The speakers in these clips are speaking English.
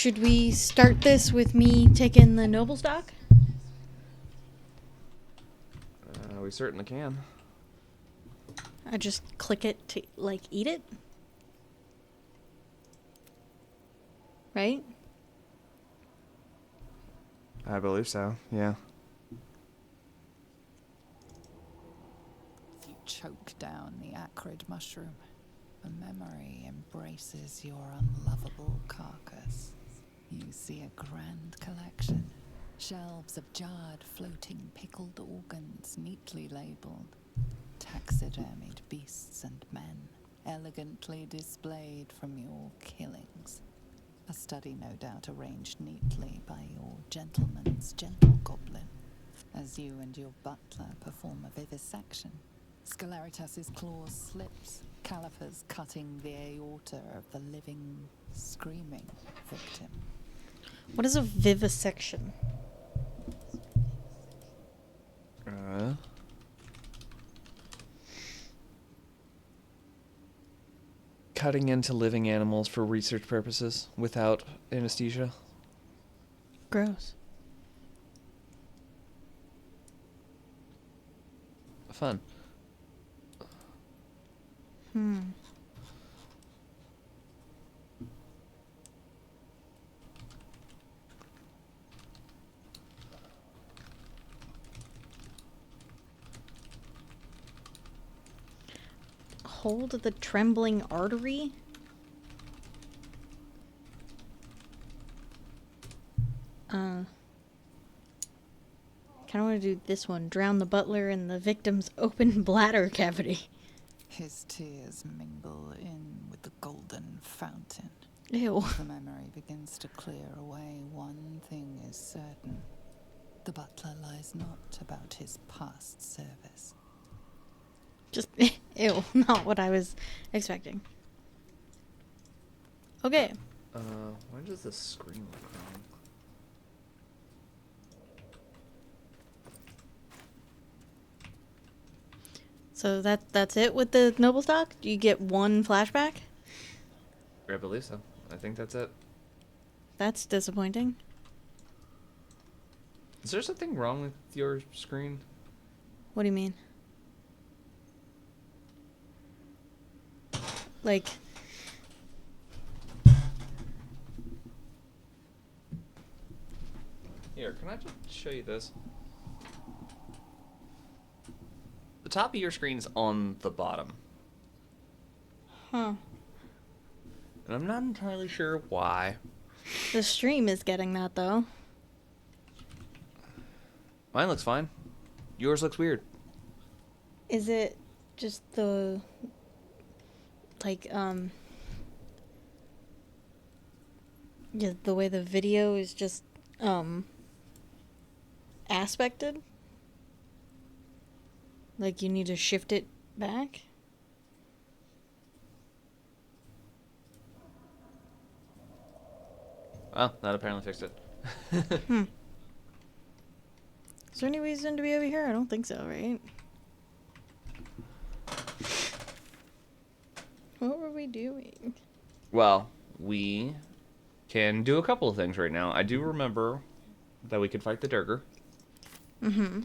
Should we start this with me taking the noble stock? We certainly can. I just click it to, like, eat it? Right? I believe so, yeah. You choke down the acrid mushroom. A memory embraces your unlovable carcass. You see a grand collection. Shelves of jarred, floating, pickled organs neatly labelled. Taxidermied beasts and men, elegantly displayed from your killings. A study no doubt arranged neatly by your gentleman's gentle goblin, as you and your butler perform a vivisection. Scelaritas's claws slips, calipers cutting the aorta of the living, screaming victim. What is a vivisection? Cutting into living animals for research purposes without anesthesia. Gross. Fun. Hold the trembling artery? Kinda wanna do this one. Drown the butler in the victim's open bladder cavity. His tears mingle in with the golden fountain. Ew. As the memory begins to clear away, one thing is certain. The butler lies not about his past service. Just, ew, not what I was expecting. Okay. Why does this screen look wrong? So that's it with the noble stock? Do you get one flashback? I believe so. I think that's it. That's disappointing. Is there something wrong with your screen? What do you mean? Like... Here, can I just show you this? The top of your screen's on the bottom. Huh. And I'm not entirely sure why. The stream is getting that, though. Mine looks fine. Yours looks weird. Is it just the... like, yeah, the way the video is just, aspected? Like, you need to shift it back? Well, that apparently fixed it. Is there any reason to be over here? I don't think so, right? What were we doing? Well, we can do a couple of things right now. I do remember that we could fight the Duergar. Mm-hmm.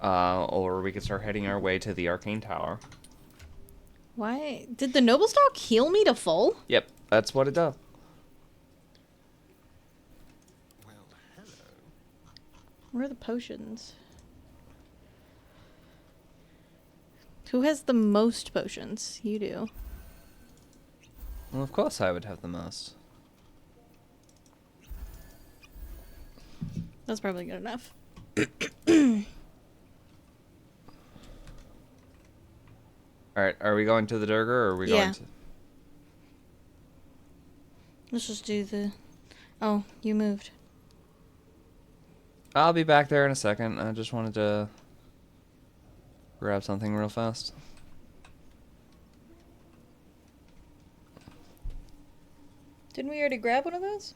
Or we could start heading our way to the Arcane Tower. Why? Did the noble stock heal me to full? Yep, that's what it does. Well, hello. Where are the potions? Who has the most potions? You do. Well, of course I would have the most. That's probably good enough. Alright, are we going to the Duergar or are we going to... Let's just do the... Oh, you moved. I'll be back there in a second. I just wanted to grab something real fast. Didn't we already grab one of those?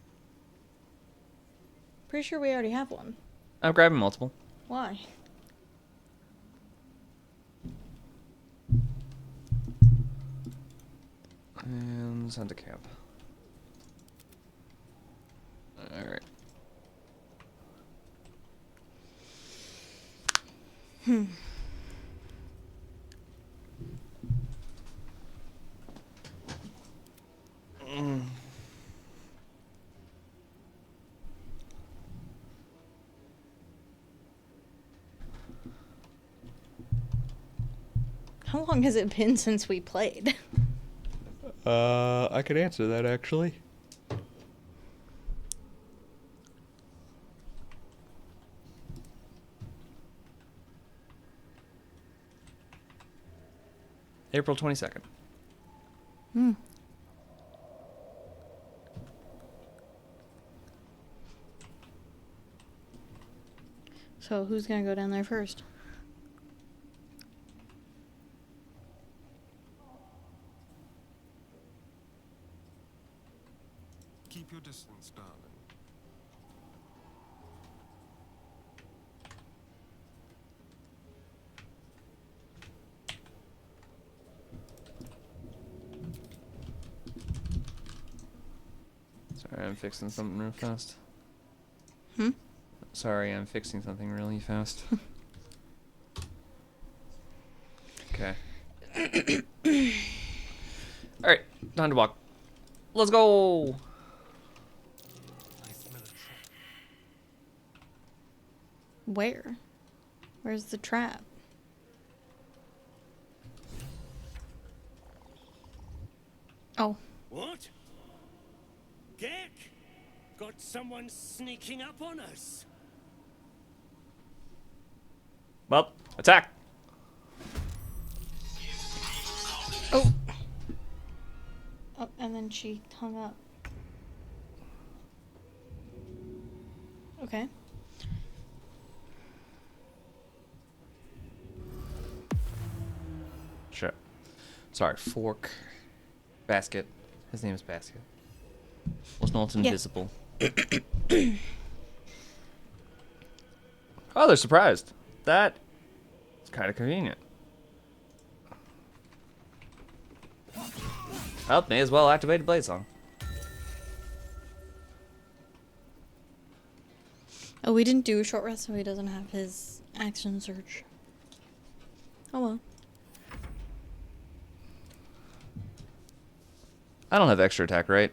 Pretty sure we already have one. I'm grabbing multiple. Why? And send to camp. All right. How long has it been since we played? I could answer that actually. April 22nd. Hmm. So who's gonna go down there first? Keep your distance, darling. Sorry, I'm fixing something real fast. Hmm? Sorry, I'm fixing something really fast. Okay. Alright, time to walk. Let's go! I smell a trap. Where? Where's the trap? Oh. What? Gek? Got someone sneaking up on us? Well, attack! Oh. Oh, and then she hung up. Okay. Sure. Sorry, fork. Basket. His name is Basket. Was not invisible. Oh, they're surprised. That is kind of convenient. Well, may as well activate Blade Song. Oh, we didn't do a short rest, so he doesn't have his action surge. Oh well. I don't have extra attack, right?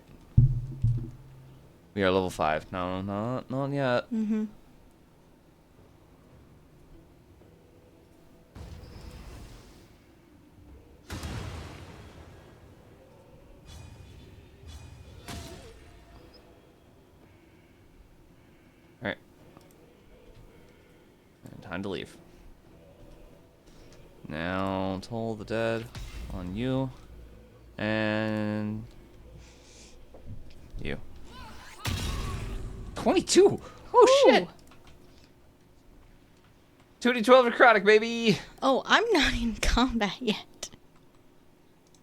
We are level 5. No, not yet. Mm-hmm. Alright. And time to leave. Now, Toll the Dead on you. And you. 22! Oh shit! Ooh. 2d12 necrotic, baby! Oh, I'm not in combat yet.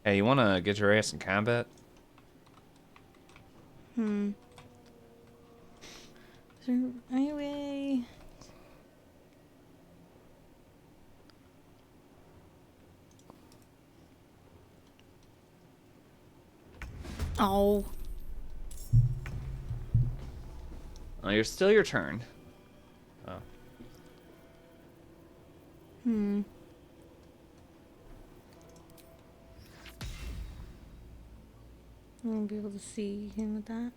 Hey, you wanna get your ass in combat? Hmm. Is there any way? Oh. Oh, you're still your turn. Oh. Hmm. I won't be able to see him with that.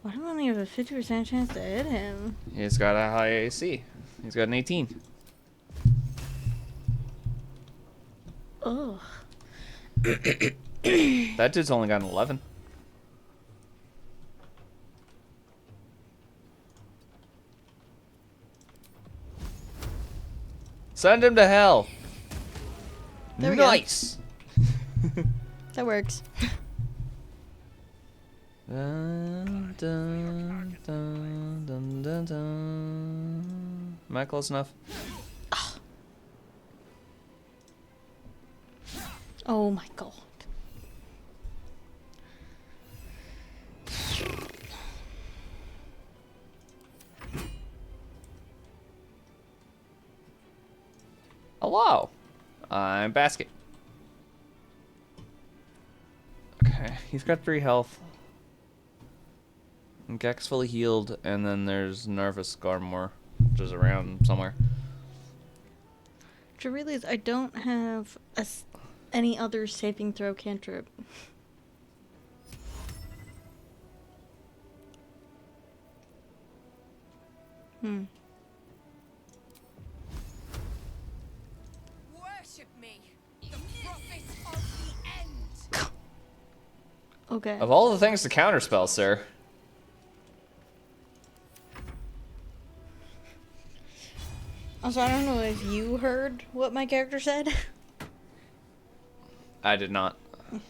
Why do I only have a 50% chance to hit him? He's got a high AC. He's got an 18. Ugh. That dude's only got an 11. Send him to hell. There we go. Nice. That works. Dun, dun, dun, dun, dun, dun. Am I close enough? Oh my god. Hello. I'm Basket. Okay. Okay, he's got 3 health. And Gek's fully healed, and then there's Narvis Scarmore, which is around somewhere. To realize I don't have any other saving throw cantrip. Worship me, the prophet of the end. Okay. Of all the things to counterspell, sir. Also, I don't know if you heard what my character said. I did not.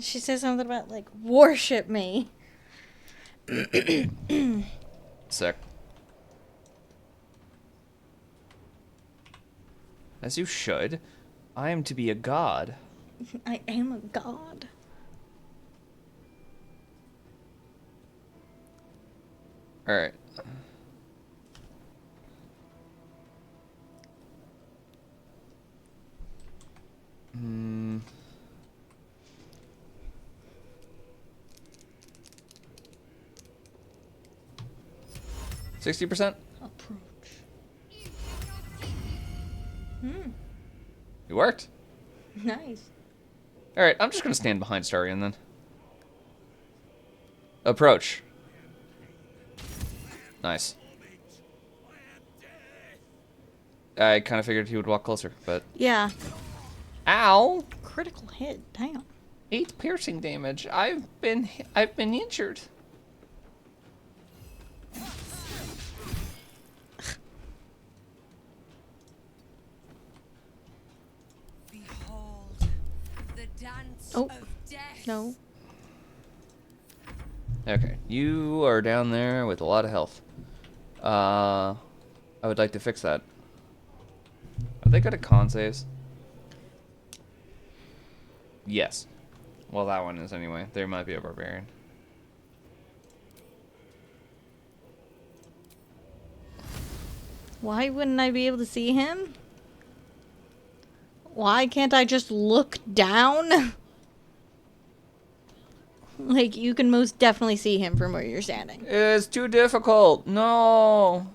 She said something about, like, worship me. Sick. As you should. I am to be a god. I am a god. Alright. Hmm. 60%? Approach. It worked. Nice. Alright, I'm just gonna stand behind Starion then. Approach. Nice. I kind of figured he would walk closer, but... Yeah. Ow! Critical hit. Damn. 8 piercing damage. I've been injured. Behold, the dance Oh. of death. No. Okay, you are down there with a lot of health. I would like to fix that. Are they good at con saves? Yes. Well, that one is anyway. There might be a barbarian. Why wouldn't I be able to see him? Why can't I just look down? Like, you can most definitely see him from where you're standing. It's too difficult. No.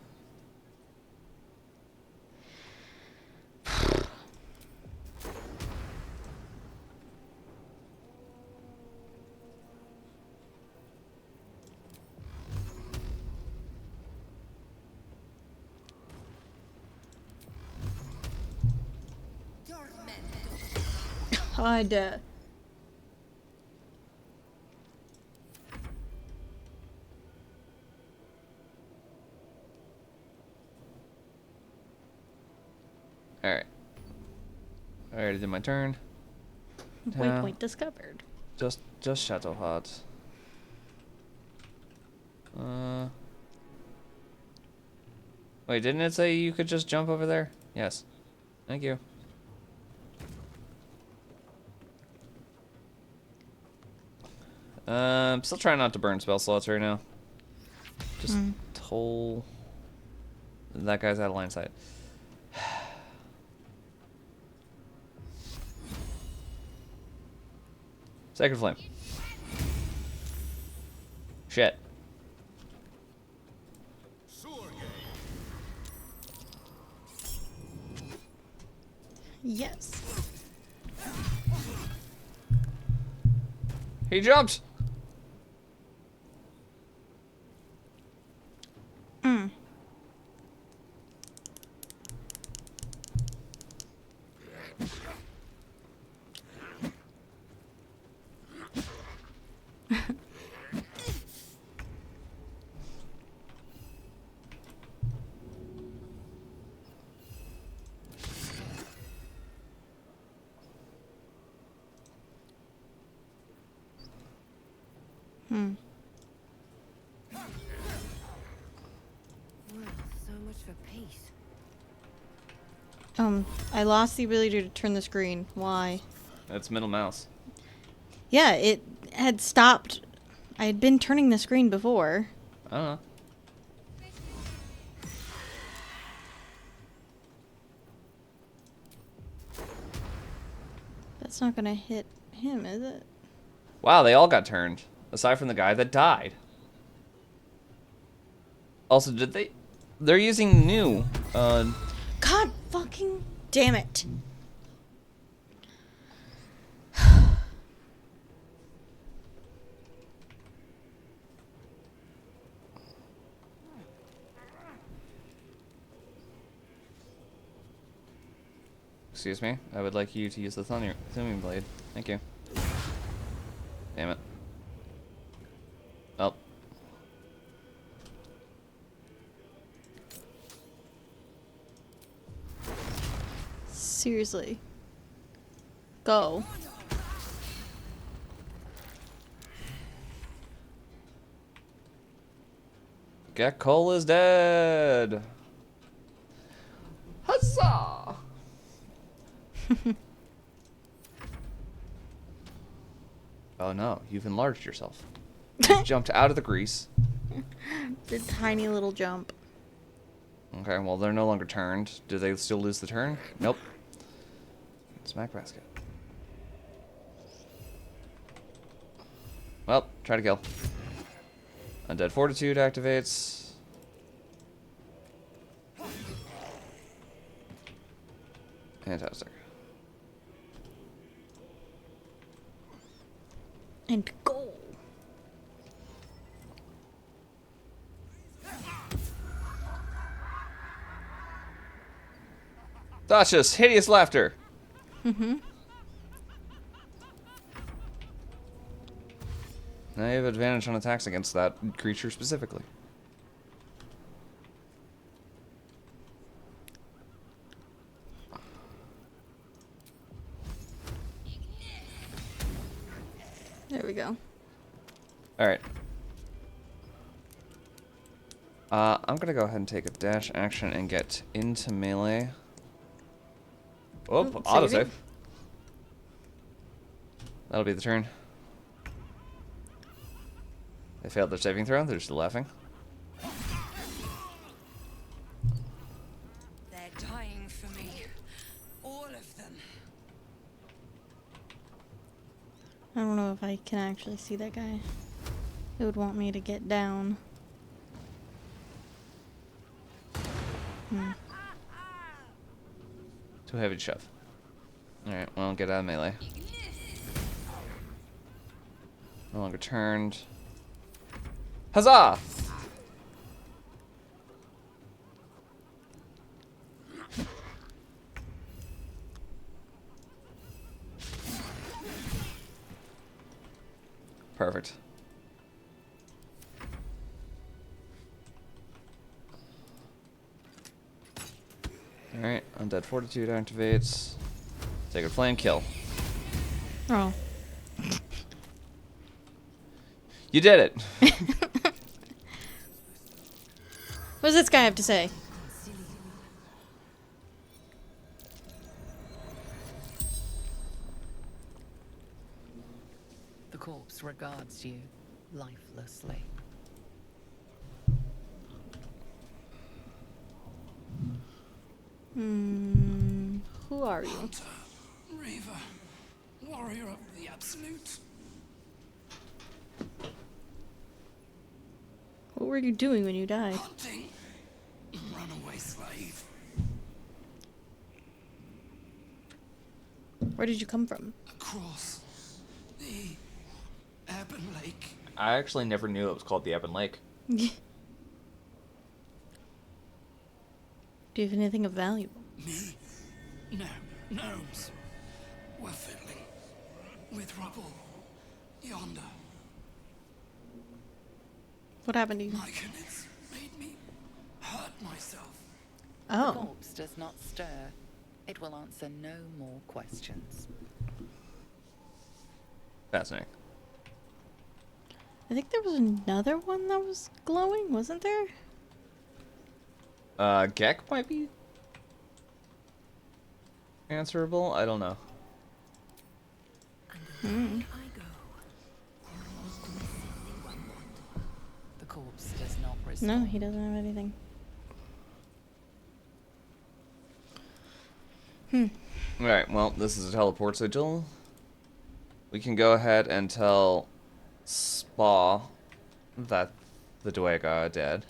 God. Alright. I already did my turn. Waypoint discovered. Just Shadowheart. Wait, didn't it say you could just jump over there? Yes. Thank you. Still trying not to burn spell slots right now. Just toll. That guy's out of line of sight. Sacred Flame. Shit. Yes. He jumped! So much for peace. I lost the ability to turn the screen. Why? That's middle mouse. Yeah, it had stopped. I had been turning the screen before. I don't know. That's not gonna hit him, is it? Wow, they all got turned. Aside from the guy that died. Also, did they... They're using new. God fucking damn it. Excuse me. I would like you to use the thumbing blade. Thank you. Damn it. Oh. Seriously. Go. Gekol is dead. Huzzah! Oh no, you've enlarged yourself. You jumped out of the grease. The tiny little jump. Okay, well, they're no longer turned. Do they still lose the turn? Nope. Smack basket. Well, try to kill. Undead Fortitude activates. Fantastic. And go. Dasha's hideous laughter. Mm-hmm. Now you have advantage on attacks against that creature specifically. There we go. Alright. I'm gonna go ahead and take a dash action and get into melee. Oh, Oh, autosave. saving. That'll be the turn. They failed their saving throw. They're still laughing. They're dying for me. All of them. I don't know if I can actually see that guy. It would want me to get down. Too heavy to shove. Alright, well, get out of melee. No longer turned. Huzzah! Perfect. Alright, Undead Fortitude activates. Sacred Flame, kill. Oh. You did it! What does this guy have to say? The corpse regards you lifelessly. Who are you? Reaver, warrior of the Absolute. What were you doing when you died? Hunting, runaway slave. Where did you come from? Across the Ebon Lake. I actually never knew it was called the Ebon Lake. Do you have anything of value? Me? No, gnomes. We're fiddling with rubble yonder. What happened to you? My goodness, made me hurt myself. The Oh. corpse does not stir. It will answer no more questions. Fascinating. I think there was another one that was glowing, wasn't there? Gek might be answerable? I don't know. The corpse does not respond. No, he doesn't have anything. Alright, well, this is a teleport sigil. We can go ahead and tell Spa that the Duergar are dead.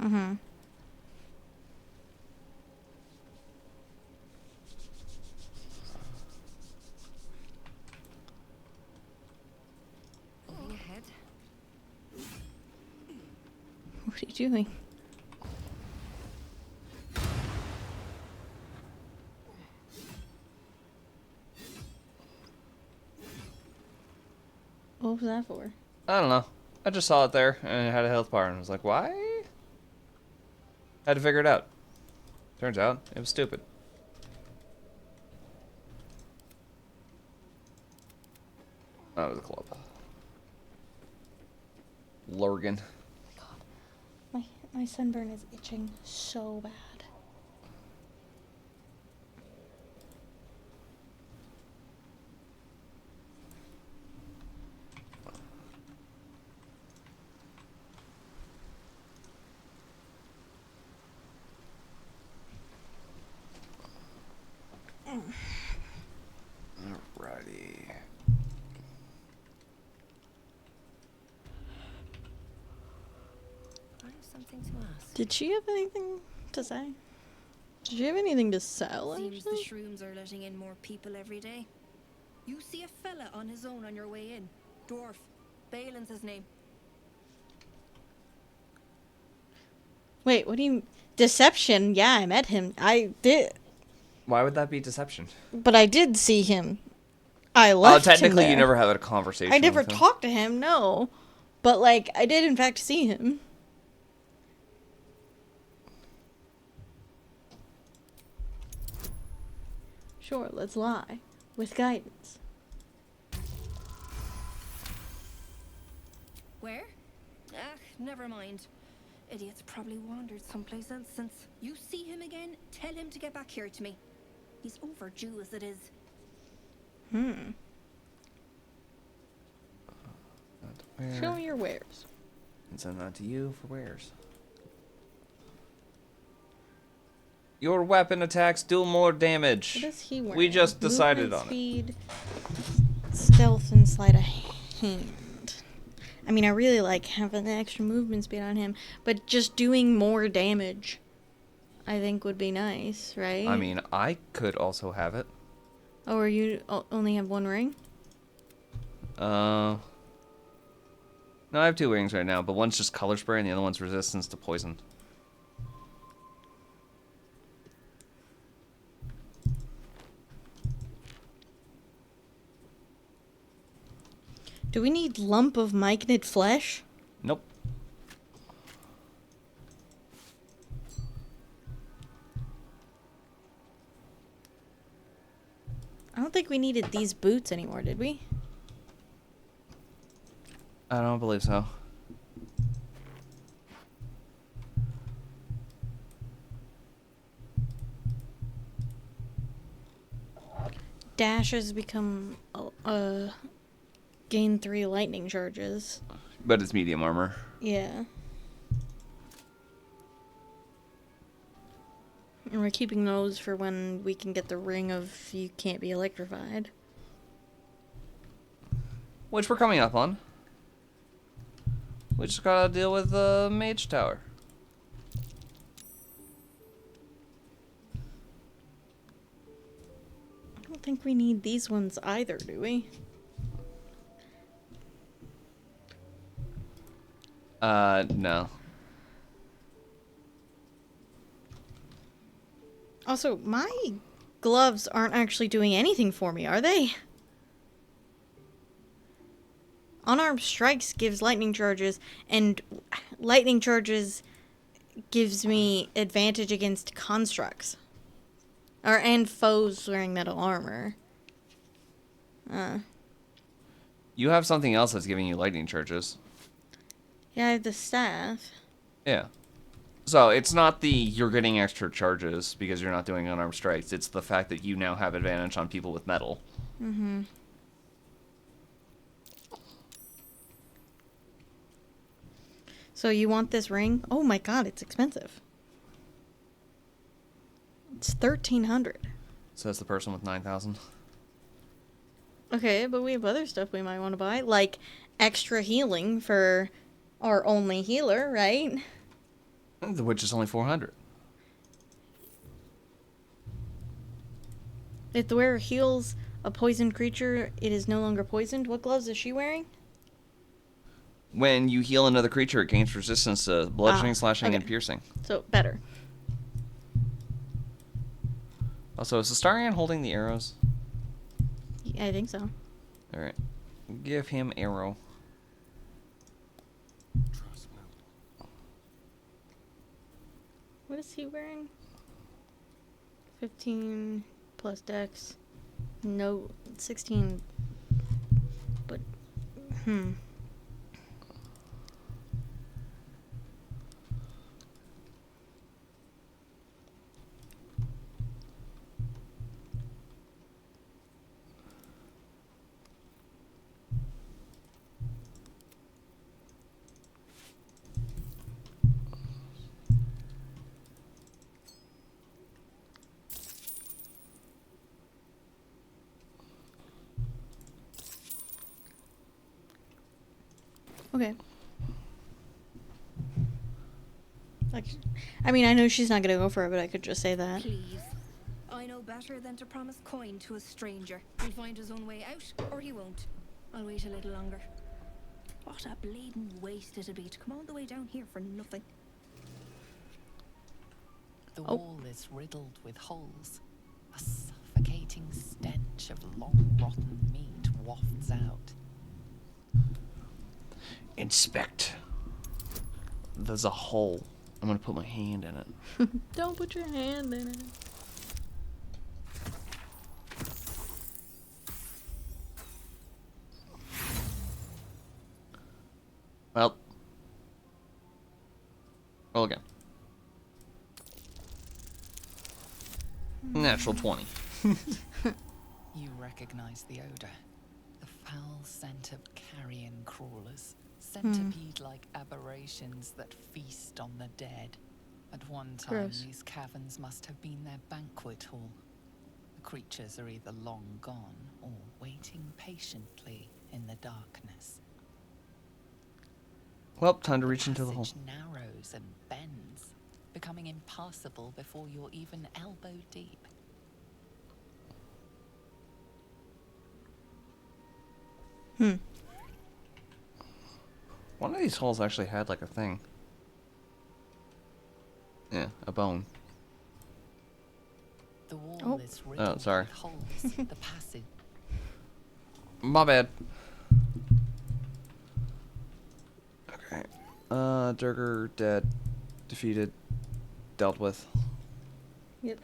Mm-hmm. Moving ahead. What are you doing? What was that for? I don't know. I just saw it there and it had a health bar and I was like, why? Had to figure it out. Turns out it was stupid. That was a club. Lurgan. My sunburn is itching so bad. Alrighty. I have something to ask. Did she have anything to say? Did she have anything to sell? Seems the Actually? shrooms are letting in more people every day. You see a fella on his own on your way in. Dwarf. Balin's his name. Wait, what do you... Deception? Yeah, I met him. I did... Why would that be deception? But I did see him. I left him technically you there. never had a conversation I never with him. talked to him, no. But, like, I did in fact see him. Sure, let's lie. With guidance. Where? Ah, never mind. Idiot's probably wandered someplace else since. You see him again, tell him to get back here to me. He's overdue as it is. Show me your wares. And send that to you for wares. Your weapon attacks do more damage. What is he wearing? We just decided Movement, on speed, stealth, and sleight of hand. I mean, I really like having the extra movement speed on him, but just doing more damage, I think, would be nice, right? it. I mean, I could also have it. Oh, or you only have one ring? No, I have 2 rings right now, but one's just color spray and the other one's resistance to poison. Do we need lump of myconid flesh? Nope. I don't think we needed these boots anymore, did we? I don't believe so. Dash has become gain 3 lightning charges. But it's medium armor. Yeah. And we're keeping those for when we can get the ring of you can't be electrified. Which we're coming up on. We just gotta deal with the Mage Tower. I don't think we need these ones either, do we? No. Also, my gloves aren't actually doing anything for me, are they? Unarmed strikes gives lightning charges, and lightning charges gives me advantage against constructs. And foes wearing metal armor. You have something else that's giving you lightning charges. Yeah, I have the staff. Yeah. So it's not the you're getting extra charges because you're not doing unarmed strikes. It's the fact that you now have advantage on people with metal. Mm-hmm. So you want this ring? Oh my god, it's expensive. It's 1,300. So that's the person with 9,000. Okay, but we have other stuff we might want to buy, like extra healing for our only healer, right? Which is only 400. If the wearer heals a poisoned creature, it is no longer poisoned. What gloves is she wearing? When you heal another creature, it gains resistance to bludgeoning, slashing, and okay. piercing. So, better. Also, is Astarion holding the arrows? Yeah, I think so. Alright. Give him arrow. Trust no. What is he wearing? 15 plus dex. No, 16. But, okay. Like, I mean, I know she's not gonna go for it, but I could just say that. Please. I know better than to promise coin to a stranger. He'll find his own way out, or he won't. I'll wait a little longer. What a bleeding waste it'd be to come all the way down here for nothing. The Oh. wall is riddled with holes. A suffocating stench of long rotten meat wafts out. Inspect. There's a hole. I'm gonna put my hand in it. Don't put your hand in it. Well. Roll again. Natural 20. You recognize the odor. The foul scent of carrion crawlers. Centipede-like aberrations that feast on the dead. At one time, Gross. these caverns must have been their banquet hall. The creatures are either long gone or waiting patiently in the darkness. Well, time to reach into the hole. passage narrows and bends, becoming impassable before you're even elbow deep. One of these holes actually had like a thing. Yeah, a bone. The wall Oh. is riddled sorry. with holes. The passage My bad. Okay. Duergar dead. Defeated. Dealt with. Yep.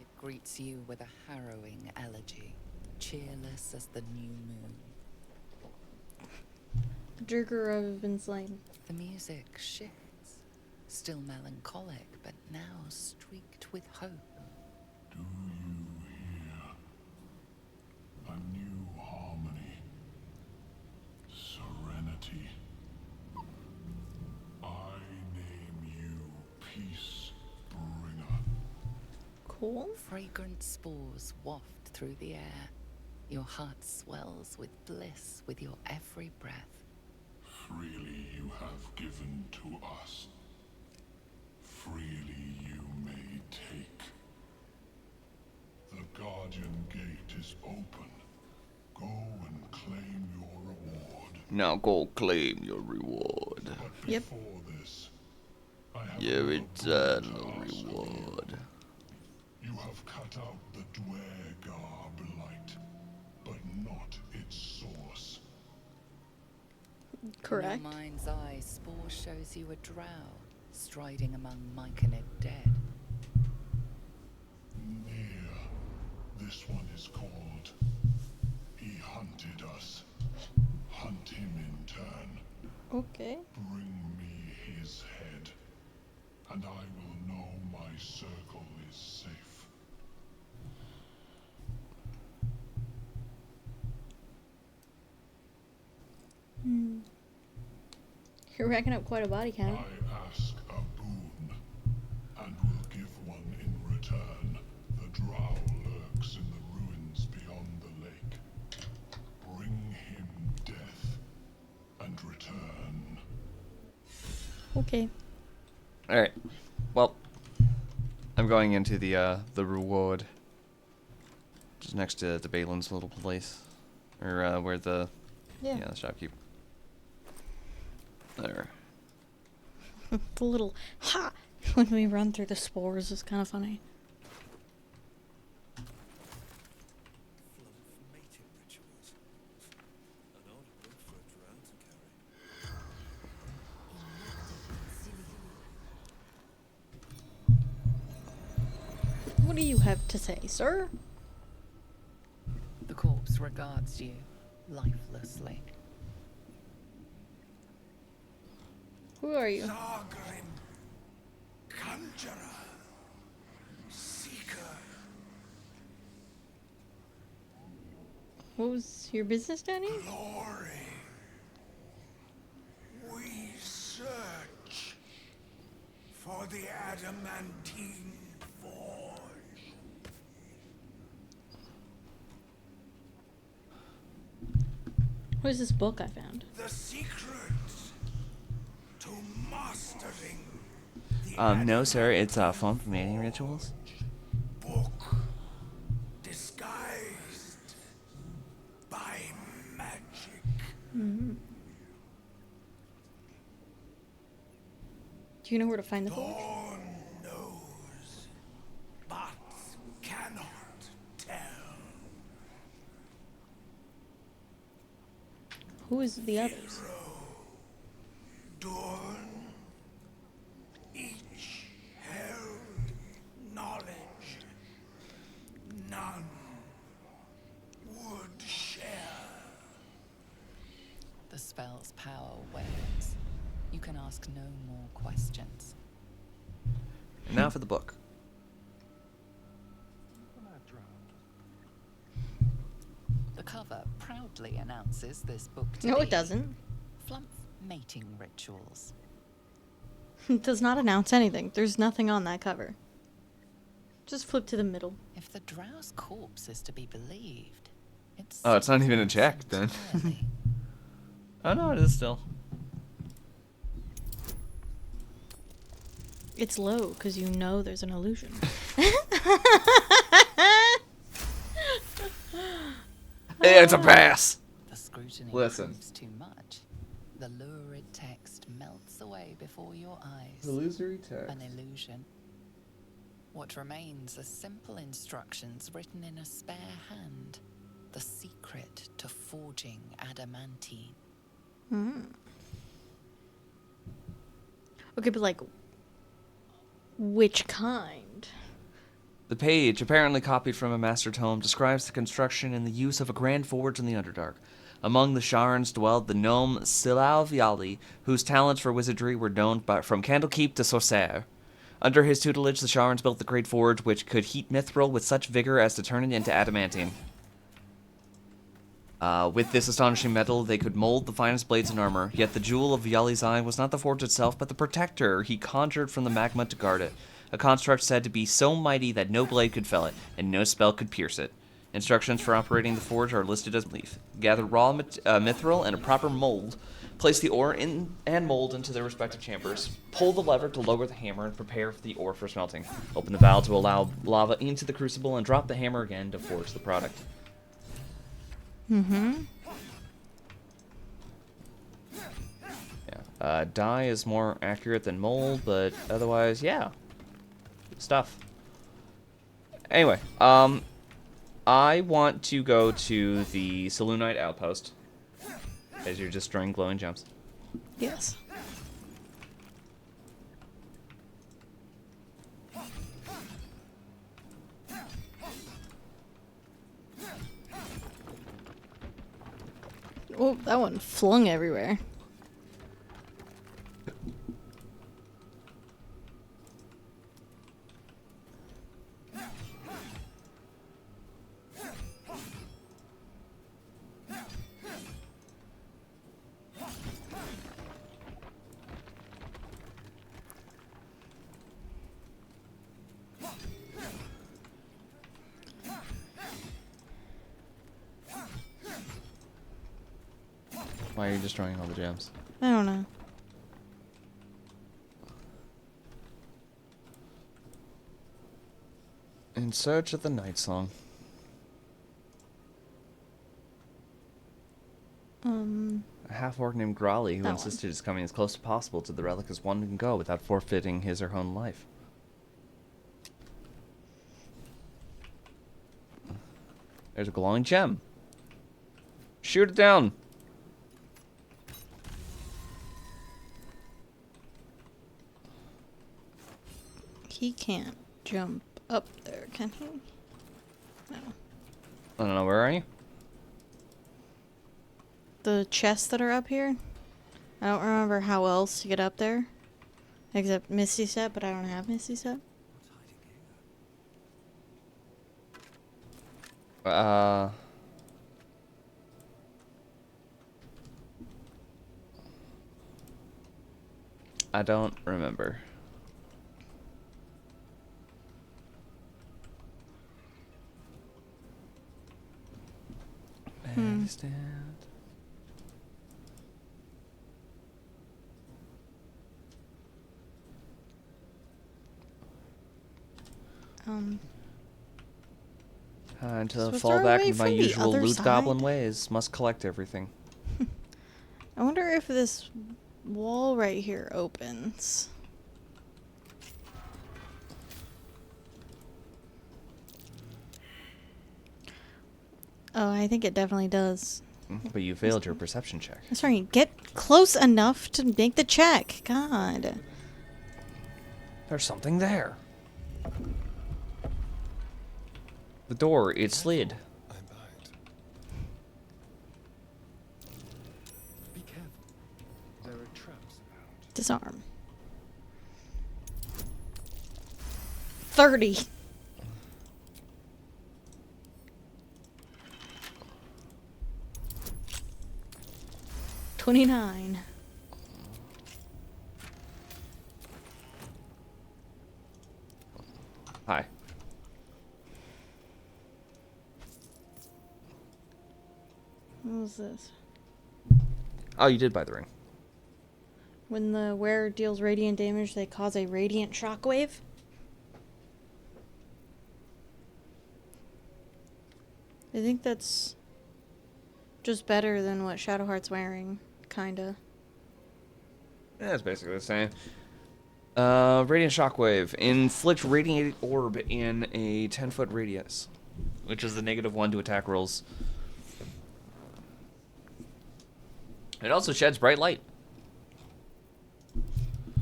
it greets you with a harrowing elegy, cheerless as the new moon. The Duergar have been slain. The music shifts, still melancholic, but now streaked with hope. Do you hear a new harmony? Serenity. I name you Peace Bringer. Cool. Fragrant spores waft through the air. Your heart swells with bliss with your every breath. Freely you have given to us. Freely you may take. The Guardian Gate is open. Go and claim your reward. Now go claim your reward. But Yep. before this, I have Your a good eternal task of you. reward. You have cut out the Duergar blight, but not its source. Correct. In your mind's eye, Spore shows you a drow, striding among myconid dead. Near. This one is called. He hunted us. Hunt him in turn. Okay. Bring me his head, and I will know my circle is safe. You're racking up quite a body count. I ask a Okay. All right. Well, I'm going into the reward, just next to the Balin's little place, or where the Yeah. the shopkeep. There. The little ha when we run through the spores is kind of funny. Mating rituals. An odd book for a drow to carry. What do you have to say, sir? The corpse regards you lifelessly. Who are you? Sargrim, conjurer, seeker. What was your business, Danny? Glory. We search for the adamantine forge. What is this book I found? The secret to mastering the No, sir. It's a phone for mating rituals. book disguised by magic. Mm-hmm. Do you know where to find the book? Dawn knows, but cannot tell. Who is the others? Dawn, each held knowledge none would share. The spell's power wanes. You can ask no more questions. And now for the book. The cover proudly announces this book to No, be it doesn't. Flump Mating Rituals. It does not announce anything. There's nothing on that cover. Just flip to the middle. If the drow's corpse is to be believed, it's Oh, it's not even a check, then. entirely. Oh no, it is still. It's low because you know there's an illusion. It's a pass. The scrutiny Listen. proves too much. The lurid text melts away before your eyes. Illusory text. An illusion. What remains are simple instructions written in a spare hand. The secret to forging adamantine. Okay, but like, which kind? The page, apparently copied from a master tome, describes the construction and the use of a grand forge in the Underdark. Among the Sharans dwelled the gnome Silauviali, whose talents for wizardry were known from Candlekeep to Sorcerer. Under his tutelage, the Sharans built the great forge, which could heat mithril with such vigor as to turn it into adamantine. With this astonishing metal, they could mold the finest blades and armor, yet the jewel of Yali's eye was not the forge itself, but the protector he conjured from the magma to guard it, a construct said to be so mighty that no blade could fell it, and no spell could pierce it. Instructions for operating the forge are listed as leaf. Gather raw mithril and a proper mold, place the ore in and mold into their respective chambers, pull the lever to lower the hammer and prepare the ore for smelting, open the valve to allow lava into the crucible, and drop the hammer again to forge the product. Mm-hmm. Yeah. Dye is more accurate than mold, but otherwise, yeah. Stuff. Anyway, I want to go to the Selûnite outpost, as you're destroying glowing gems. Yes. Oh, that one flung everywhere. Why are you destroying all the gems? I don't know. In search of the night song. A half-orc named Growly who That insisted his coming as close as possible to the relic as one can go without forfeiting his or her own life. There's a glowing gem. Shoot it down. He can't jump up there, can he? No. I don't know, where are you? The chests that are up here? I don't remember how else to get up there. Except Misty Step, but I don't have Misty Step. I don't remember. Stand. Until I So fall far back away into my from the usual other loot goblin side. ways. Must collect everything. I wonder if this wall right here opens. Oh, I think it definitely does. But you failed your perception check. Sorry, get close enough to make the check. God. There's something there. The door, it slid. I'm behind. Be careful. There are traps around. Disarm. 30. $29. Hi. What was this? Oh, you did buy the ring. When the wearer deals radiant damage, they cause a radiant shockwave. I think that's just better than what Shadowheart's wearing, kinda. Yeah, it's basically the same. Radiant Shockwave. Inflict radiant orb in a 10-foot radius, which is the -1 to attack rolls. It also sheds bright light.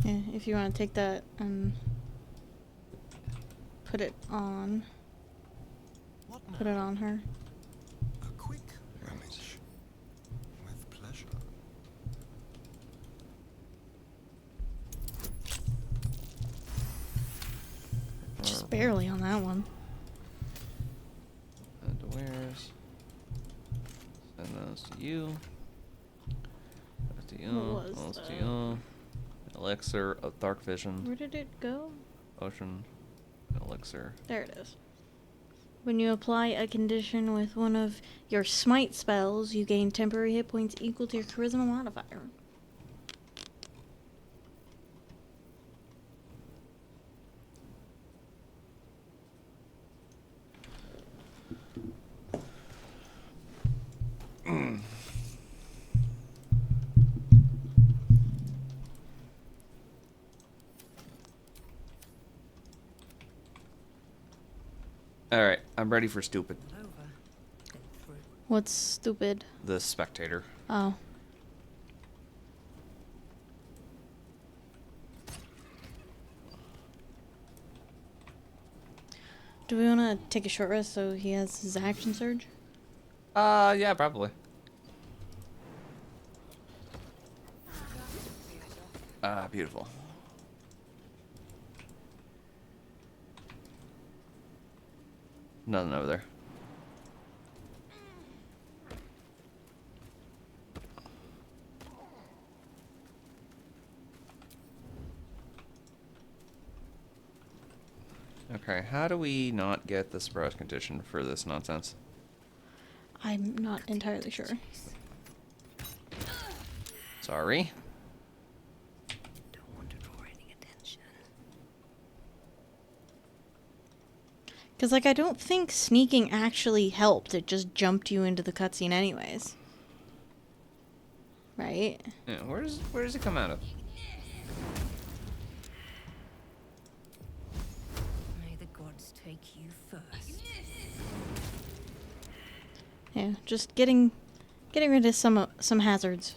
Yeah, if you want to take that and put it on. What Put it on her. A quick image. With pleasure. Just barely on that one. Underwears. Send those to you. Those to you. What was Those to that? you. Elixir of Dark Vision. Where did it go? Ocean. Elixir. There it is. When you apply a condition with one of your smite spells, you gain temporary hit points equal to your charisma modifier. Alright, I'm ready for stupid. What's stupid? The spectator. Oh. Do we want to take a short rest so he has his action surge? Yeah, probably. Beautiful. Nothing over there. Okay, how do we not get the surprise condition for this nonsense? I'm not entirely sure. Sorry. Don't want to draw any attention. Because, like, I don't think sneaking actually helped. It just jumped you into the cutscene anyways. Right? Yeah, where does it come out of? May the gods take you first. Yeah, just getting rid of some hazards.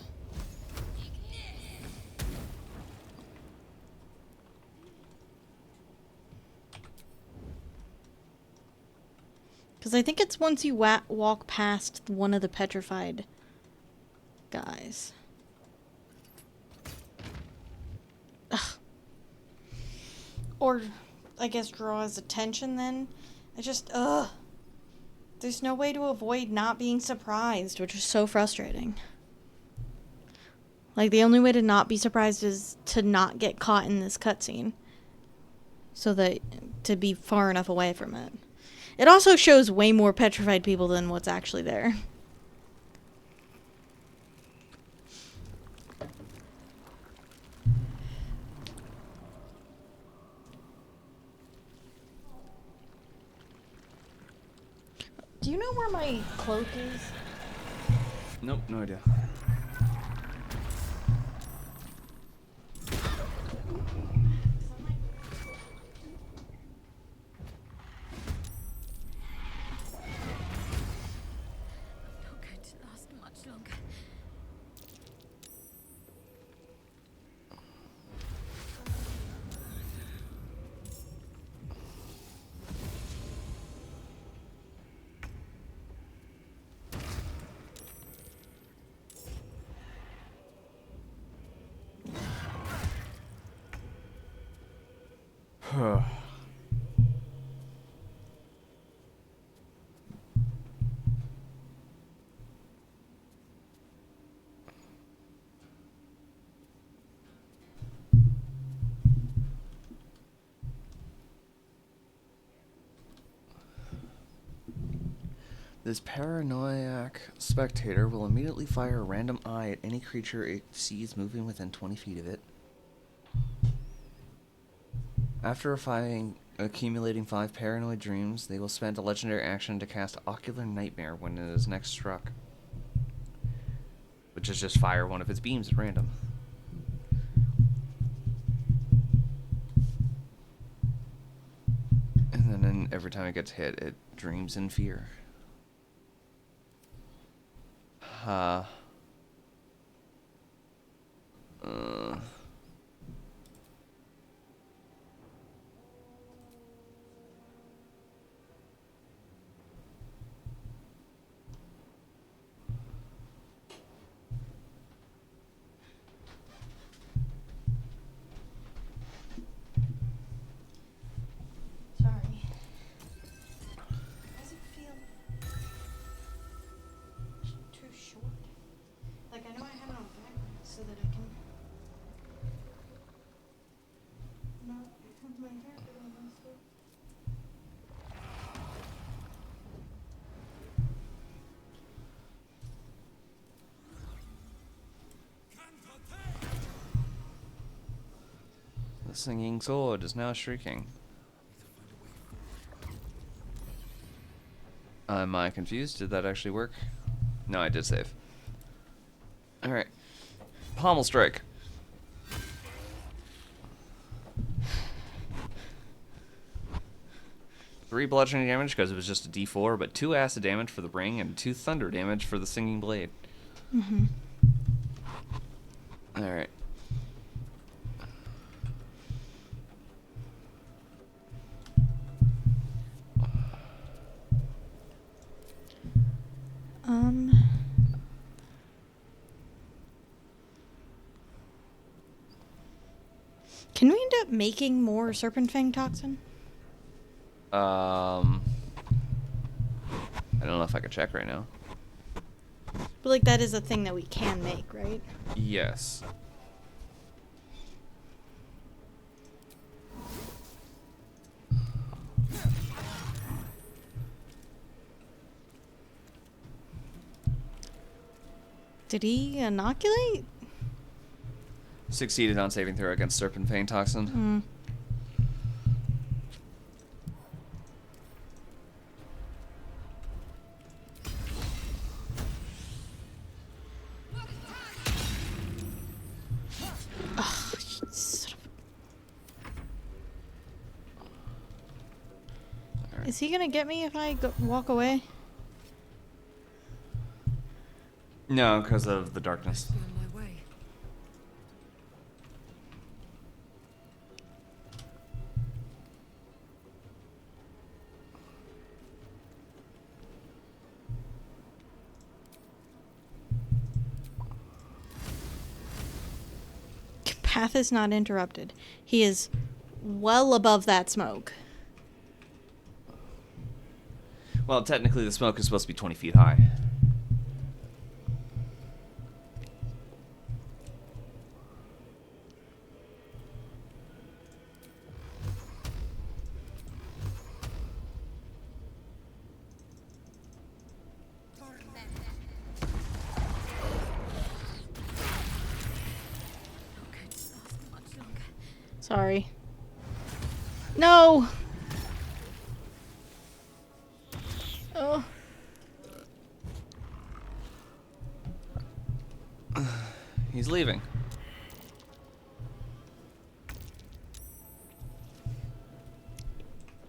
Because I think it's once you walk past one of the petrified guys. Ugh. Or, I guess, draw his attention then. Ugh. There's no way to avoid not being surprised, which is so frustrating. Like, the only way to not be surprised is to not get caught in this cutscene. So that, to be far enough away from it. It also shows way more petrified people than what's actually there. Do you know where my cloak is? Nope, no idea. Not going to last much longer. This paranoiac spectator will immediately fire a random eye at any creature it sees moving within 20 feet of it. After accumulating 5 paranoid dreams, they will spend a legendary action to cast Ocular Nightmare when it is next struck, which is just fire one of its beams at random. And then every time it gets hit, it dreams in fear. Uh, Sorry. Does it feel too short? Like, I know I have it on backwards so that I can not have my hair doing and stuff. the singing sword is now shrieking. Am I confused? Did that actually work? No, I did save. Alright. Pommel strike. Three bludgeoning damage because it was just a D4, but 2 acid damage for the ring and 2 thunder damage for the singing blade. Mm-hmm. Alright. Can we end up making more Serpent Fang toxin? I don't know if I can check right now. But, like, that is a thing that we can make, right? Yes. Did he inoculate? Succeeded on saving throw against Serpent Fang Toxin. Is he gonna get me if I walk away? No, because of the darkness. Be on my way. Path is not interrupted. He is well above that smoke. Well, technically the smoke is supposed to be 20 feet high. Sorry. No! Oh. He's leaving.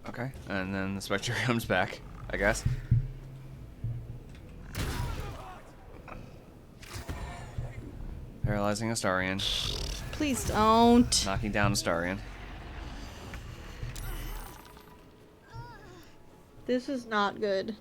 Okay, and then the Spectre comes back, I guess. Paralyzing Astarion. Please don't. Knocking down Astarion. This is not good.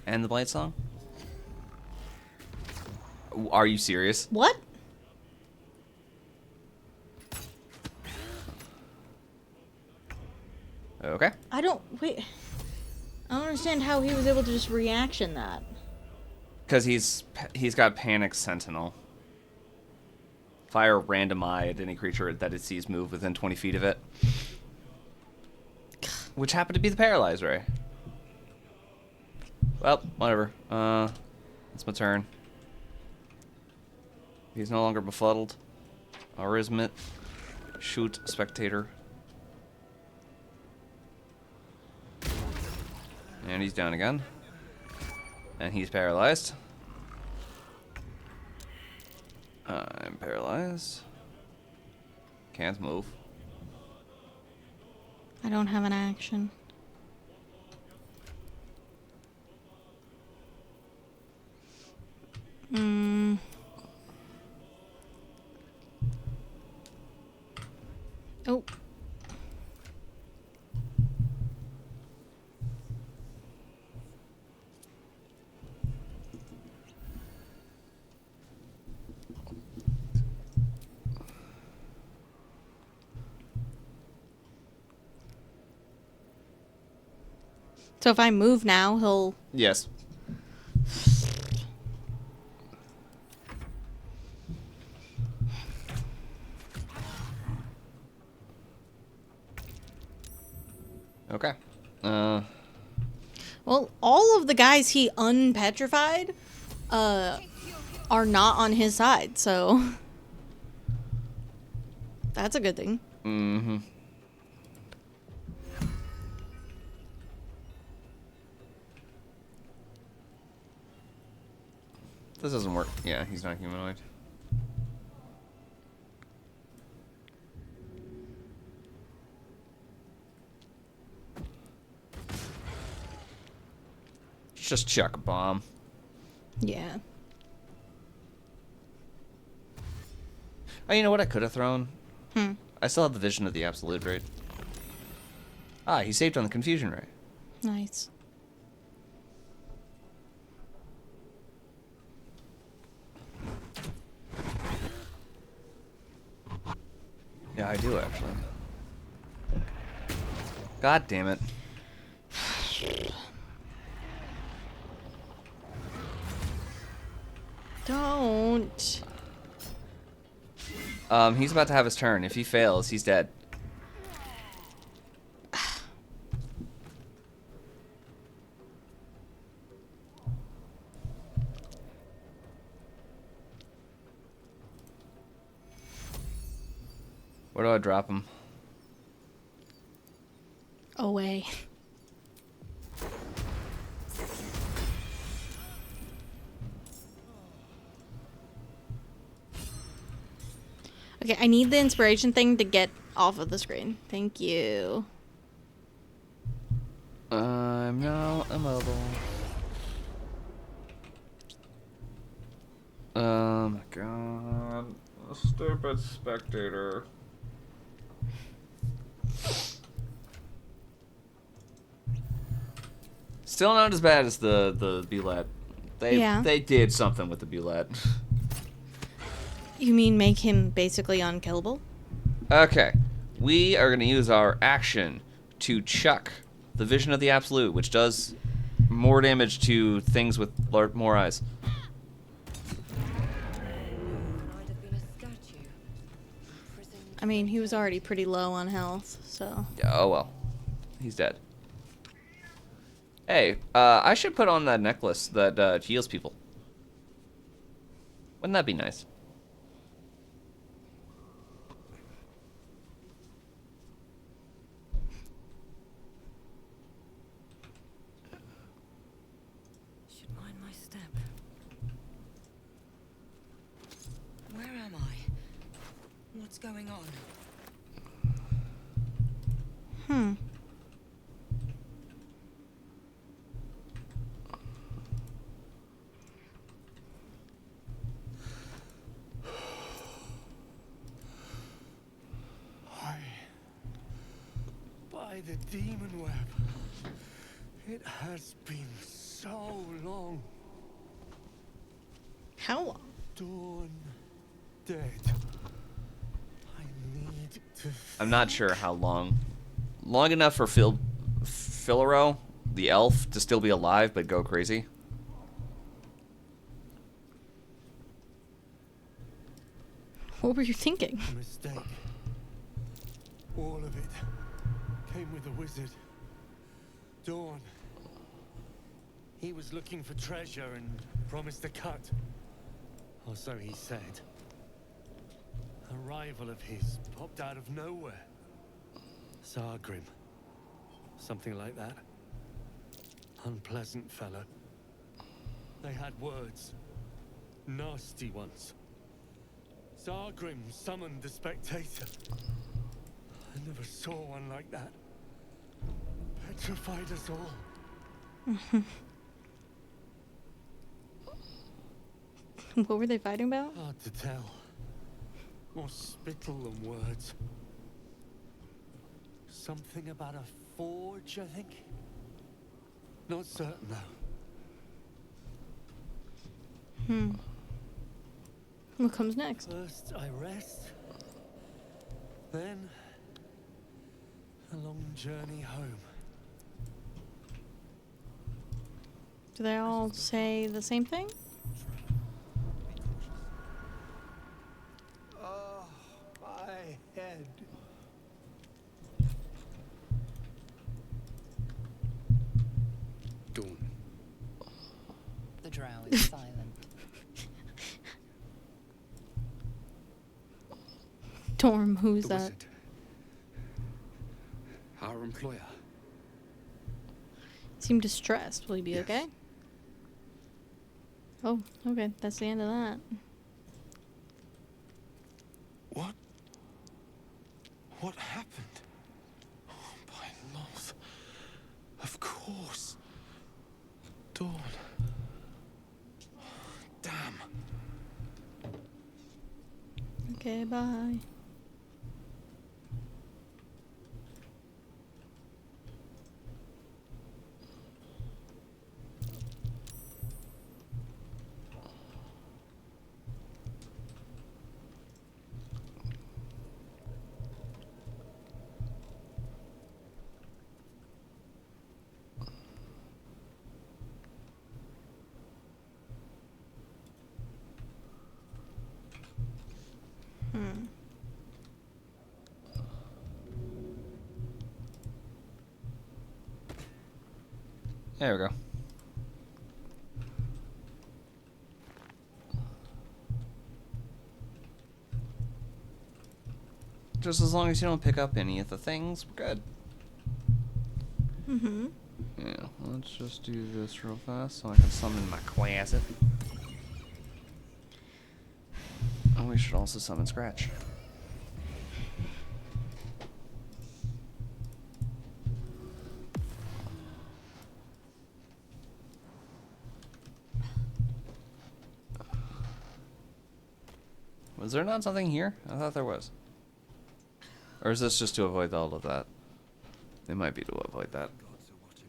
And the Blight Song? Are you serious? What? Okay. I don't... Wait. I don't understand how he was able to just reaction that. Because he's got Panic Sentinel. Fire random eye at any creature that it sees move within 20 feet of it. Which happened to be the Paralyze Ray. Well, whatever. It's my turn. He's no longer befuddled. Arismet. Shoot Spectator. And he's down again. And he's paralyzed. I'm paralyzed. Can't move. I don't have an action. Oh. So if I move now, he'll... Yes. Okay. Well, all of the guys he unpetrified are not on his side, so... That's a good thing. Mm-hmm. This doesn't work. Yeah, he's not humanoid. Just chuck a bomb. Yeah. Oh, you know what I could have thrown? Hmm. I still have the vision of the absolute rate. Ah, he saved on the confusion rate. Nice. Yeah, I do actually. God damn it. Don't. He's about to have his turn. If he fails, he's dead. Where do I drop him? Away. Okay, I need the inspiration thing to get off of the screen. Thank you. I'm now immobile. Oh my god. A stupid spectator. Still not as bad as the Bulette. They did something with the Bulette. You mean make him basically unkillable? Okay. We are going to use our action to chuck the Vision of the Absolute, which does more damage to things with more eyes. Might have been a statue. Imprisoned I mean, he was already pretty low on health, so... Oh well. He's dead. Hey, I should put on that necklace that heals people. Wouldn't that be nice? Should mind my step. Where am I? What's going on? By the demon web. It has been so long. How long? Dawn dead. I need to. I'm not sure how long. Long enough for Philero, the elf, to still be alive but go crazy. What were you thinking? A mistake. All of it came with the wizard. Dawn. He was looking for treasure and promised a cut. Or so he said. A rival of his popped out of nowhere. Sargrim. Something like that. Unpleasant fellow. They had words. Nasty ones. Sargrim summoned the spectator. I never saw one like that. Petrified us all. What were they fighting about? Hard to tell. More spittle than words. Something about a forge, I think. Not certain though. What comes next? First I rest. Then a long journey home. Do they all say the same thing? Oh, my head. Dawn. The drow is silent. Torm, who's The that? wizard. Our employer. Seemed distressed. Will he be Yes. okay? Oh, okay. That's the end of that. What? What happened? Oh, by Loth. Of course. Dawn. Damn. Okay, bye. There we go. Just as long as you don't pick up any of the things, we're good. Mm-hmm. Yeah, let's just do this real fast so I can summon my closet. And we should also summon Scratch. Was there not something here? I thought there was. Or is this just to avoid all of that? It might be to avoid that. Gods are watching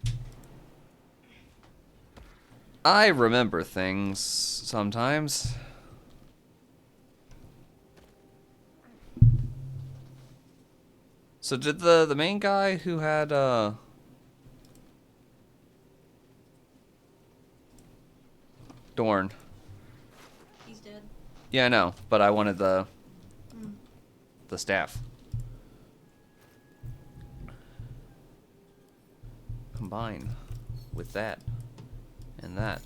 me. I remember things sometimes. So did the main guy who had Dorn? He's dead. Yeah, I know, but I wanted the staff. Combine with that and that.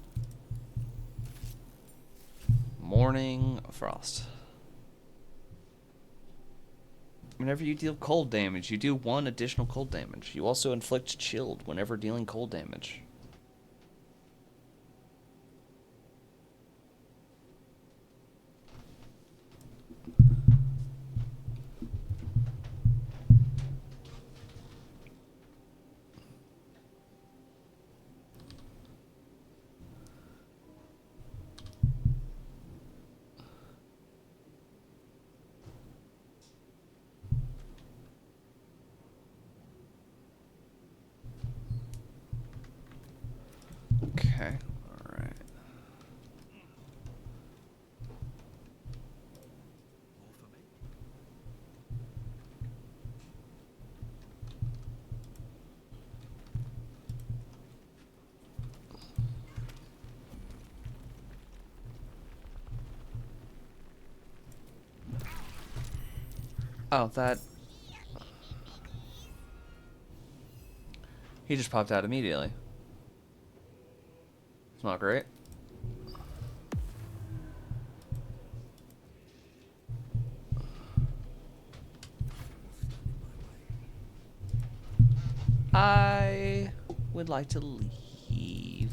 Morning Frost. Whenever you deal cold damage, you do 1 additional cold damage. You also inflict chilled whenever dealing cold damage. Okay, alright. More for me? Oh, that... He just popped out immediately. It's not great. I would like to leave.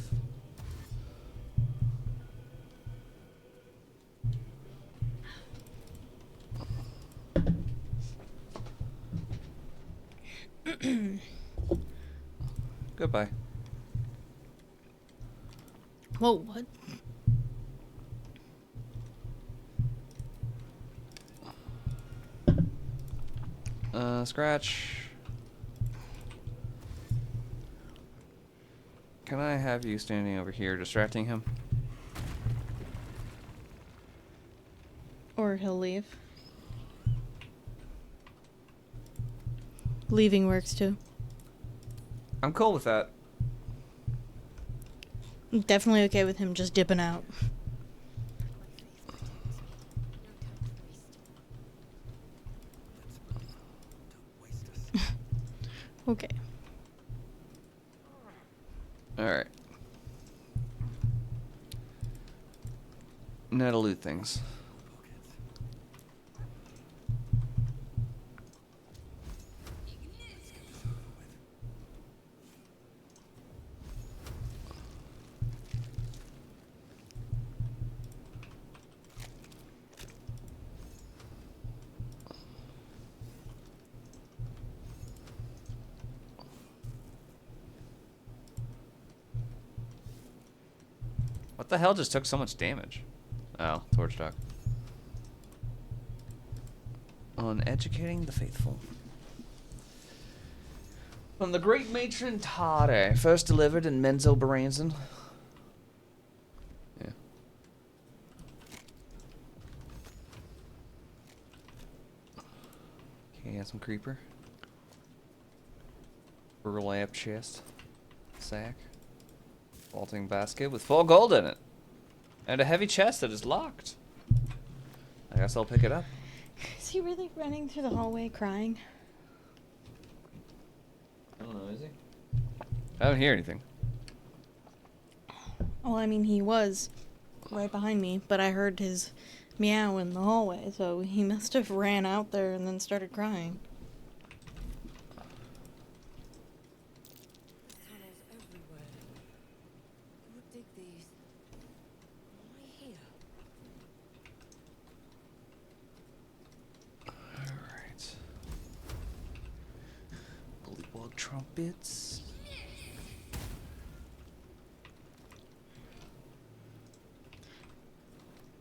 Goodbye. Whoa, what? Scratch. Can I have you standing over here distracting him? Or he'll leave. Leaving works too. I'm cool with that. I'm definitely okay with him just dipping out. Don't waste us. Okay. Alright. Now to loot things. Pockets. Let's get this over with. What the hell just took so much damage? Oh, torch dock. On educating the faithful. From the great matron Tade, first delivered in Menzo Baranzan. Yeah. Okay, got some creeper. Burlap chest. Sack. Vaulting basket with full gold in it. And a heavy chest that is locked. I guess I'll pick it up. Is he really running through the hallway crying? I don't know, is he? I don't hear anything. Well, I mean, he was right behind me, but I heard his meow in the hallway, so he must have ran out there and then started crying. Tunnels everywhere. Who would dig these? Why here? Alright. Bullywug trumpets.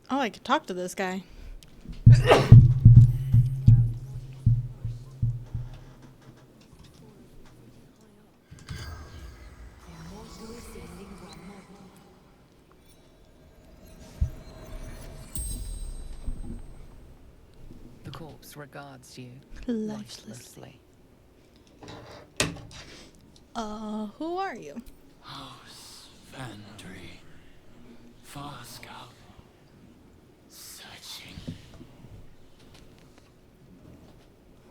Oh, I could talk to this guy. The corpse regards you Lifelessly. lifelessly. Who are you? House Vandry. Far scout. Searching.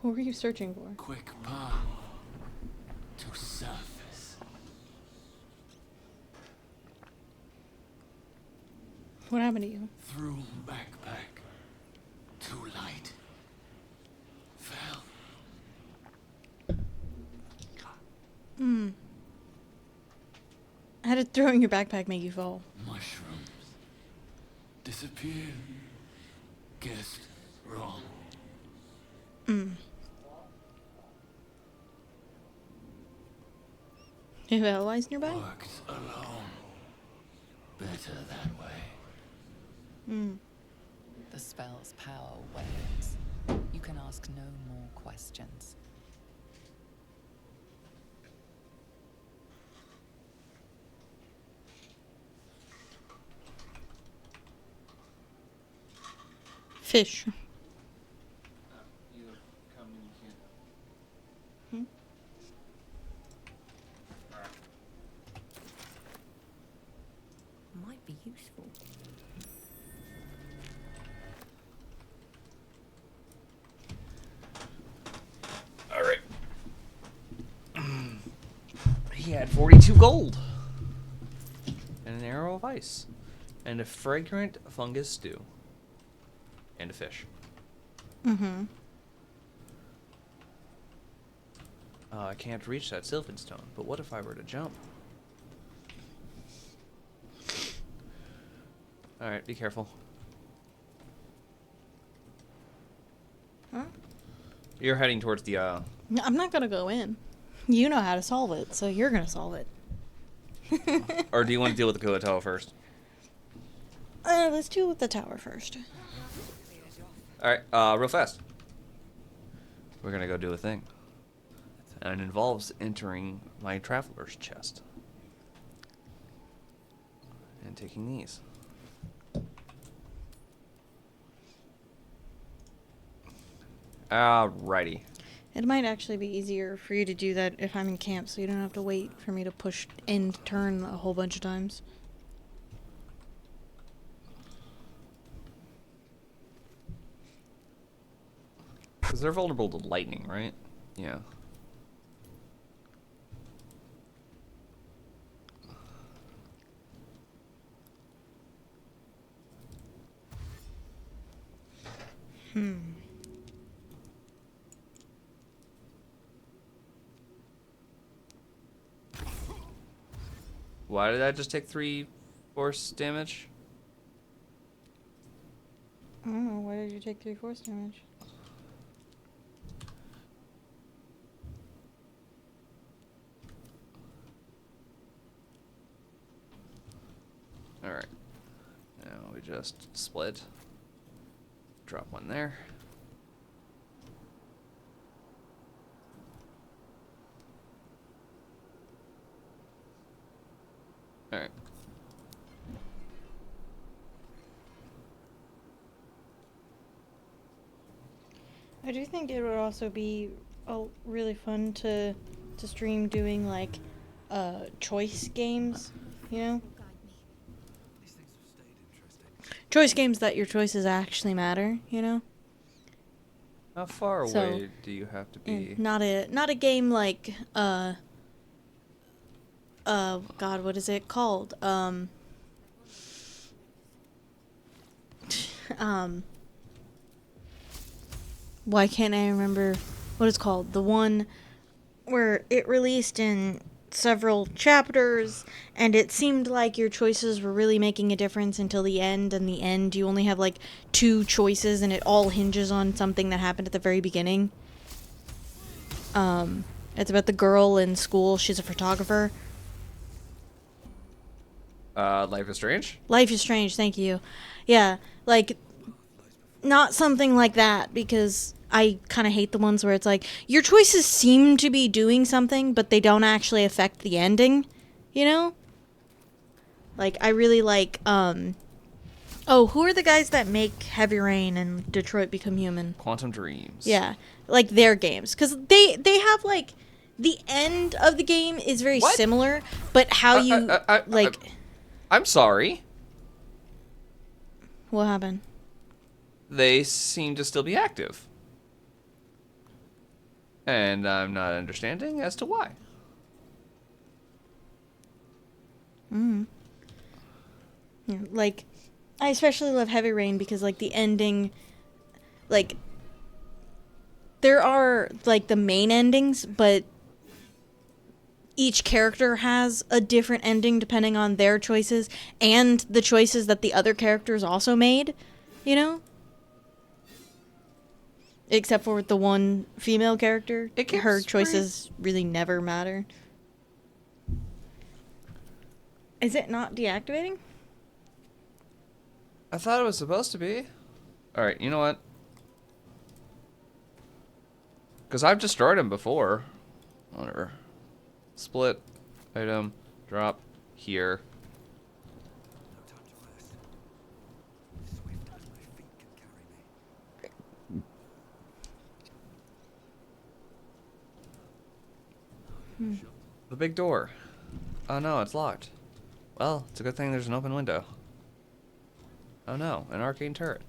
Who are you searching for? Quick path to surface. What happened to you? Through backpack to light. Fell. How did throwing your backpack make you fall? Mushrooms. Disappear. Guessed wrong. You have allies nearby? Worked alone. Better that way. The spell's power wanes. You can ask no more questions. Fish. Might be useful. Alright. He had 42 gold. And an arrow of ice. And a fragrant fungus stew. And a fish. I can't reach that sylvan stone, but what if I were to jump? Alright, be careful. Huh? You're heading towards the, No, I'm not gonna go in. You know how to solve it, so you're gonna solve it. or do you want to deal with the Kuatoa first? Let's deal with the tower first. Alright, real fast. We're gonna go do a thing. And it involves entering my traveler's chest. And taking these. Alrighty. It might actually be easier for you to do that if I'm in camp, so you don't have to wait for me to push end turn a whole bunch of times. Because they're vulnerable to lightning, right? Yeah. Why did I just take 3 force damage? I don't know, why did you take 3 force damage? Alright. Now we just split. Drop one there. Alright. I do think it would also be really fun to stream doing like choice games, you know? These things have stayed interesting. Choice games that your choices actually matter, you know? How far So, away do you have to be? Not a game like God, what is it called? Why can't I remember what it's called? The one where it released in several chapters, and it seemed like your choices were really making a difference until the end, and the end you only have like 2 choices and it all hinges on something that happened at the very beginning. It's about the girl in school. She's a photographer. Life is Strange? Life is Strange, thank you. Yeah, like, not something like that, because I kind of hate the ones where it's like, your choices seem to be doing something, but they don't actually affect the ending, you know? Like, I really like, oh, who are the guys that make Heavy Rain and Detroit Become Human? Quantum Dreams. Yeah, like their games. Because they have, like, the end of the game is very What? similar, but how you, like... I'm sorry. What happened? They seem to still be active. And I'm not understanding as to why. Yeah, like, I especially love Heavy Rain because, like, the ending, like, there are, like, the main endings, but each character has a different ending depending on their choices and the choices that the other characters also made, you know? Except for the one female character, It keeps her choices really never matter. Is it not deactivating? I thought it was supposed to be. Alright, you know what? Because I've destroyed him before. Whatever. Split. Item. Drop. Here. No time to rest. Swift as my feet can carry me. The big door. Oh no, it's locked. Well, it's a good thing there's an open window. Oh no, an arcane turret.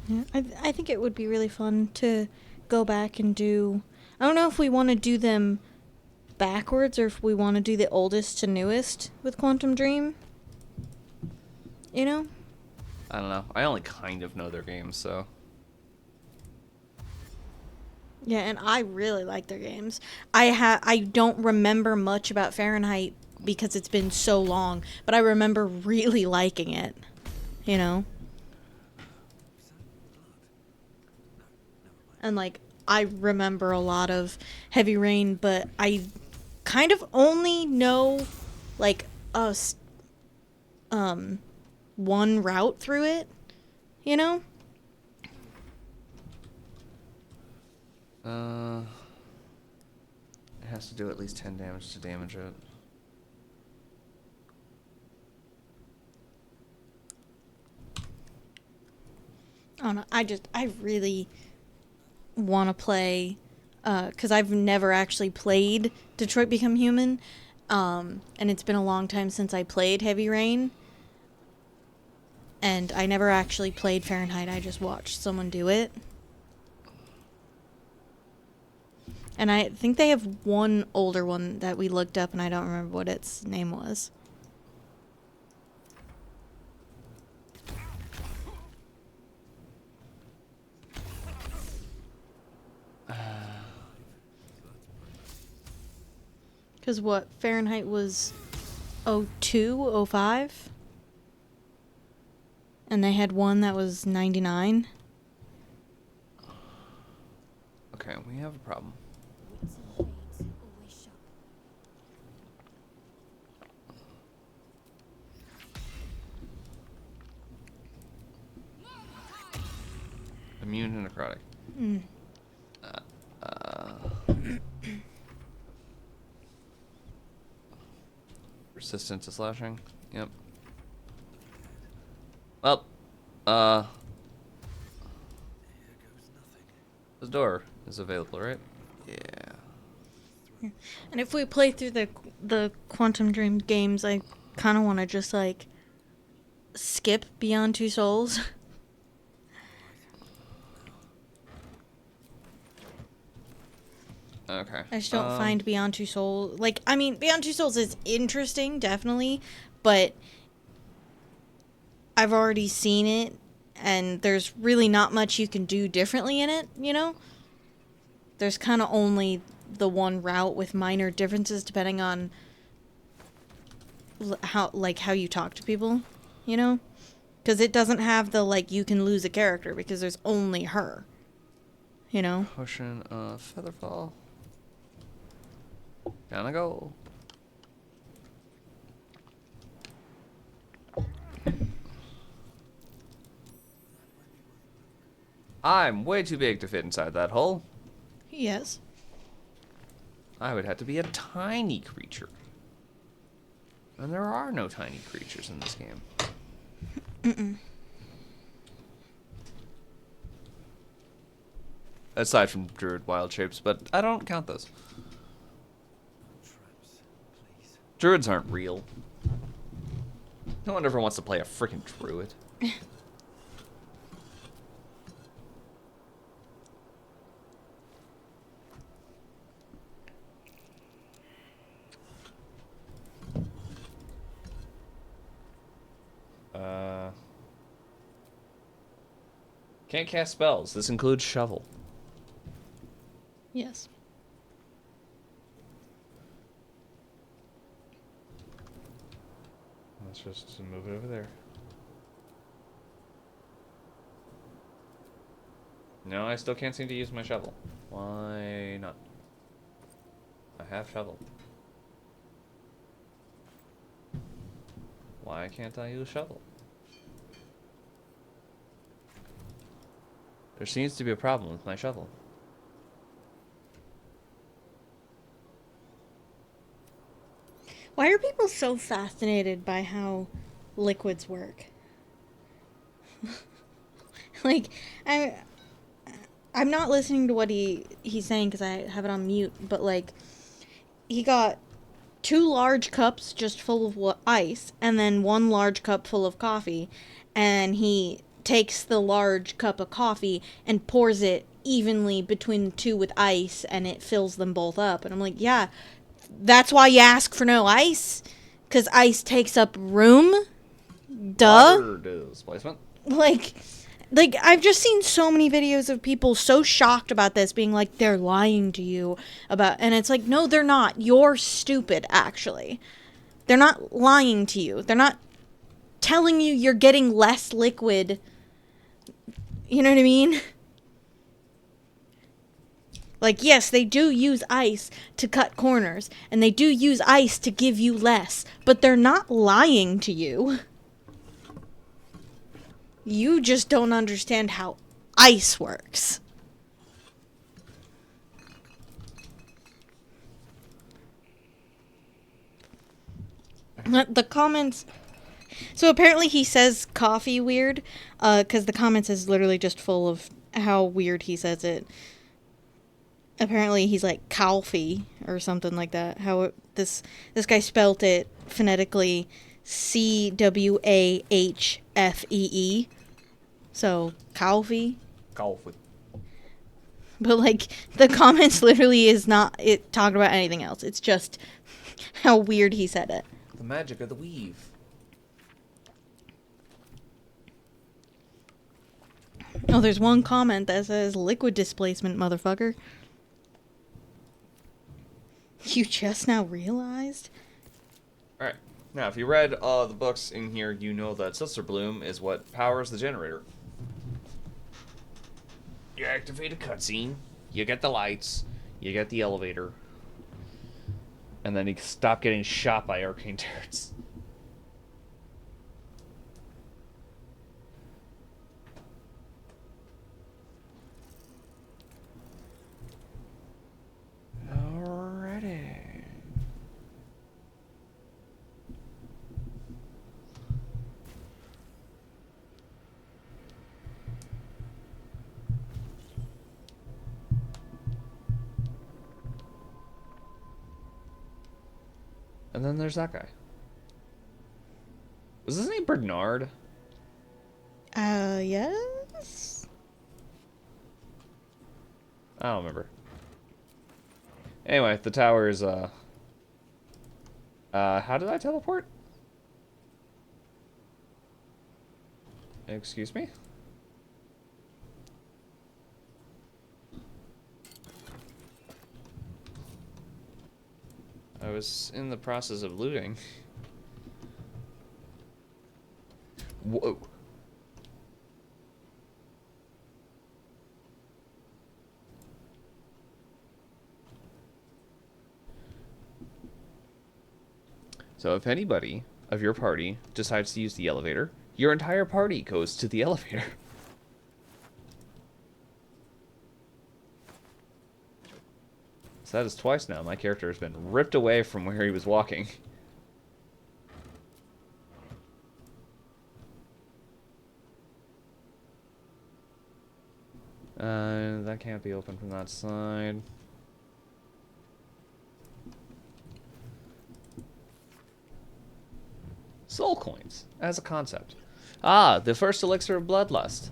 Yeah, I think it would be really fun to go back and do... I don't know if we want to do them backwards or if we want to do the oldest to newest with Quantum Dream. You know? I don't know. I only kind of know their games, so... Yeah, and I really like their games. I don't remember much about Fahrenheit because it's been so long, but I remember really liking it. You know? And, like, I remember a lot of Heavy Rain, but I kind of only know, like, one route through it, you know? It has to do at least 10 damage to damage it. I don't know. I really want to play, because I've never actually played Detroit Become Human, and it's been a long time since I played Heavy Rain, and I never actually played Fahrenheit. I just watched someone do it. And I think they have one older one that we looked up, and I don't remember what its name was. Because what, Fahrenheit was 02, 05? And they had one that was 99? Okay, we have a problem. Immune to necrotic. Mm. Resistant to slashing. Yep. Well, Here goes nothing. the door is available, right? Yeah. And if we play through the Quantum Dream games, I kind of want to just, like, skip Beyond Two Souls. Okay. I just don't find Beyond Two Souls... Like, I mean, Beyond Two Souls is interesting, definitely, but I've already seen it, and there's really not much you can do differently in it, you know? There's kind of only the one route with minor differences depending on how you talk to people, you know? Because it doesn't have the, like, you can lose a character because there's only her, you know? Potion of Featherfall. Down I go. I'm way too big to fit inside that hole. Yes. I would have to be a tiny creature. And there are no tiny creatures in this game. Mm-mm. Aside from druid wild shapes, but I don't count those. Traps, please. Druids aren't real. No one ever wants to play a freaking druid. Can't cast spells. This includes shovel. Yes. Let's just move it over there. No, I still can't seem to use my shovel. Why not? I have shovel. Why can't I use shovel? There seems to be a problem with my shovel. Why are people so fascinated by how liquids work? Like, I'm not listening to what he's saying because I have it on mute, but like, he got 2 large cups just full of ice, and then 1 large cup full of coffee, and he takes the large cup of coffee and pours it evenly between the 2 with ice, and it fills them both up. And I'm like, yeah, that's why you ask for no ice, because ice takes up room. Duh. Water displacement. Like, I've just seen so many videos of people so shocked about this, being like, they're lying to you about, and it's like, no, they're not. You're stupid, actually. They're not lying to you. They're not telling you you're getting less liquid. You know what I mean? Like, yes, they do use ice to cut corners, and they do use ice to give you less, but they're not lying to you. You just don't understand how ice works. The comments... So apparently he says coffee weird, because the comments is literally just full of how weird he says it. Apparently he's like Calfee or something like that. This guy spelt it phonetically CWAHFEE. So Calfee. Golf. But like the comments literally is not it talking about anything else. It's just how weird he said it. The magic of the weave. Oh, there's one comment that says liquid displacement, motherfucker. You just now realized? Alright. Now, if you read the books in here, you know that Sister Bloom is what powers the generator. You activate a cutscene, you get the lights, you get the elevator, and then you stop getting shot by arcane turrets. Alrighty. And then there's that guy. Was his name Bernard? Yes? I don't remember. Anyway, the tower is, how did I teleport? Excuse me? I was in the process of looting. Whoa. So if anybody of your party decides to use the elevator, your entire party goes to the elevator. So that is twice now. My character has been ripped away from where he was walking. That can't be open from that side. Soul coins, as a concept. Ah, the first elixir of bloodlust.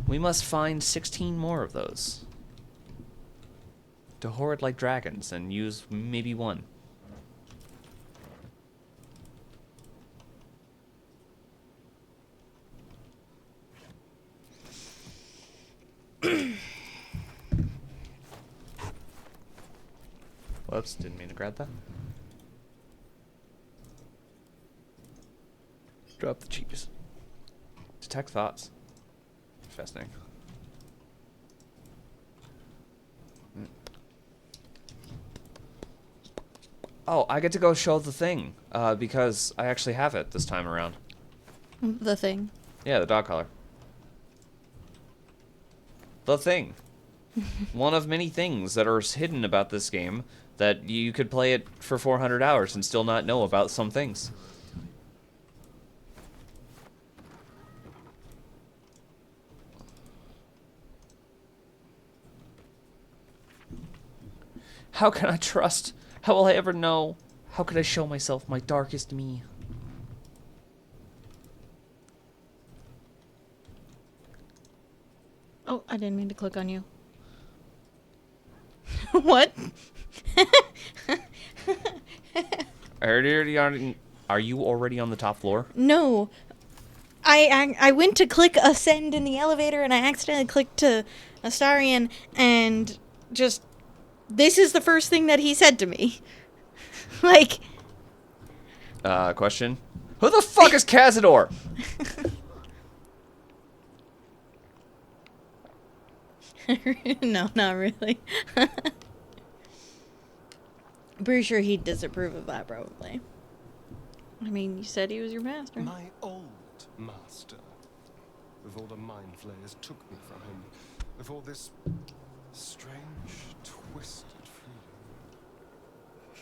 We must find 16 more of those. To hoard like dragons and use maybe one. Whoops, didn't mean to grab that. Drop the cheese. Detect thoughts. Fascinating. Oh, I get to go show the thing, because I actually have it this time around. The thing. Yeah, the dog collar. The thing. One of many things that are hidden about this game that you could play it for 400 hours and still not know about some things. How can I trust? How will I ever know? How could I show myself my darkest me? Oh, I didn't mean to click on you. What? Are you already on the top floor? No. I went to click ascend in the elevator and I accidentally clicked to Astarion and just... This is the first thing that he said to me. Like... Question? Who the fuck is Cazador? No, not really. I'm pretty sure he'd disapprove of that, probably. I mean, you said he was your master. My old master. Before the mind flayers took me from him. Before this strange, twisted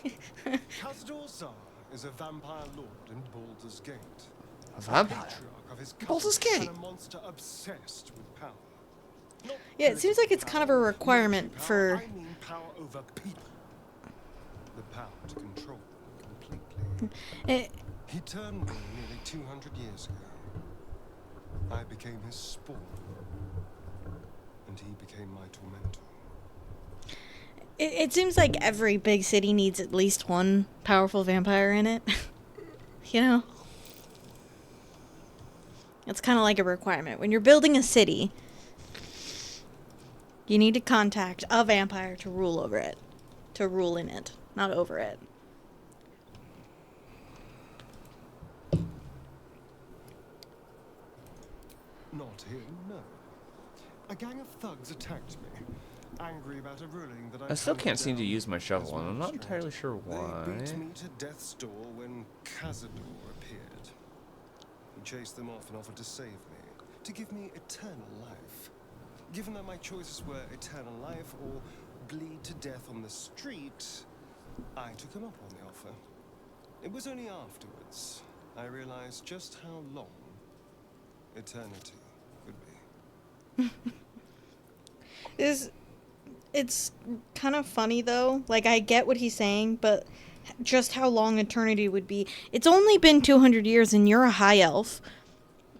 freedom. Khazad Zar is a vampire lord in Baldur's Gate. A vampire? Patriarch of his Baldur's cousin, Gate? and a monster obsessed with power. Not Yeah, it seems like it's kind of a power, requirement military for... power, I mean power over people. The power to control them completely. He turned me nearly 200 years ago. I became his spawn. And he became my tormentor. It seems like every big city needs at least one powerful vampire in it. You know? It's kind of like a requirement. When you're building a city, you need to contact a vampire to rule over it. To rule in it, not over it. Not him, no. A gang of thugs attacked me, angry about a ruling that I still handed can't seem to down use my as shovel, and I'm not magistrate. entirely sure why. They beat me to death's door when Khazad-dûr appeared. He chased them off and offered to save me, to give me eternal life. Given that my choices were eternal life or bleed to death on the street, I took him up on the offer. It was only afterwards I realized just how long eternity could be. It's kind of funny though. Like, I get what he's saying, but just how long eternity would be. It's only been 200 years and you're a high elf.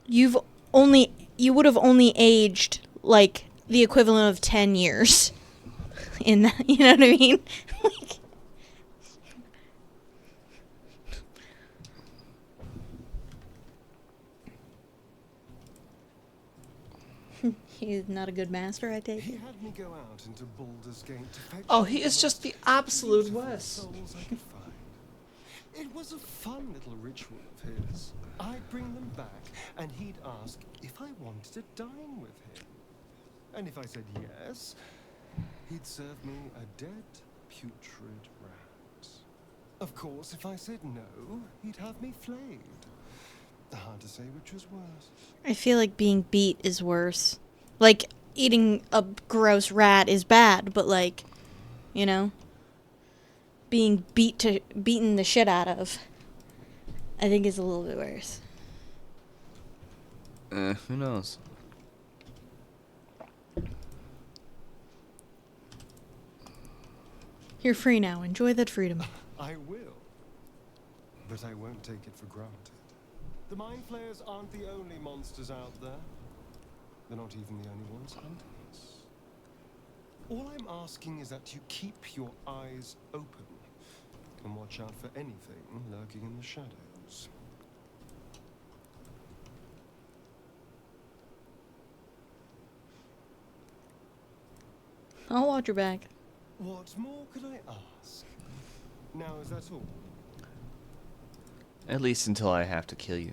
You would have only aged like the equivalent of 10 years. in that, you know what I mean? Like, he's not a good master, I take He it. had me go out into Baldur's Gate to fetch Oh, all he the is just most the absolute beautiful worst. souls I could find. It was a fun little ritual of his. I'd bring them back, and he'd ask if I wanted to dine with him. And if I said yes, he'd serve me a dead, putrid rat. Of course, if I said no, he'd have me flayed. Hard to say which was worse. I feel like being beat is worse. Like, eating a gross rat is bad, but like, you know, being beaten the shit out of, I think is a little bit worse. Who knows? You're free now. Enjoy that freedom. I will. But I won't take it for granted. The Mind Flayers aren't the only monsters out there. They're not even the only ones hunting us. All I'm asking is that you keep your eyes open and watch out for anything lurking in the shadows. I'll watch your back. What more could I ask? Now, is that all? At least until I have to kill you.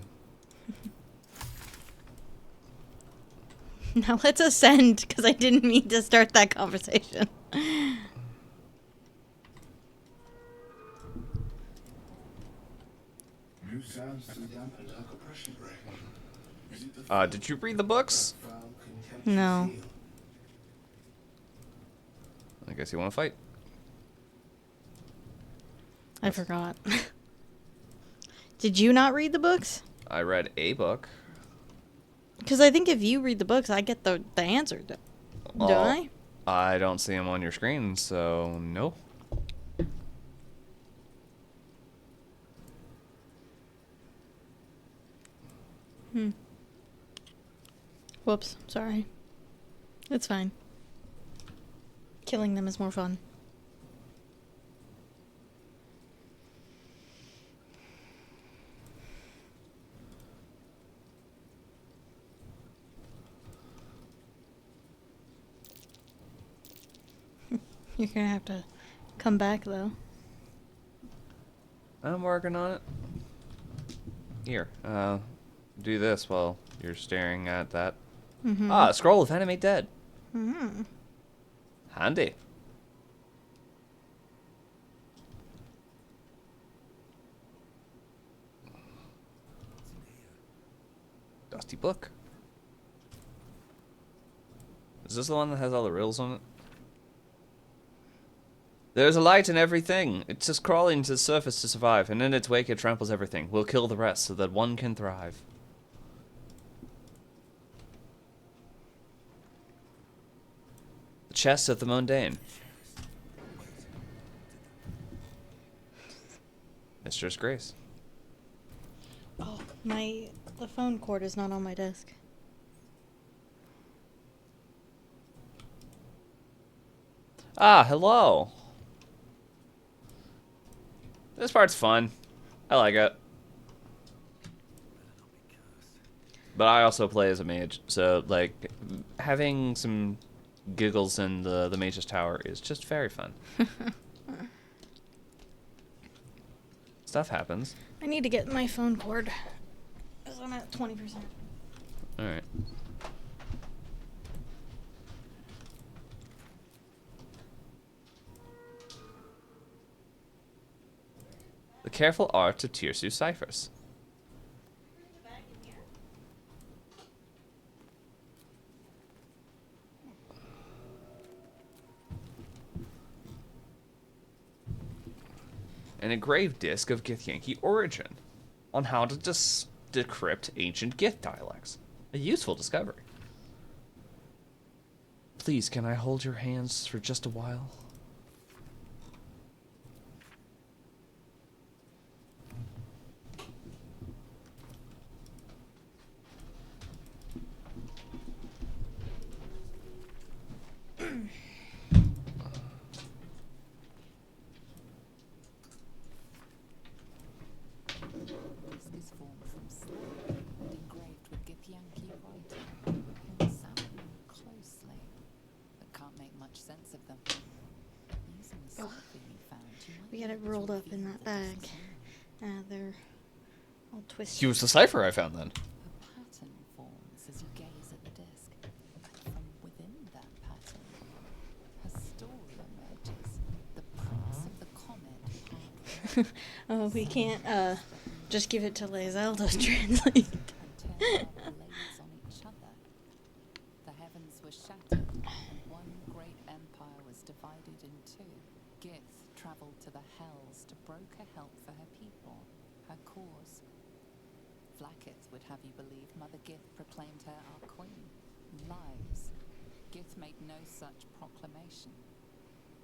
Now let's ascend, because I didn't mean to start that conversation. New sounds to the Underdark oppression ring. Is it the Did you read the books? foul contempt No. you feel? I guess you want to fight. I forgot. Did you not read the books? I read a book. Because I think if you read the books, I get the answer. Don't I? I don't see them on your screen, so no. Whoops. Sorry. It's fine. Killing them is more fun. You're gonna have to come back, though. I'm working on it. Here, do this while you're staring at that. Ah, scroll of animate dead. Handy. Dusty book. Is this the one that has all the riddles on it? There's a light in everything. It's just crawling to the surface to survive, and in its wake it tramples everything. We'll kill the rest so that one can thrive. The chest of the mundane. Mistress Grace. Oh, the phone cord is not on my desk. Ah, hello. This part's fun. I like it. But I also play as a mage, so like having some giggles in the mage's tower is just very fun. Stuff happens. I need to get my phone cord. Because I'm at 20%. Alright. The careful art of Tirsu ciphers. An engraved disc of Githyanki origin on how to decrypt ancient Gith dialects. A useful discovery. Please, can I hold your hands for just a while? We got it rolled up in that bag. They're all twisted. Use the cipher I found then. A pattern forms as you gaze at the disc. From within that pattern, a story emerges. The prince of the comet. Oh, we can't just give it to Lae'zel to translate. And turn our blades on each other. The heavens were shattered, and one great empire was divided in two. Gith travelled to the Hells to broker help for her people, her cause. Vlaakith would have you believe Mother Gith proclaimed her our queen. Lies. Gith made no such proclamation.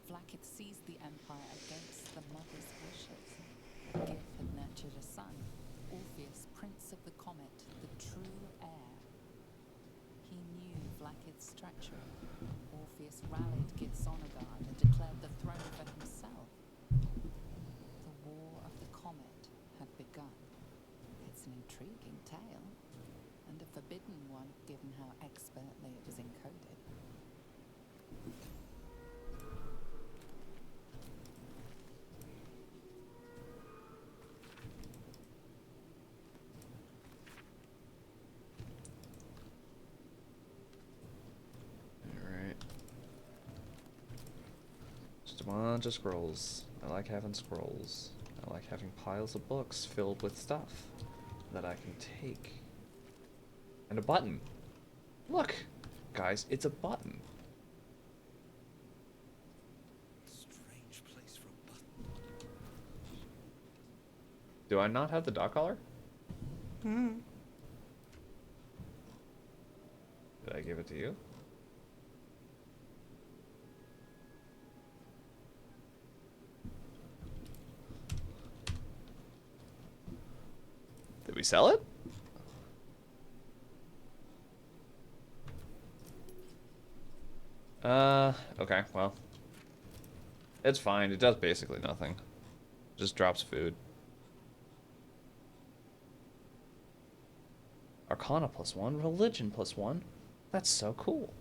Vlaakith seized the empire against the mother's wishes. Gith had nurtured a son, Orpheus, Prince of the Comet, the true heir. He knew Vlaakith's treachery. Orpheus rallied Gith's honor guard and declared the throne for himself. The War of the Comet had begun. It's an intriguing tale, and a forbidden one given how expertly it is encoded. Alright. Just a bunch of scrolls. I like having scrolls. I like having piles of books filled with stuff that I can take. And a button. Look! Guys, it's a button. Strange place for a button. Do I not have the dog collar? Hmm. Did I give it to you? Did we sell it? Okay, well. It's fine. It does basically nothing. Just drops food. Arcana +1, religion +1. That's so cool.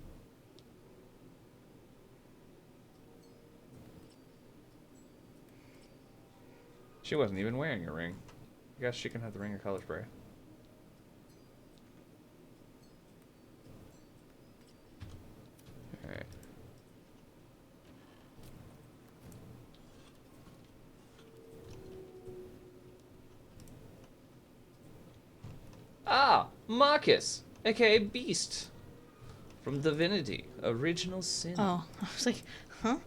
She wasn't even wearing a ring. I guess she can have the ring of color spray. Alright. Ah! Marcus! aka Beast. From Divinity. Original Sin. Oh, I was like, huh?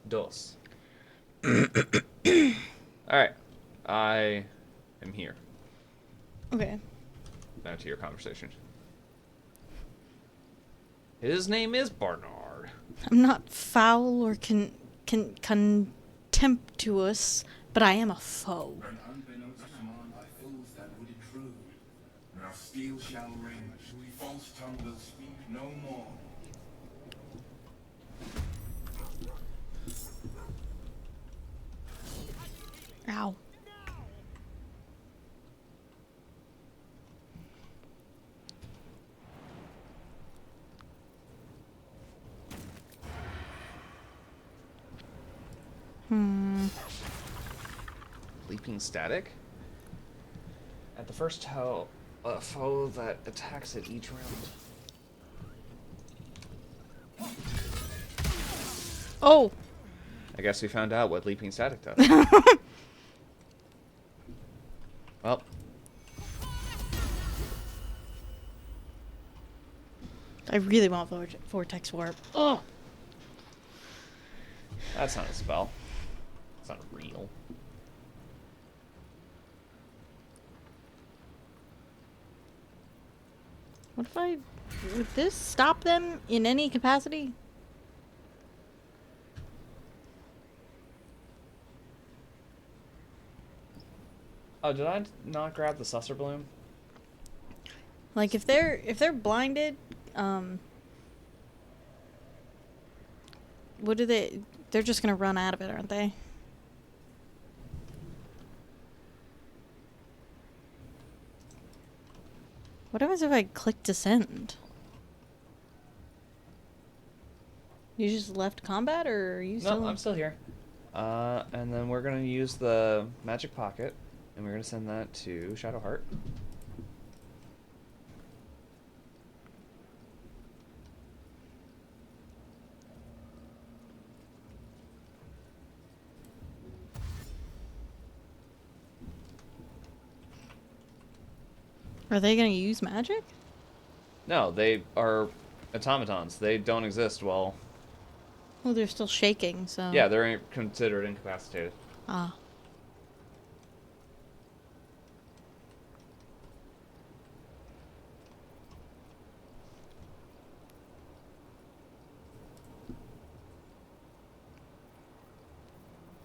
Dos. Alright. I am here. Okay. Now to your conversation. His name is Barnard. I'm not foul or contemptuous, but I am a foe. And unbeknownst to man by fools that would intrude. Now steel shall ring, false tongue will speak no more. Ow. Leaping static? At the first foe that attacks it each round. Oh! I guess we found out what leaping static does. Well. I really want Vortex Warp. Oh! That's not a spell. It's not real. What if I... Would this stop them in any capacity? Oh, did I not grab the Susser Bloom? Like, if they're blinded, what do they... They're just gonna run out of it, aren't they? What happens if I click descend? You just left combat, or are you still? No, I'm still here. And then we're gonna use the magic pocket, and we're gonna send that to Shadowheart. Are they gonna use magic? No, they are automatons. They don't exist well. Well, they're still shaking, so. Yeah, they're considered incapacitated. Ah.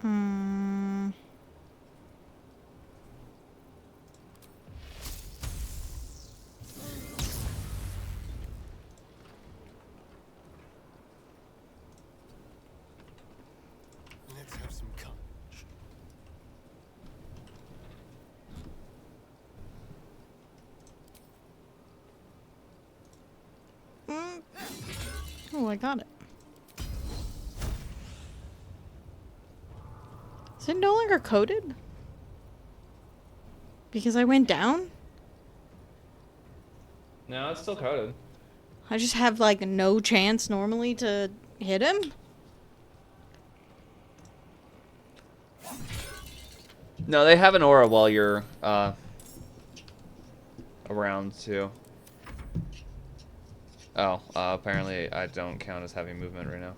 Hmm. Let's have some courage. Oh, I got it. Is it no longer coded? Because I went down? No, it's still coded. I just have, like, no chance normally to hit him? No, they have an aura while you're around too. Oh, apparently I don't count as having movement right now.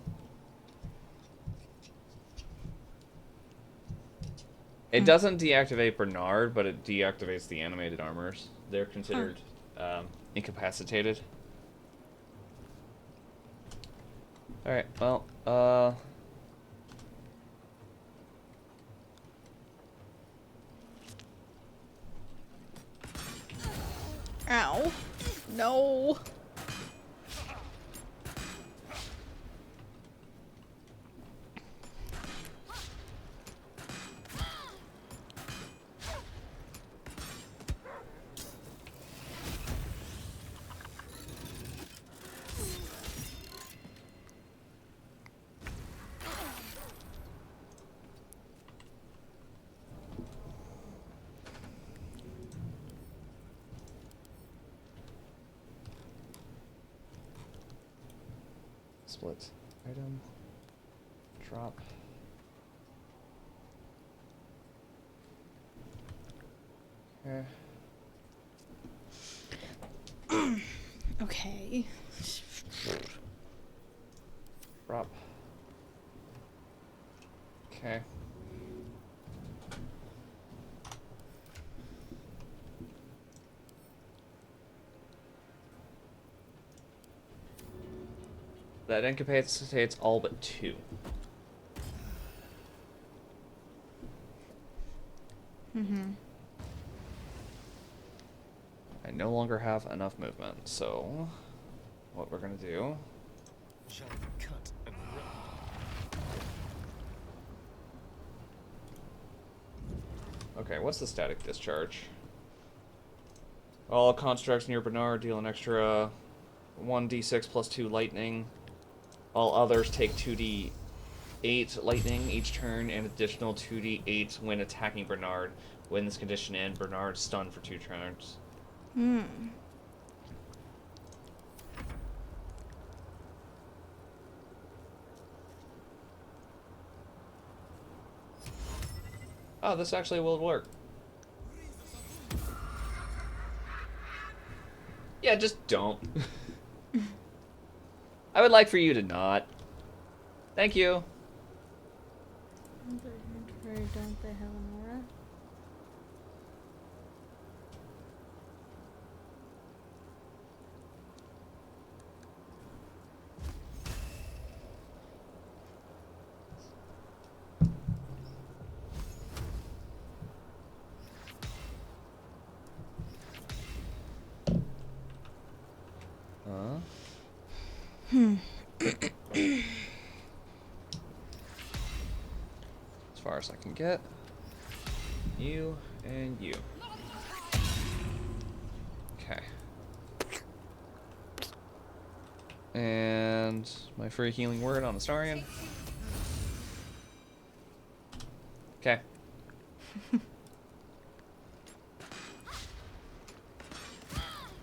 It doesn't deactivate Bernard, but it deactivates the animated armors. They're considered incapacitated. Alright, well, Ow. No. split. Item. Drop. Okay. Okay. Drop. Okay. That incapacitates all but 2. Mm-hmm. I no longer have enough movement, so what we're gonna do... Shall cut and run. Okay, what's the static discharge? All constructs near Bernard deal an extra 1d6 plus 2 lightning. All others take 2d8 lightning each turn and additional 2d8 when attacking Bernard. When this condition ends, Bernard's stunned for 2 turns. Hmm. Oh, this actually will work. Yeah, just don't. I would like for you to not. Thank you. Don't they have an aura? As far as I can get. You and you. Okay. And my free healing word on Astarion. Okay.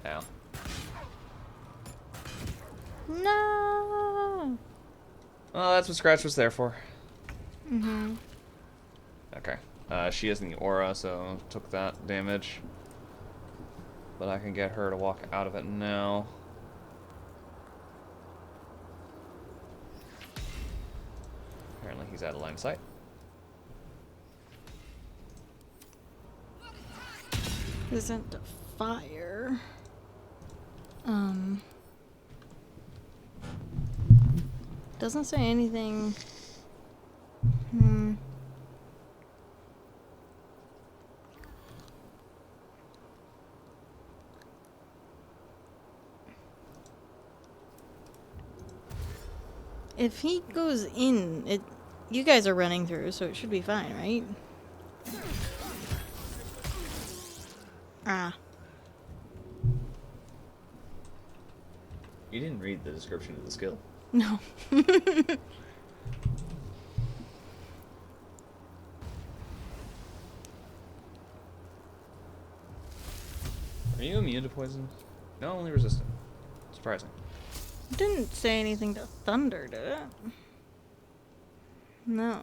Ow. No. Well, that's what Scratch was there for. Mm-hmm. Okay. She has the aura, so took that damage. But I can get her to walk out of it now. Apparently he's out of line of sight. Isn't fire. Doesn't say anything. If he goes in, you guys are running through, so it should be fine, right? Ah. You didn't read the description of the skill. No. Are you immune to poison? No, only resistant. Surprising. Didn't say anything to thunder, did it? No.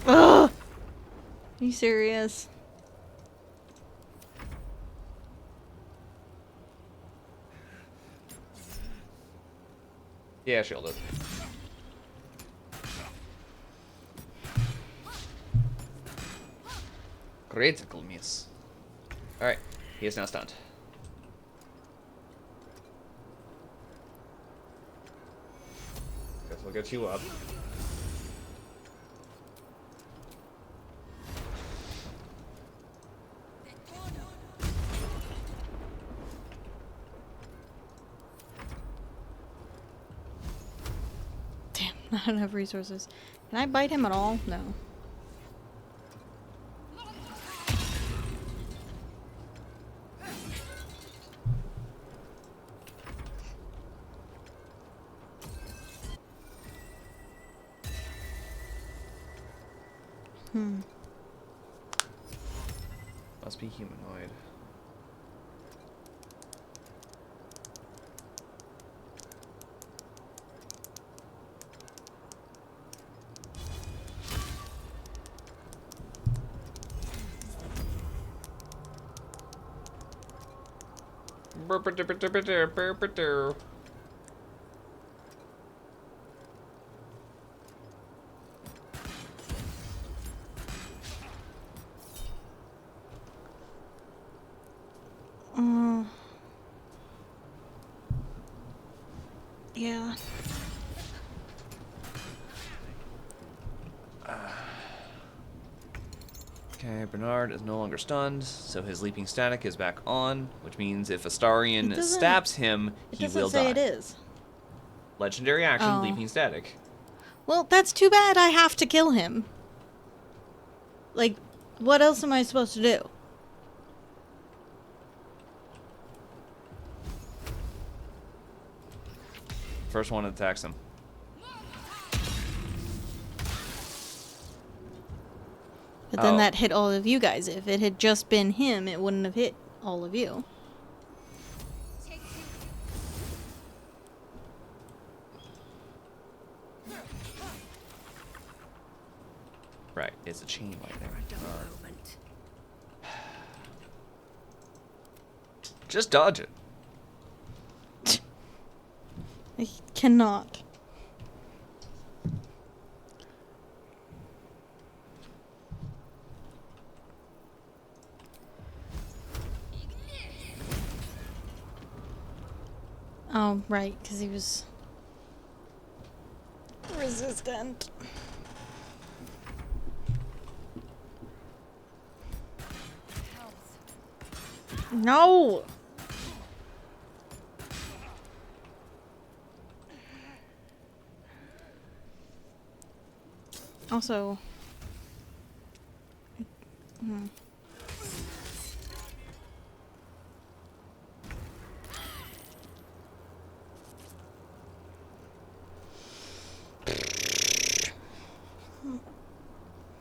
Ugh! Are you serious? Yeah, shielded. Critical miss. Alright, he is now stunned. Guess we'll get you up. Damn, I don't have resources. Can I bite him at all? No. Must be humanoid. Yeah. Okay, Bernard is no longer stunned, so his leaping static is back on, which means if It Astarion doesn't- stabs him, It he doesn't will say die. it is. Legendary action, Oh. leaping static. Well, that's too bad I have to kill him. Like, what else am I supposed to do? First one attacks him. But then Oh. that hit all of you guys. If it had just been him, it wouldn't have hit all of you. Right, it's a chain lightning. Just dodge it. I cannot. Oh, right, because he was resistant. No! Also...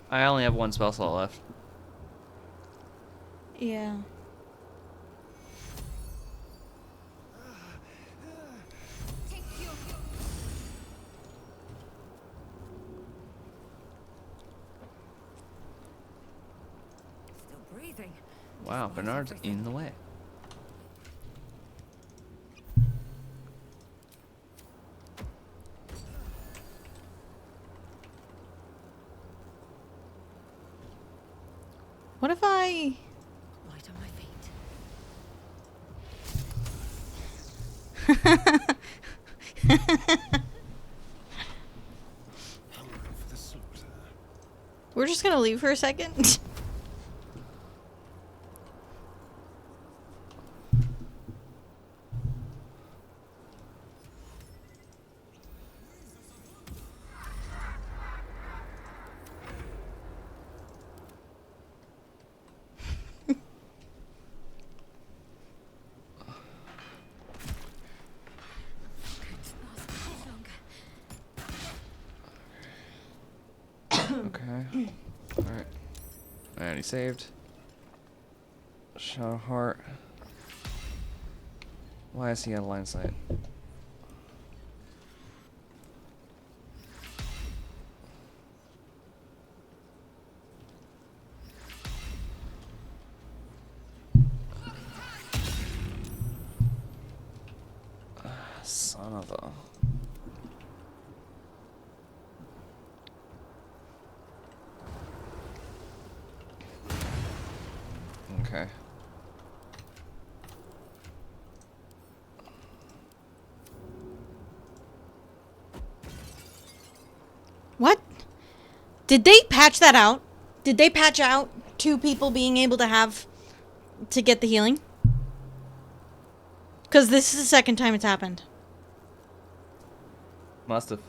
I only have one spell slot left. Yeah. Still breathing. Wow, Bernard's in the way. What if I... Light on my feet. Hungry for the slaughter. We're just gonna leave for a second? Okay. Alright. Alright, he saved. Shadow Heart. Why is he out of line of sight? Son of a... Okay. What? Did they patch that out? Did they patch out 2 people being able to get the healing? Because this is the second time it's happened. Must have.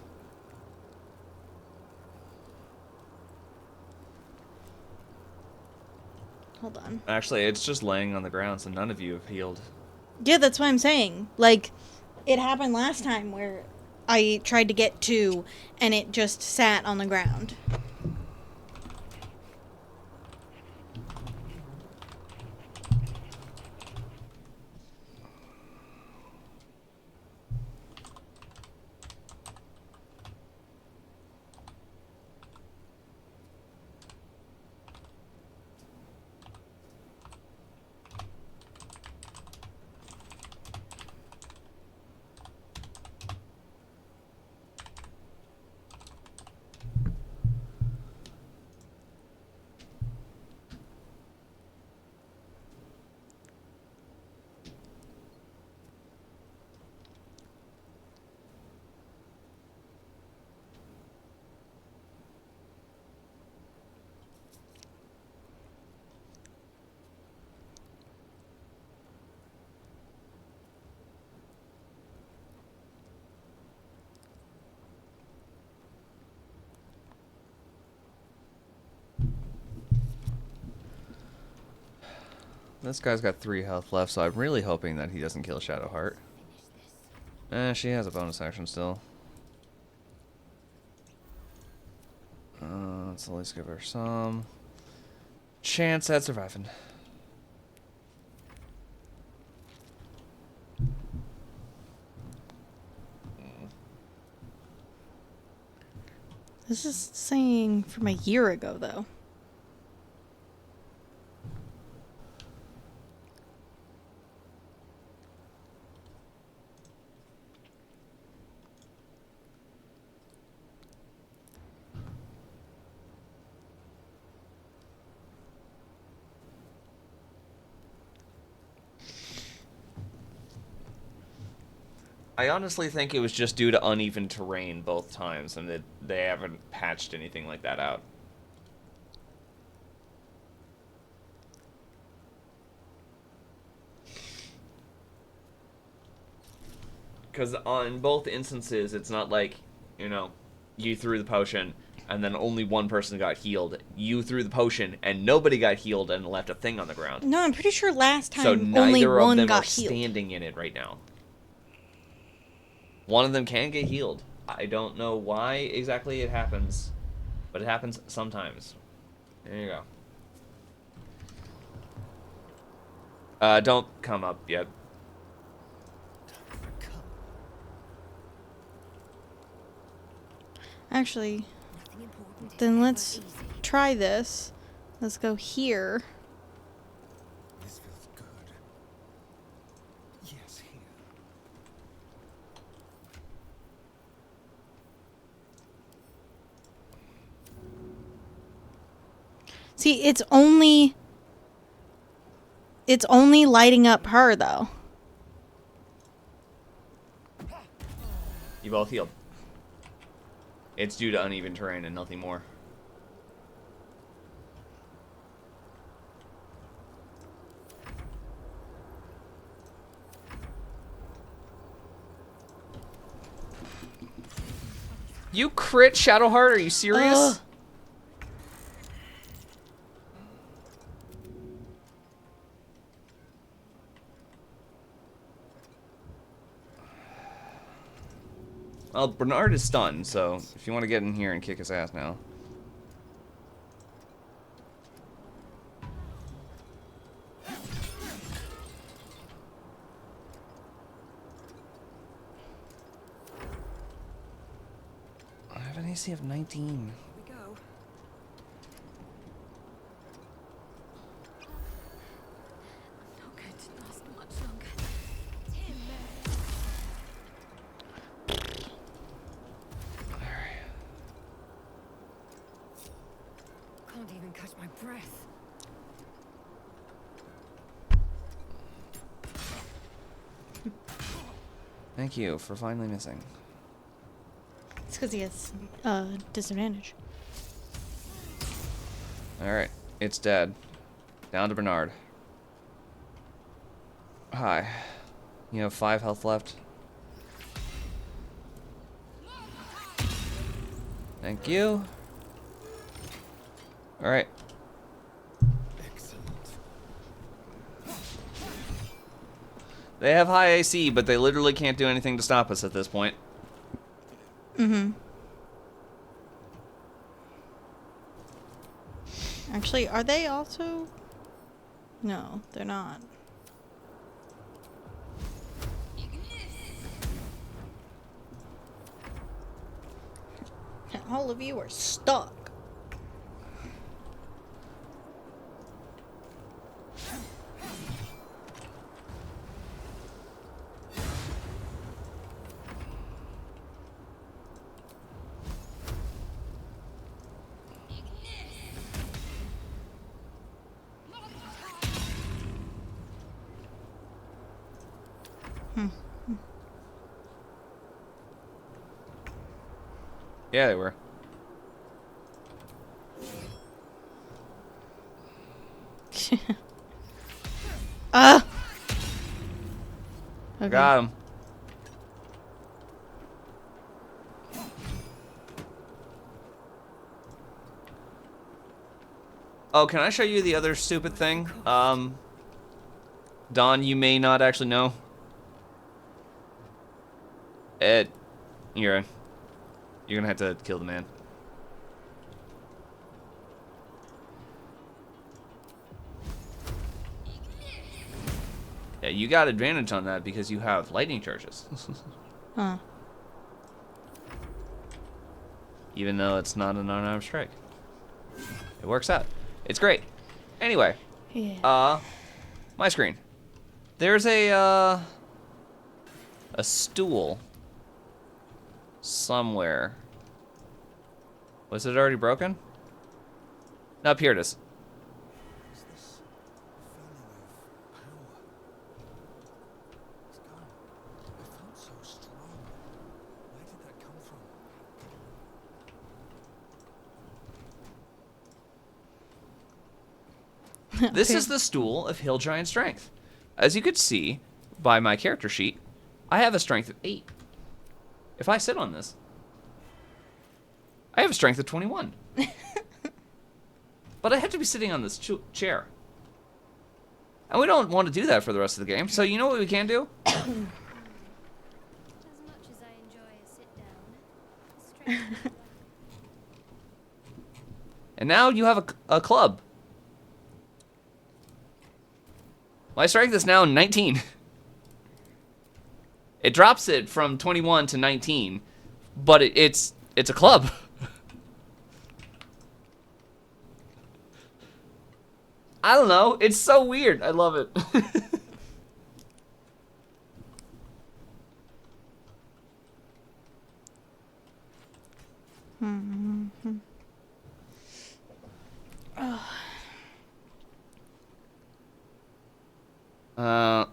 Hold on. Actually, it's just laying on the ground, so none of you have healed. Yeah, that's what I'm saying. Like, it happened last time where I tried to get 2 and it just sat on the ground. This guy's got 3 health left, so I'm really hoping that he doesn't kill Shadowheart. She has a bonus action still. Let's at least give her some chance at surviving. This is saying from a year ago, though. I honestly think it was just due to uneven terrain both times, and that they haven't patched anything like that out. Because on both instances, it's not like, you know, you threw the potion and then only one person got healed. You threw the potion and nobody got healed and left a thing on the ground. No, I'm pretty sure last time So only neither of one them got are healed. standing in it right now. One of them can get healed. I don't know why exactly it happens, but it happens sometimes. There you go. Don't come up yet. Actually, Nothing important is then ever let's easy. try this. Let's go here. This feels good. Yes, here. See, it's only lighting up her though. You both healed. It's due to uneven terrain and nothing more. You crit Shadowheart? Are you serious? Ugh. Well, Bernard is stunned, so if you want to get in here and kick his ass now. I have an AC of 19. Here we go. I'm not going to last much longer. Can't even catch my breath. Thank you for finally missing. It's because he has disadvantage. Alright, it's dead. Down to Bernard. Hi. You have 5 health left. Thank you. Alright. Excellent. They have high AC, but they literally can't do anything to stop us at this point. Mm-hmm. Actually, are they also? No, they're not. All of you are stuck. Yeah, they were. Ah. Okay. Got him. Oh, can I show you the other stupid thing? Don, you may not actually know. You're gonna have to kill the man. Yeah, you got advantage on that because you have lightning charges. Huh. Even though it's not an unarmed strike. It works out. It's great. Anyway, Yeah. my screen. There's a stool somewhere. Was it already broken? Up here it is. Is this feeling of power? It's gone. I felt so strong. Where did that come from? This is the stool of Hill Giant Strength. As you could see by my character sheet, I have a strength of 8. If I sit on this, I have a strength of 21. But I have to be sitting on this chair. And we don't want to do that for the rest of the game. So you know what we can do? As much as I enjoy a sit down, strength And now you have a club. My strength is now 19. It drops it from 21 to 19, but it's a club. I don't know. It's so weird. I love it.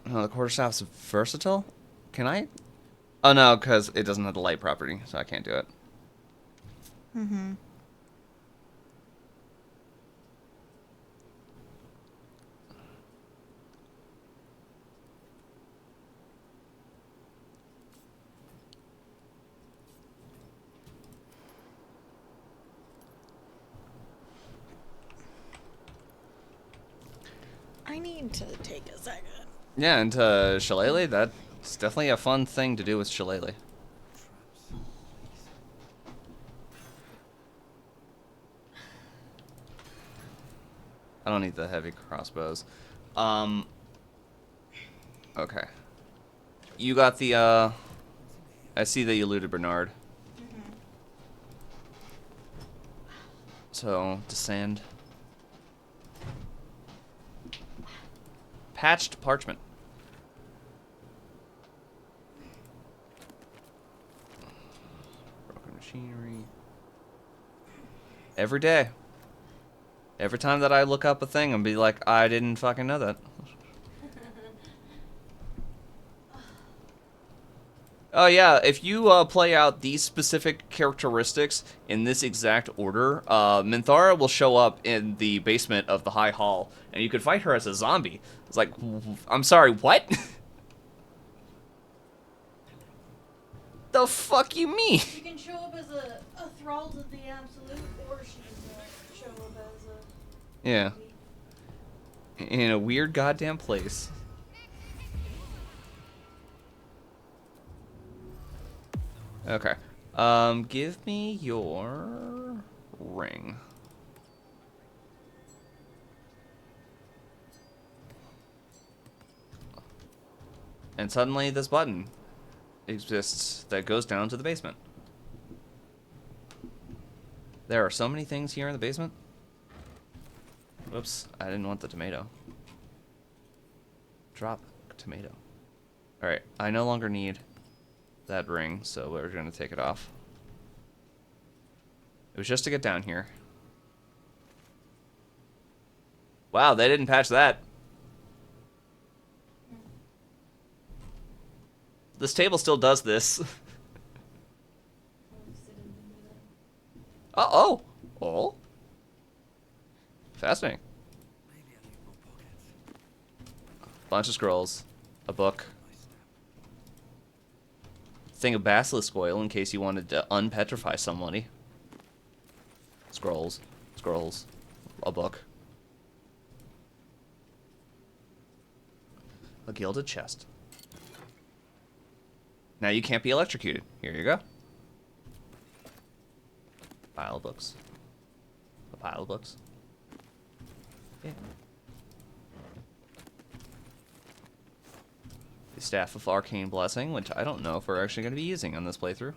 No, the quarterstaff's versatile? Can I? Oh, no, because it doesn't have the light property, so I can't do it. I need to take a second. Yeah, and Shillelagh, that's definitely a fun thing to do with Shillelagh. I don't need the heavy crossbows. Okay. You got the, I see that you looted Bernard. So, descend. Patched parchment. Broken machinery. Every day. Every time that I look up a thing and be like, I didn't fucking know that. Oh yeah, if you play out these specific characteristics in this exact order, Minthara will show up in the basement of the High Hall, and you could fight her as a zombie. It's like, I'm sorry, what? The fuck you mean? She can show up as a thrall to the Absolute, or she can show up as a... Yeah. In a weird goddamn place. Okay. Give me your ring. And suddenly this button exists that goes down to the basement. There are so many things here in the basement. Whoops, I didn't want the tomato. Drop tomato. Alright, I no longer need that ring, so we're going to take it off. It was just to get down here. Wow, they didn't patch that. This table still does this. Oh. Fascinating. Bunch of scrolls. A book. Thing of basilisk oil in case you wanted to unpetrify somebody. Scrolls. A book. A gilded chest. Now you can't be electrocuted. Here you go. Pile of books. A pile of books. Yeah. The Staff of Arcane Blessing, which I don't know if we're actually going to be using on this playthrough.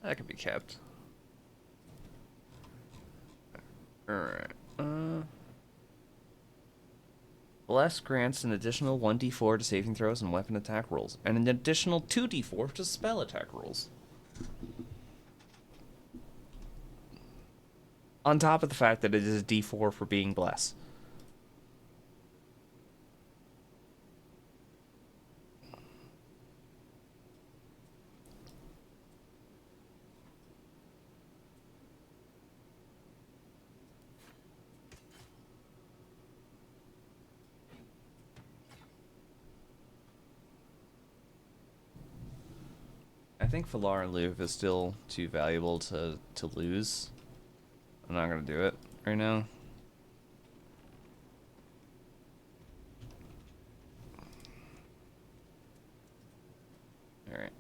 That could be kept. Alright. Bless grants an additional 1d4 to saving throws and weapon attack rolls, and an additional 2d4 to spell attack rolls. On top of the fact that it is a d4 for being blessed. I think Falar and Louvre is still too valuable to lose. I'm not gonna do it right now. Alright.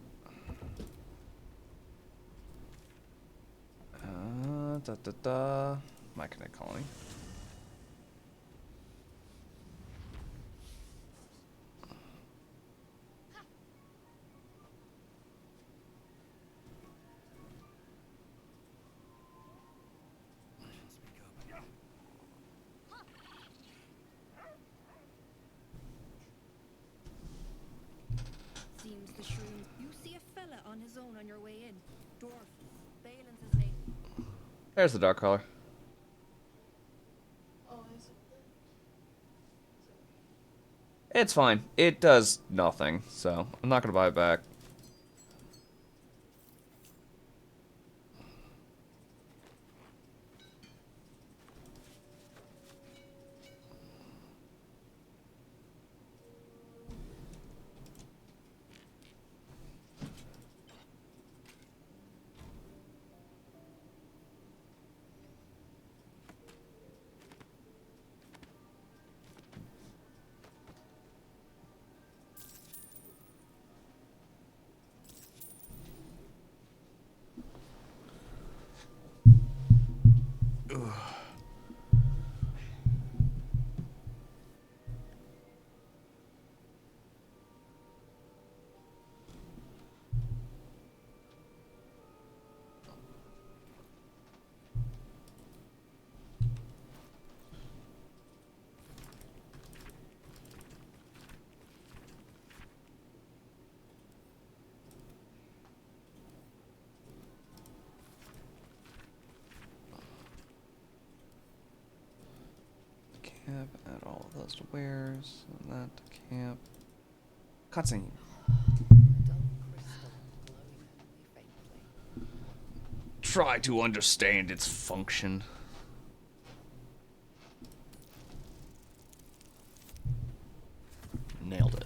My connect colony. Seems the shroom. You see a fella on his own on your way in. Dwarf. Balin's his name. There's the dark color. It's fine. It does nothing, so I'm not gonna buy it back. Camp, add all of those to wares, and that to camp. Cutscene. Dull crystal glowing only faintly. Try to understand its function. Nailed it.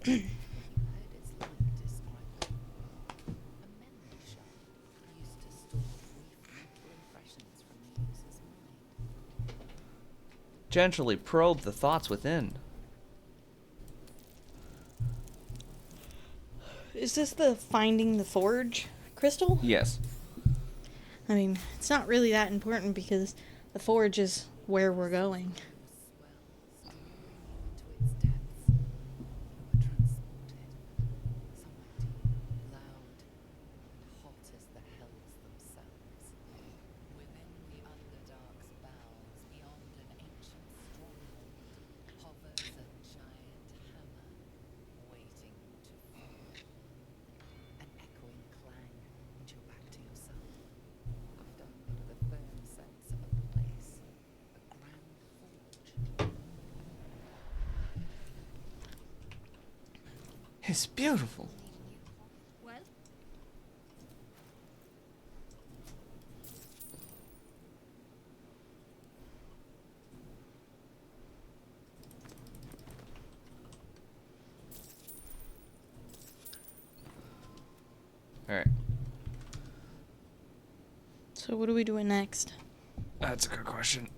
Heard its link described. A memory shard used to store brief mental impressions from the user's mind. Gently probe the thoughts within. Is this the finding the forge crystal? Yes. I mean, it's not really that important because the forge is where we're going. Swell, steaming into its depths. You are transported somewhere deep, loud, and hot as the hells themselves. Within the Underdark's bowels, beyond an ancient stronghold, hovers a giant hammer, waiting to fall. An echoing clang, and you're back to yourself. Done with a firm sense of a place, a grand forge. It's beautiful. Well, Alright. So what are we doing next? That's a good question.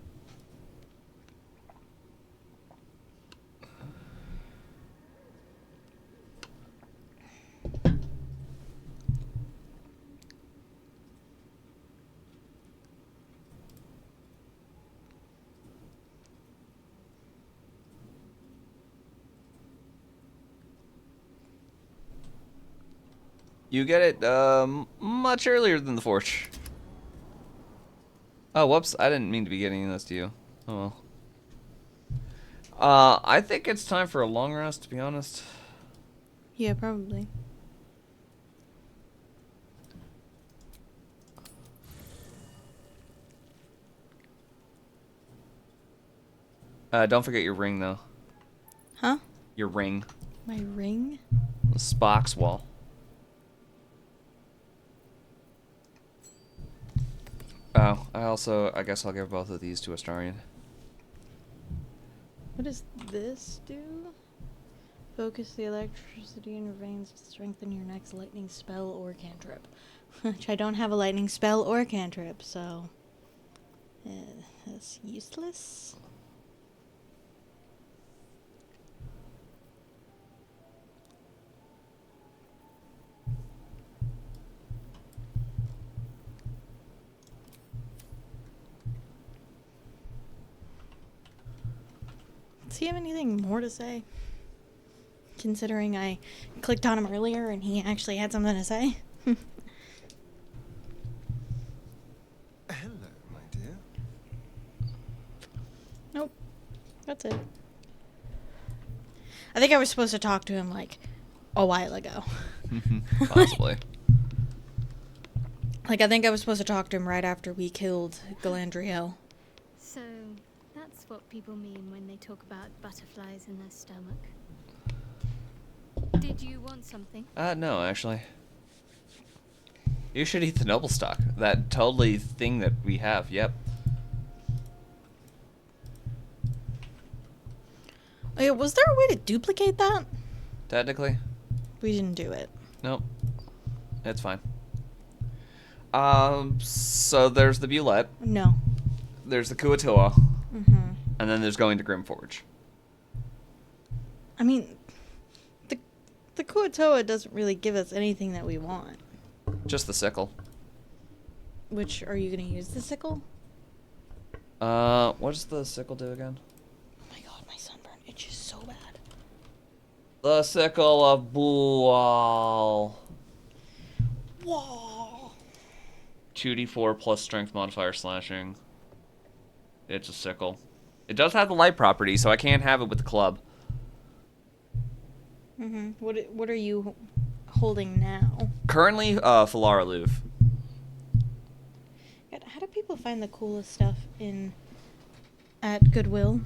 You get it much earlier than the forge. Oh, whoops. I didn't mean to be getting this to you. Oh well. I think it's time for a long rest, to be honest. Yeah, probably. Don't forget your ring, though. Huh? Your ring. My ring? Spock's wall. Oh, I guess I'll give both of these to Astarion. What does this do? Focus the electricity in your veins to strengthen your next lightning spell or cantrip. Which I don't have a lightning spell or cantrip, so that's useless. Does he have anything more to say? Considering I clicked on him earlier and he actually had something to say. Hello, my dear. Nope. That's it. I think I was supposed to talk to him like a while ago. Possibly. Like, I think I was supposed to talk to him right after we killed Galandriel. So, that's what people mean when they talk about butterflies in their stomach. Did you want something? No, actually. You should eat the noble stock. That totally thing that we have, yep. Oh, yeah, was there a way to duplicate that? Technically. We didn't do it. Nope. It's fine. So there's the Bulette. No. There's the Kuatoa. Mm-hmm. And then there's going to Grimforge. I mean, the Kuatoa doesn't really give us anything that we want. Just the sickle. Which, are you going to use the sickle? What does the sickle do again? Oh my god, my sunburn itches so bad. The sickle of Bual. Whoa. 2d4 plus strength modifier slashing. It's a sickle. It does have the light property, so I can't have it with the club. Mm-hmm. What are you holding now? Currently, Falara Louvre. God, how do people find the coolest stuff at Goodwill?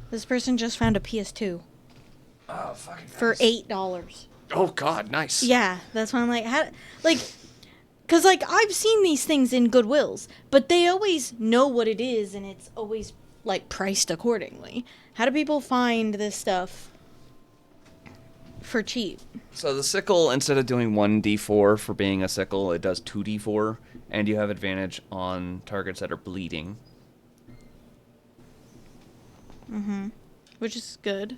This person just found a PS2. Oh, fucking for $8. Oh god, nice. Yeah, that's why I'm like, because like I've seen these things in Goodwills, but they always know what it is, and it's always like priced accordingly. How do people find this stuff for cheap? So the sickle, instead of doing 1d4 for being a sickle, it does 2d4, and you have advantage on targets that are bleeding. Mm-hmm. Which is good.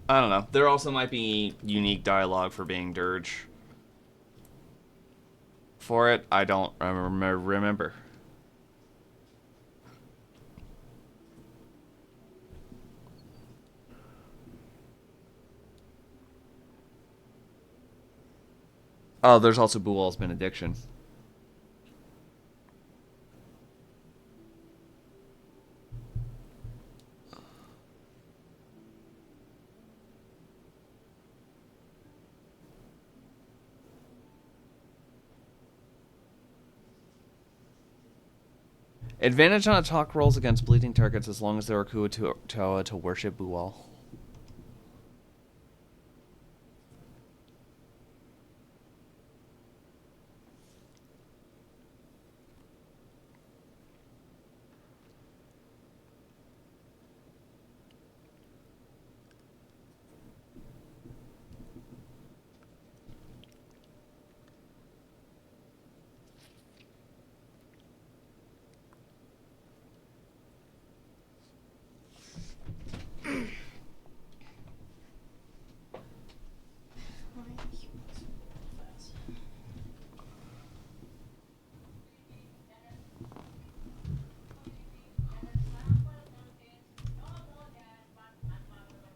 I don't know. There also might be unique dialogue for being Dirge. For it, I don't remember. Oh, there's also Bual's Benediction. Advantage on attack rolls against bleeding targets as long as there are Kuatoa to worship Bual.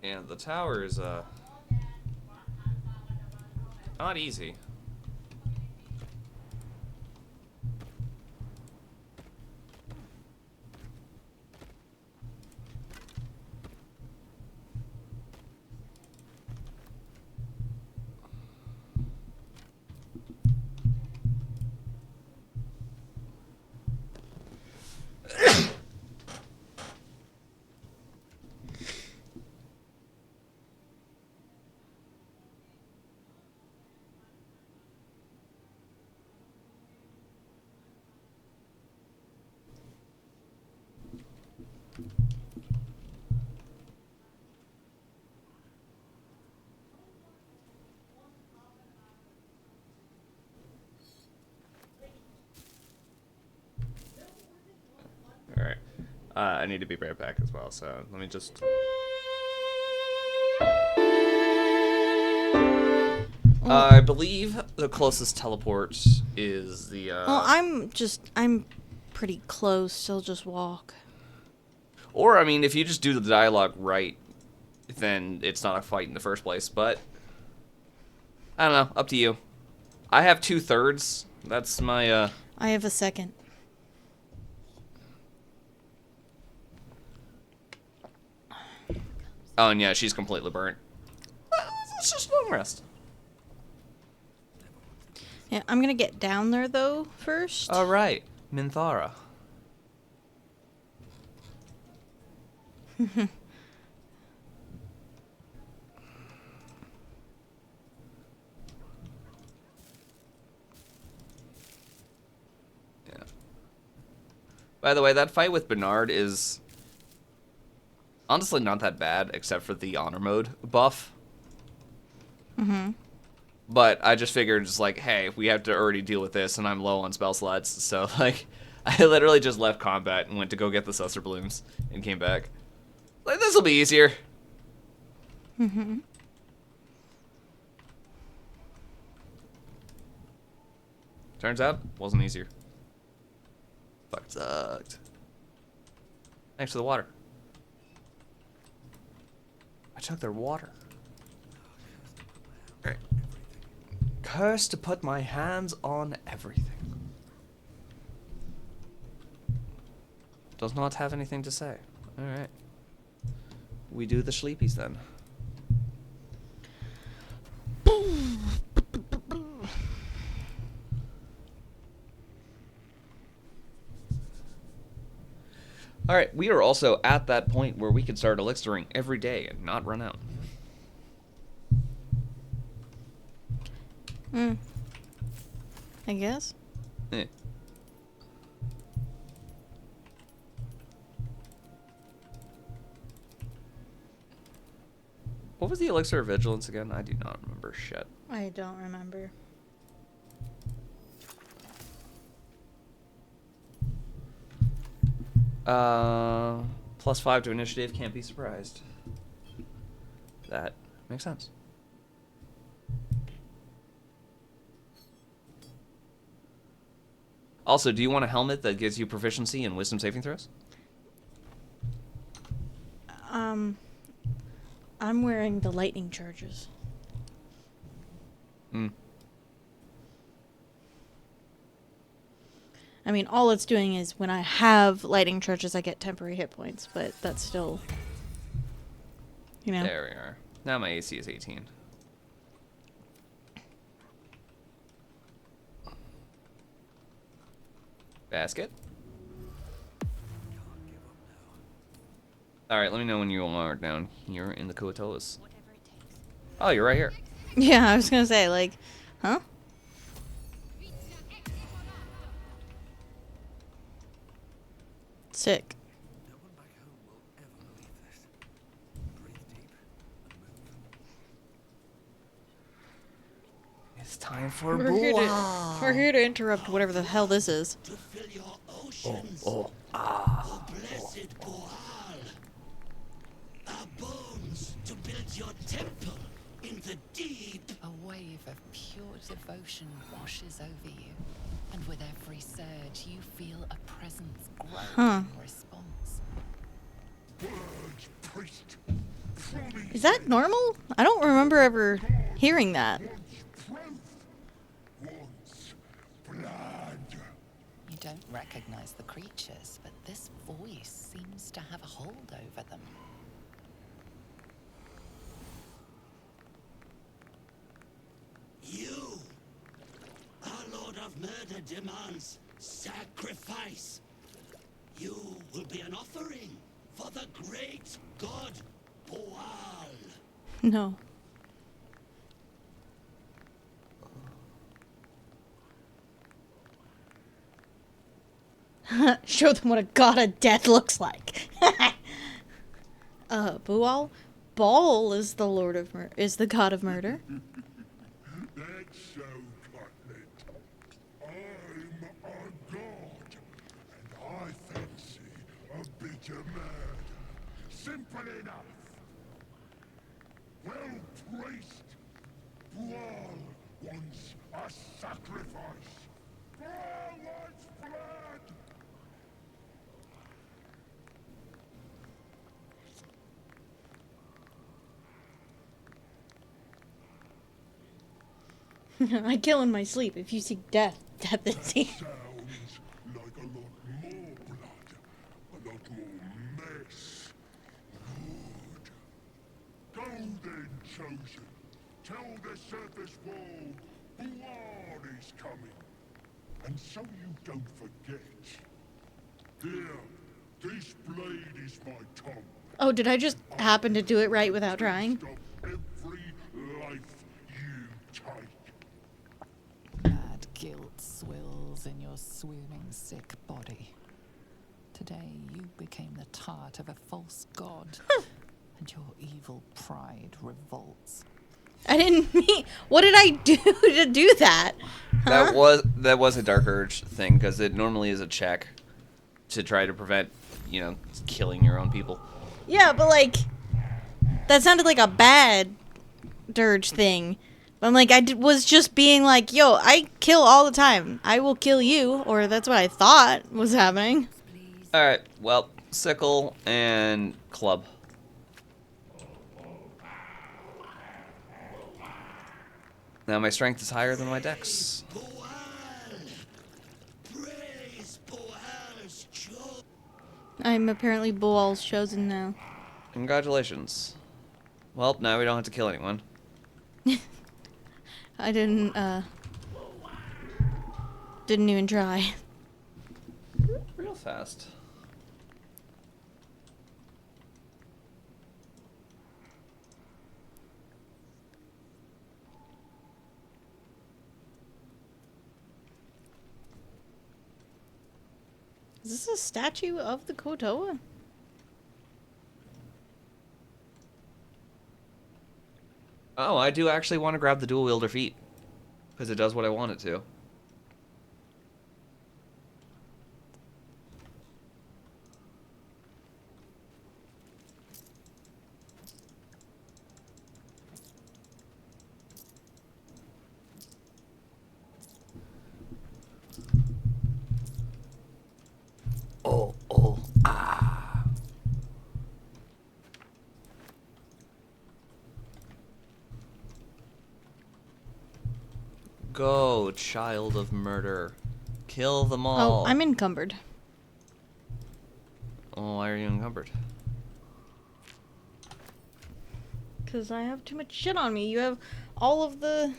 And the tower is not easy. Alright. I need to be right back as well, so let me just... I believe the closest teleport is the, Well, I'm pretty close, so just walk. Or, I mean, if you just do the dialogue right, then it's not a fight in the first place, but... I don't know, up to you. I have 2/3. That's my, I have a second. Oh, and yeah, she's completely burnt. Let's just long rest. Yeah, I'm gonna get down there, though, first. Alright, Minthara. Yeah. By the way, that fight with Bernard is honestly not that bad, except for the honor mode buff. Mm-hmm. But I just figured, it's like, hey, we have to already deal with this, and I'm low on spell slots, so, like, I literally just left combat and went to go get the Suster Blooms and came back. Like, this'll be easier. Mm-hmm. Turns out, wasn't easier. Fuck, sucked. Thanks for the water. I took their water. Great. Curse to put my hands on everything. Does not have anything to say. Alright. We do the sleepies then. Alright, we are also at that point where we can start elixiring every day and not run out. I guess. Eh. What was the elixir of vigilance again? I do not remember shit. I don't remember. +5 to initiative, can't be surprised. That makes sense. Also, do you want a helmet that gives you proficiency in wisdom saving throws? I'm wearing the lightning charges. I mean, all it's doing is when I have lightning charges, I get temporary hit points, but that's still, you know. There we are. Now my AC is 18. Basket. Alright, let me know when you are down here in the Coatolas. Oh, you're right here. Yeah, I was gonna say, like, huh? Sick. No one back home will ever believe this. Breathe deep and move. It's time for We're here to interrupt whatever the hell this is. To fill your oceans. Oh. Oh, blessed Goal. Our bones to build your temple in the deep. A wave of pure devotion washes over you, and with every surge, you feel a presence grow in response. Words, priest. Is that normal? I don't remember ever hearing that. Once blood. You don't recognize the creatures, but this voice seems to have a hold over them. You, our Lord of Murder, demands sacrifice. You will be an offering for the great god Boal. No. Show them what a god of death looks like. Bual? Baal is the lord of is the god of murder. That's so, Cutlet. I'm a god, and I fancy to murder. Simple enough. Well placed. Bual wants a sacrifice. Bual wants blood. I kill in my sleep. If you seek death, death is here. Sounds like a lot more blood. A lot more mess. Good. Go then, Chosen. Tell the surface wall Bual is coming. And so you don't forget. There, this blade is my tongue. Oh, did I just happen to do it right without trying? Stop every life you take. Mad guilt swills in your swooning sick body. Today you became the tart of a false god, and your evil pride revolts. I didn't mean. What did I do to do that? Huh? That was a Dark Urge thing, because it normally is a check to try to prevent, killing your own people. Yeah, but like, that sounded like a bad dirge thing. But I'm like, was just being like, yo, I kill all the time. I will kill you, or that's what I thought was happening. Alright, well, sickle and club. Now my strength is higher than my dex. I'm apparently Boal's chosen now. Congratulations. Well, now we don't have to kill anyone. I didn't even try. Real fast. Is this a statue of the Kotoa? Oh, I do actually want to grab the dual wielder feat. Because it does what I want it to. Ah. Go, child of murder. Kill them all. Oh, I'm encumbered. Oh, why are you encumbered? Because I have too much shit on me. You have all of the,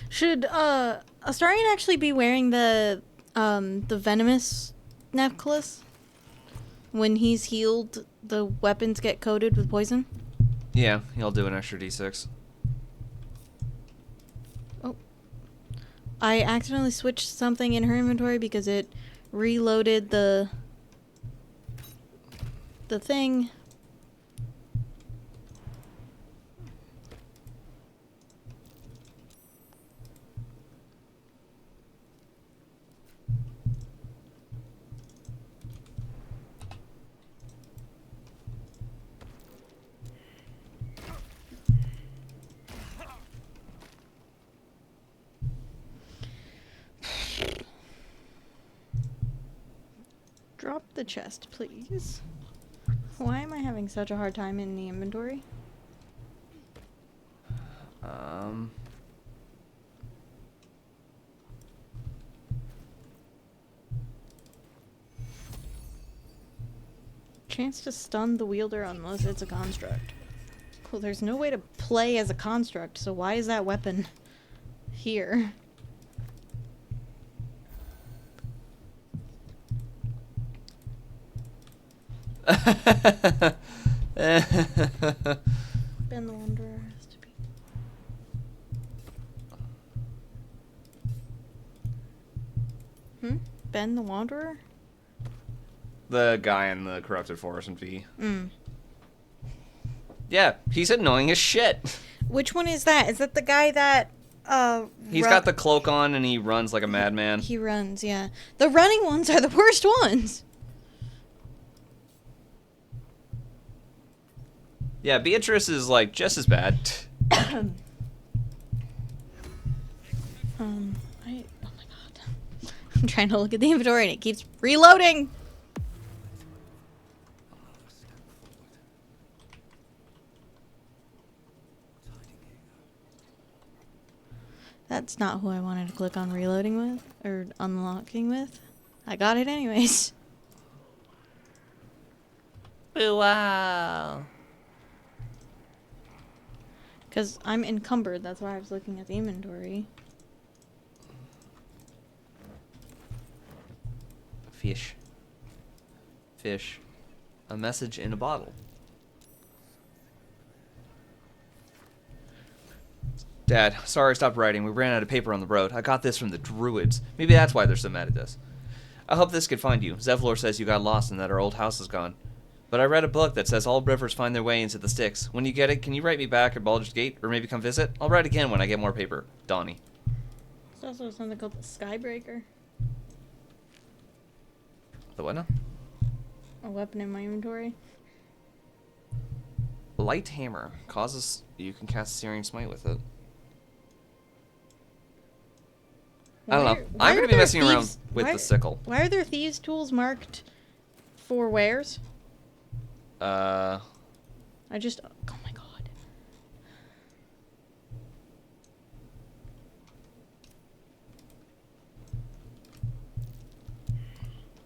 Should, Astarion actually be wearing the venomous necklace? When he's healed, the weapons get coated with poison? Yeah, he'll do an extra d6. Oh. I accidentally switched something in her inventory because it reloaded the thing. Drop the chest, please. Why am I having such a hard time in the inventory? Chance to stun the wielder unless it's a construct. Well, there's no way to play as a construct, so why is that weapon here? Ben the Wanderer has to be Ben the Wanderer? The guy in the corrupted forest in V. Mm. Yeah, he's annoying as shit. Which one is that? Is that the guy that He's got the cloak on and he runs like a madman. He runs, yeah. The running ones are the worst ones. Yeah, Beatrice is like just as bad. Oh my god. I'm trying to look at the inventory and it keeps reloading. That's not who I wanted to click on reloading with, or unlocking with. I got it anyways. Wow. Because I'm encumbered, that's why I was looking at the inventory. Fish. Fish. A message in a bottle. Dad, sorry I stopped writing. We ran out of paper on the road. I got this from the druids. Maybe that's why they're so mad at us. I hope this could find you. Zevlor says you got lost and that our old house is gone. But I read a book that says all rivers find their way into the Styx. When you get it, can you write me back at Baldur's Gate? Or maybe come visit? I'll write again when I get more paper. Donnie. There's also something called the Skybreaker. The what now? A weapon in my inventory. Light hammer. Causes you can cast Searing Smite with it. I don't know. I'm going to be messing around with the sickle. Why are there thieves' tools marked for wares? I just... Oh my god.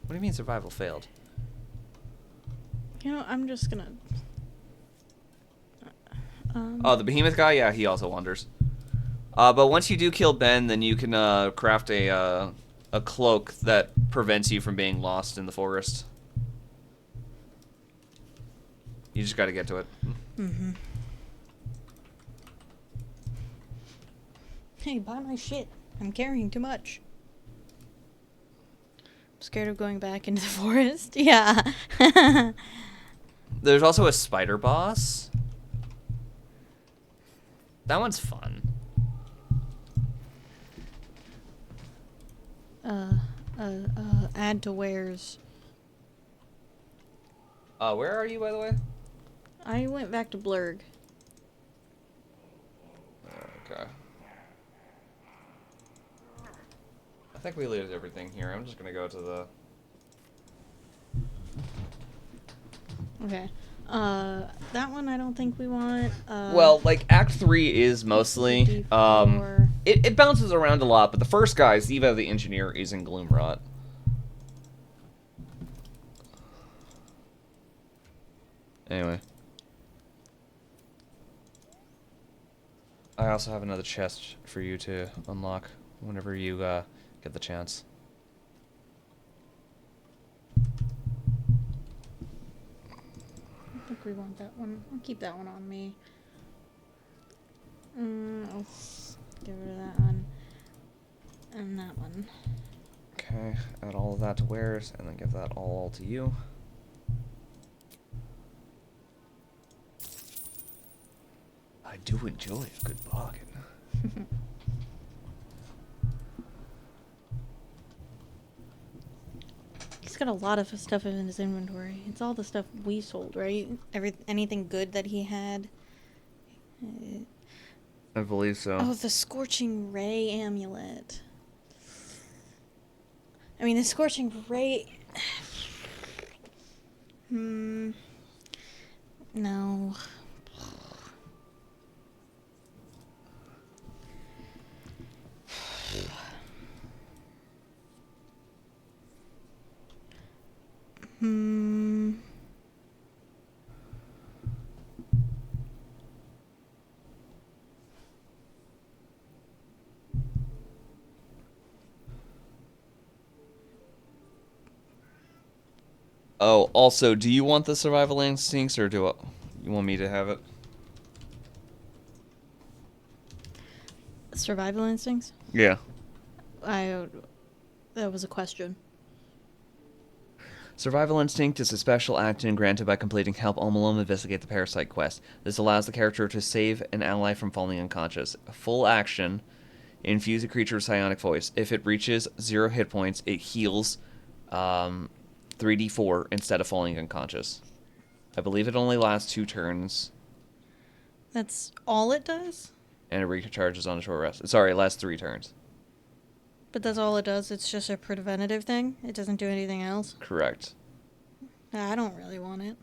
What do you mean survival failed? You know, I'm just gonna... Oh, the behemoth guy? Yeah, he also wanders. But once you do kill Ben, then you can craft a cloak that prevents you from being lost in the forest. You just gotta get to it. Mm-hmm. Hey, buy my shit. I'm carrying too much. I'm scared of going back into the forest. Yeah. There's also a spider boss. That one's fun. Add to wares. Where are you, by the way? I went back to Blurg. Okay. I think we looted everything here. I'm just gonna go to the... Okay. That one I don't think we want. Well, like, Act 3 is mostly... It bounces around a lot, but the first guy, Ziva the Engineer, is in Gloomrot. Anyway. I also have another chest for you to unlock whenever you get the chance. I think we want that one. I'll keep that one on me. I'll get rid of that one. And that one. Okay, add all of that to wares, and then give that all to you. I do enjoy a good bargain. He's got a lot of stuff in his inventory. It's all the stuff we sold, right? Anything good that he had. I believe so. Oh, the Scorching Ray amulet. I mean, the Scorching Ray... No. Oh, also, do you want the survival instincts, or do you want me to have it? Survival instincts? Yeah. That was a question. Survival Instinct is a special action granted by completing Help Home Alone Investigate the Parasite quest. This allows the character to save an ally from falling unconscious. A full action, infuse a creature with psionic voice. If it reaches 0 hit points, it heals 3d4 instead of falling unconscious. I believe it only lasts 2 turns. That's all it does? And it recharges on a short rest. Sorry, it lasts 3 turns. But that's all it does? It's just a preventative thing? It doesn't do anything else? Correct. I don't really want it.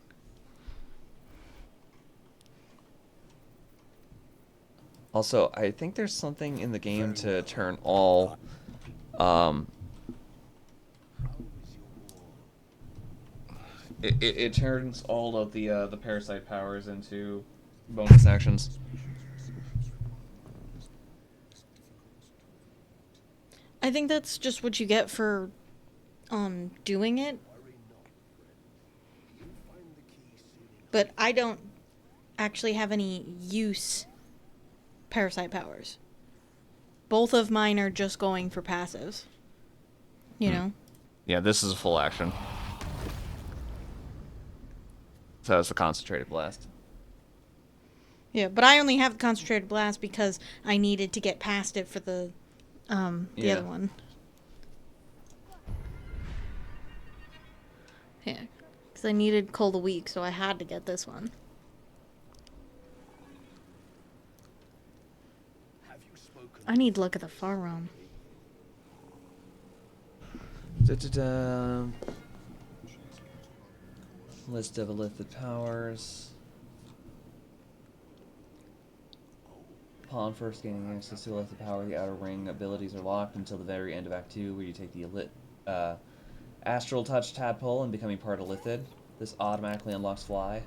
Also, I think there's something in the game to turn all... It turns all of the parasite powers into bonus actions. I think that's just what you get for doing it. But I don't actually have any use parasite powers. Both of mine are just going for passives. You know? Yeah, this is a full action. So it's the concentrated blast. Yeah, but I only have the concentrated blast because I needed to get past it for the other one. Yeah, because I needed Cold a Week, so I had to get this one. I need to look at the far realm. List of Elithid powers. Upon first gaining access to Elithid power, the outer ring abilities are locked until the very end of Act 2, where you take the Astral Touch Tadpole and becoming part of Elithid. This automatically unlocks Fly.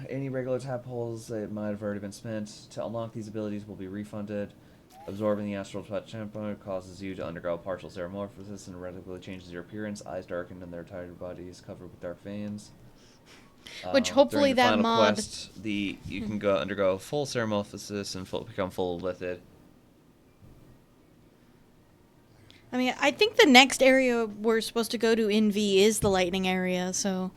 Any regular tadpoles that might have already been spent to unlock these abilities will be refunded. Absorbing the Astral Touch Tadpole causes you to undergo a partial Ceramorphosis and radically changes your appearance. Eyes darkened and their entire body is covered with dark veins. Which hopefully during the that final mod... quest, you can undergo full Ceramorphosis and become full Elithid. I mean, I think the next area we're supposed to go to in V is the lightning area, so...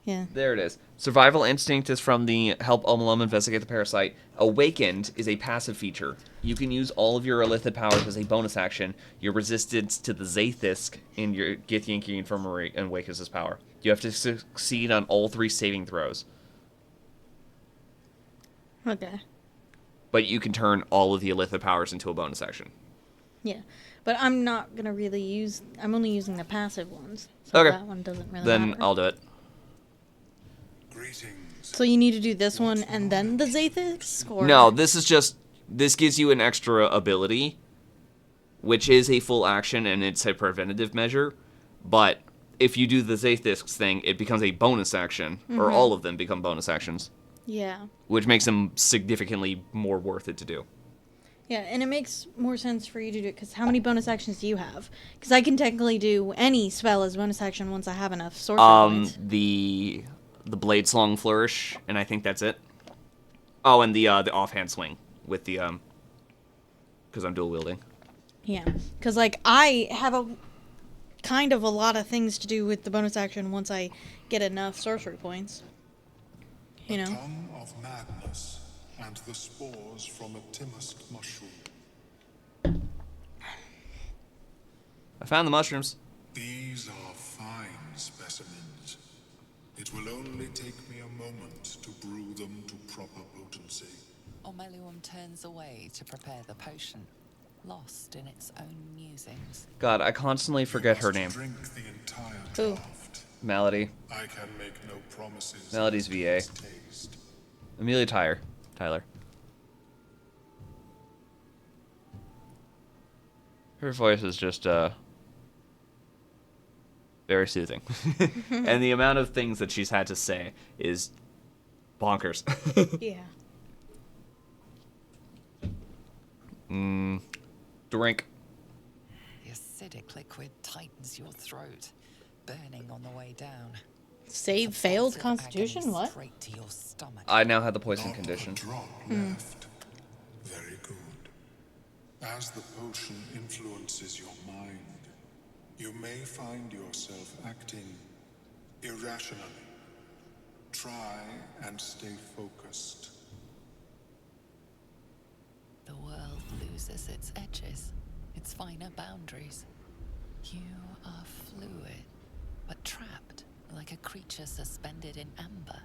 Yeah. There it is. Survival Instinct is from the Help Omalum Investigate the Parasite. Awakened is a passive feature. You can use all of your Elithid powers as a bonus action. Your resistance to the Zaithisk in your Githyanki Infirmary and Wakens' power. You have to succeed on all 3 saving throws. Okay. But you can turn all of the Elithid powers into a bonus action. Yeah. But I'm not going to really use... I'm only using the passive ones. So Okay. that one doesn't really Then matter. I'll do it. So you need to do this one and then the Zaithisk? Or... No, this is just... This gives you an extra ability, which is a full action, and it's a preventative measure. But if you do the Zaithisk thing, it becomes a bonus action, or all of them become bonus actions. Yeah. Which makes them significantly more worth it to do. Yeah, and it makes more sense for you to do it, because how many bonus actions do you have? Because I can technically do any spell as bonus action once I have enough sorcery points. The Blade Slung Flourish, and I think that's it. Oh, and the offhand swing with the because I'm dual wielding. Yeah, because like I have a kind of a lot of things to do with the bonus action once I get enough sorcery points. You know. The tongue of madness and the spores from a Timusk mushroom. I found the mushrooms. These are fine specimens. It will only take me a moment to brew them to proper potency. Omelium turns away to prepare the potion, lost in its own musings. God, I constantly forget her name. Drink the entire Who? draught. Melody. I can make no promises. Melody's VA. Taste. Amelia Tyler. Her voice is just very soothing. And the amount of things that she's had to say is bonkers. Yeah. Drink. The acidic liquid tightens your throat, burning on the way down. Save The failed bolt of constitution? agony What? straight to your stomach. I now had the poison Not condition. a drop left. Very good. As the potion influences your mind, you may find yourself acting irrationally. Try and stay focused. The world loses its edges, its finer boundaries. You are fluid, but trapped like a creature suspended in amber.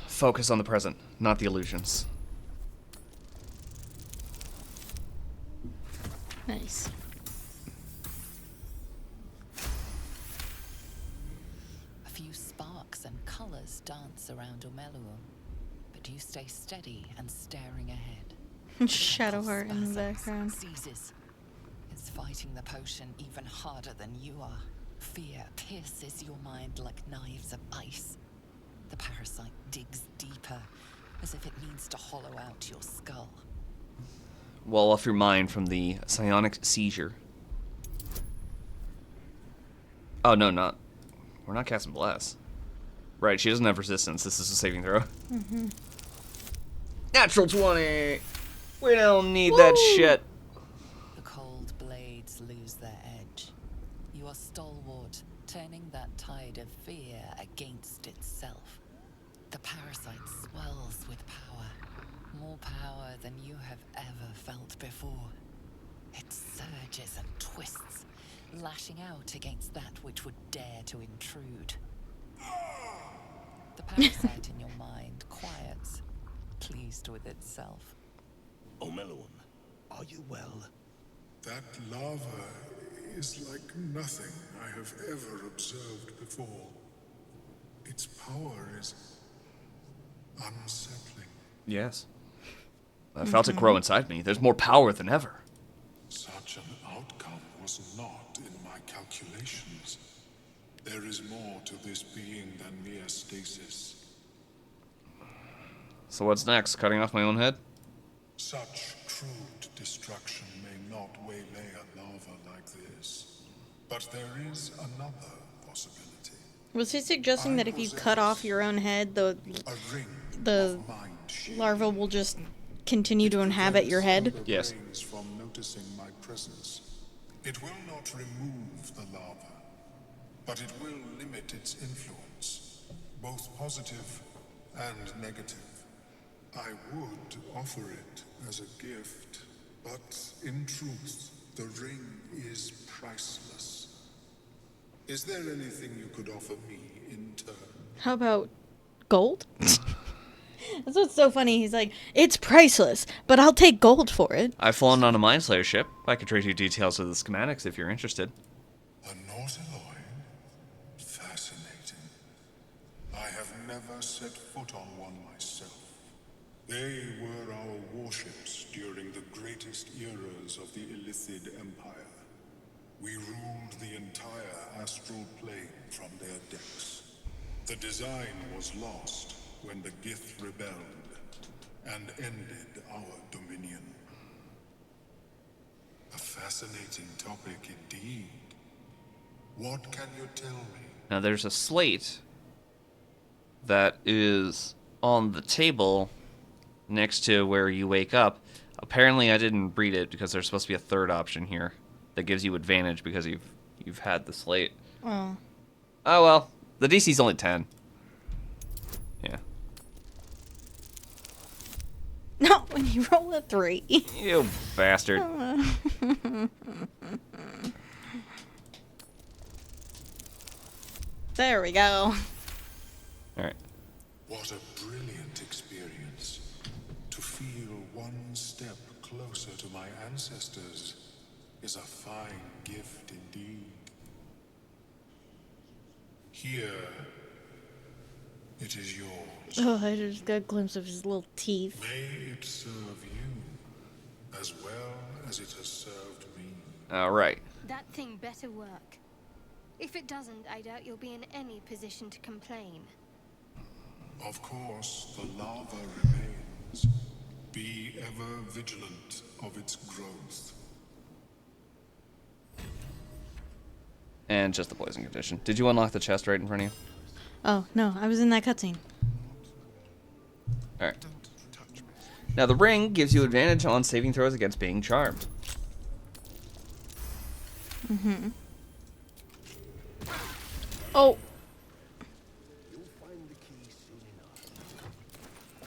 Focus on the present, not the illusions. Nice. A few sparks and colors dance around Omeluum, but you stay steady and staring ahead. Shadowheart in the Spasms background. Seizes. It's fighting the potion even harder than you are. Fear pierces your mind like knives of ice. The parasite digs deeper, as if it needs to hollow out your skull. Wall off your mind from the psionic seizure. Oh, no, not. We're not casting Bless. Right, she doesn't have resistance. This is a saving throw. Natural 20! We don't need that shit. The cold blades lose their edge. You are stalwart, turning that tide of fear against itself. The parasite swells with power. More power than you have ever felt before. It surges and twists, lashing out against that which would dare to intrude. The parasite in your mind quiets, pleased with itself. Omeluum, are you well? That lava is like nothing I have ever observed before. Its power is unsettling. Yes. I felt it grow inside me. There's more power than ever. Such an outcome was not in my calculations. There is more to this being than mere stasis. So what's next? Cutting off my own head? Such crude destruction may not waylay a lava like this. But there is another possibility. Was he suggesting that if you cut off your own head, A ring the of mind shield. larva will just continue to inhabit your head? Other Yes. brains from noticing my presence. It will not remove the lava, but it will limit its influence, both positive and negative. I would offer it as a gift, but in truth, the ring is priceless. Is there anything you could offer me in turn? How about gold? That's what's so funny. He's like, it's priceless, but I'll take gold for it. I've flown on a Mindslayer ship. I can trade you details of the schematics if you're interested. A Nautiloid? Fascinating. I have never set foot on one myself. They were our warships during the greatest eras of the Illithid Empire. We ruled the entire astral plane from their decks. The design was lost when the Gith rebelled and ended our dominion. A fascinating topic indeed. What can you tell me? Now there's a slate that is on the table next to where you wake up. Apparently I didn't read it because there's supposed to be a third option here that gives you advantage because you've had the slate. Oh. Oh well, the DC's only 10. Yeah. No, when you roll a 3. You bastard. There we go. Alright. What a brilliant experience. To feel one step closer to my ancestors is a fine gift indeed. Here, it is yours. Oh, I just got a glimpse of his little teeth. May it serve you as well as it has served me. Alright. That thing better work. If it doesn't, I doubt you'll be in any position to complain. Of course, the lava remains. Be ever vigilant of its growth. And just the poison condition. Did you unlock the chest right in front of you? Oh, no, I was in that cutscene. Alright. Now the ring gives you advantage on saving throws against being charmed. Mm-hmm. Oh!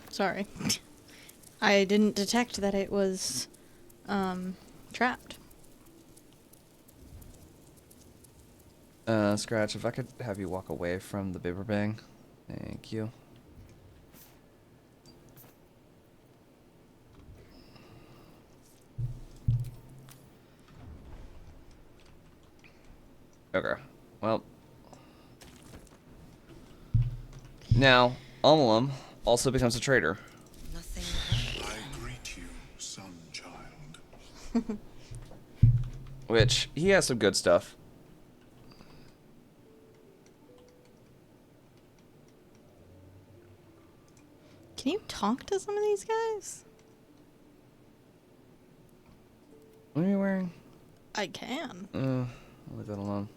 Sorry. I didn't detect that it was, trapped. Scratch, if I could have you walk away from the bibber bang. Thank you. Okay. Well. Now, Umlum also becomes a traitor. I greet you, son child. Which, he has some good stuff. Can you talk to some of these guys? What are you wearing? I can. I'll leave that alone.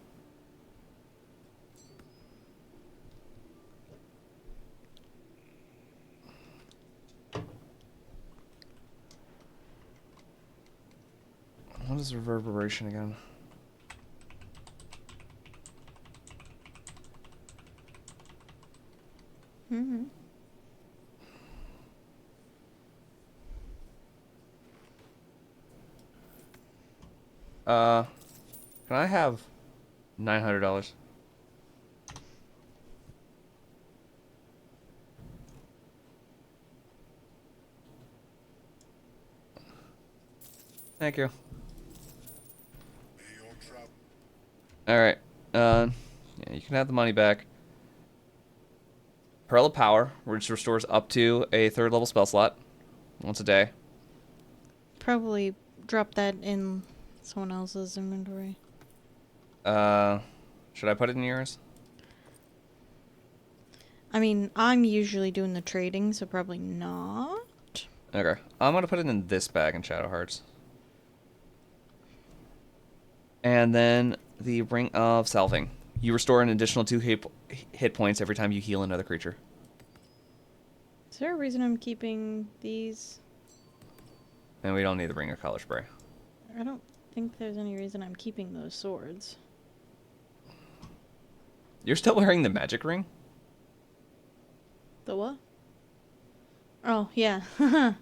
What is reverberation again? Mm-hmm. Can I have $900? Thank you. Alright. Yeah, you can have the money back. Pearl of Power, which restores up to a 3rd level spell slot once a day. Probably drop that in someone else's inventory. Should I put it in yours? I mean, I'm usually doing the trading, so probably not. Okay. I'm gonna put it in this bag in Shadow Hearts. And then the Ring of Salving. You restore an additional 2 hit points every time you heal another creature. Is there a reason I'm keeping these? And we don't need the Ring of Color Spray. I don't think there's any reason I'm keeping those swords. You're still wearing the magic ring? The what? Oh, yeah. I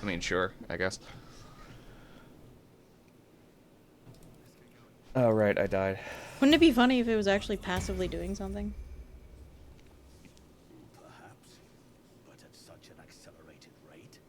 mean, sure, I guess. Oh, right, I died. Wouldn't it be funny if it was actually passively doing something? Perhaps, but at such an accelerated rate.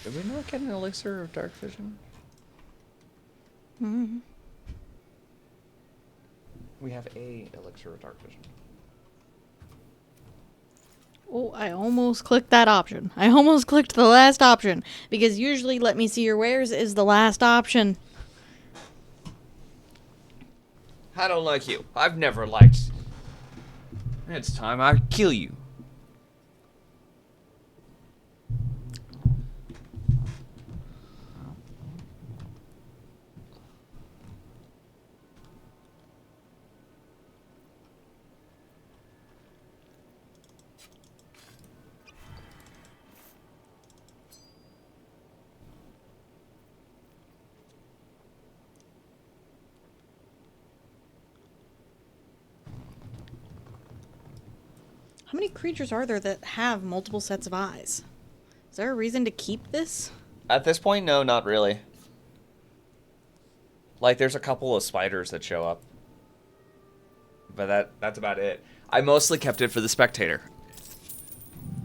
Did we not get an elixir of dark vision? Mm-hmm. We have a elixir of dark vision. Oh, I almost clicked that option. I almost clicked the last option. Because usually let me see your wares is the last option. I don't like you. I've never liked. It's time I kill you. How many creatures are there that have multiple sets of eyes? Is there a reason to keep this? At this point, no, not really. Like, there's a couple of spiders that show up. But that's about it. I mostly kept it for the spectator.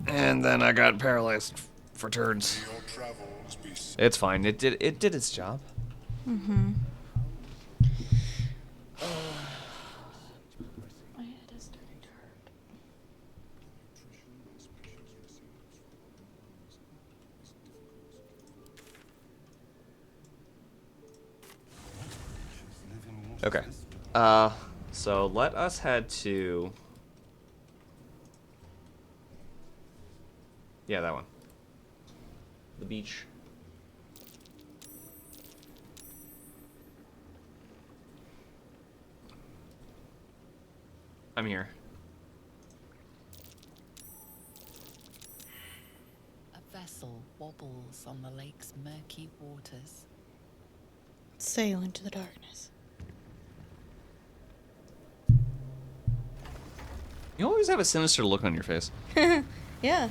And then I got paralyzed for turns. May your travels be It's fine. It did its job. Mm-hmm. My head is starting to hurt. Okay. So let us head to... Yeah, that one. The beach. I'm here. A vessel wobbles on the lake's murky waters. Sail into the darkness. You always have a sinister look on your face. Yeah.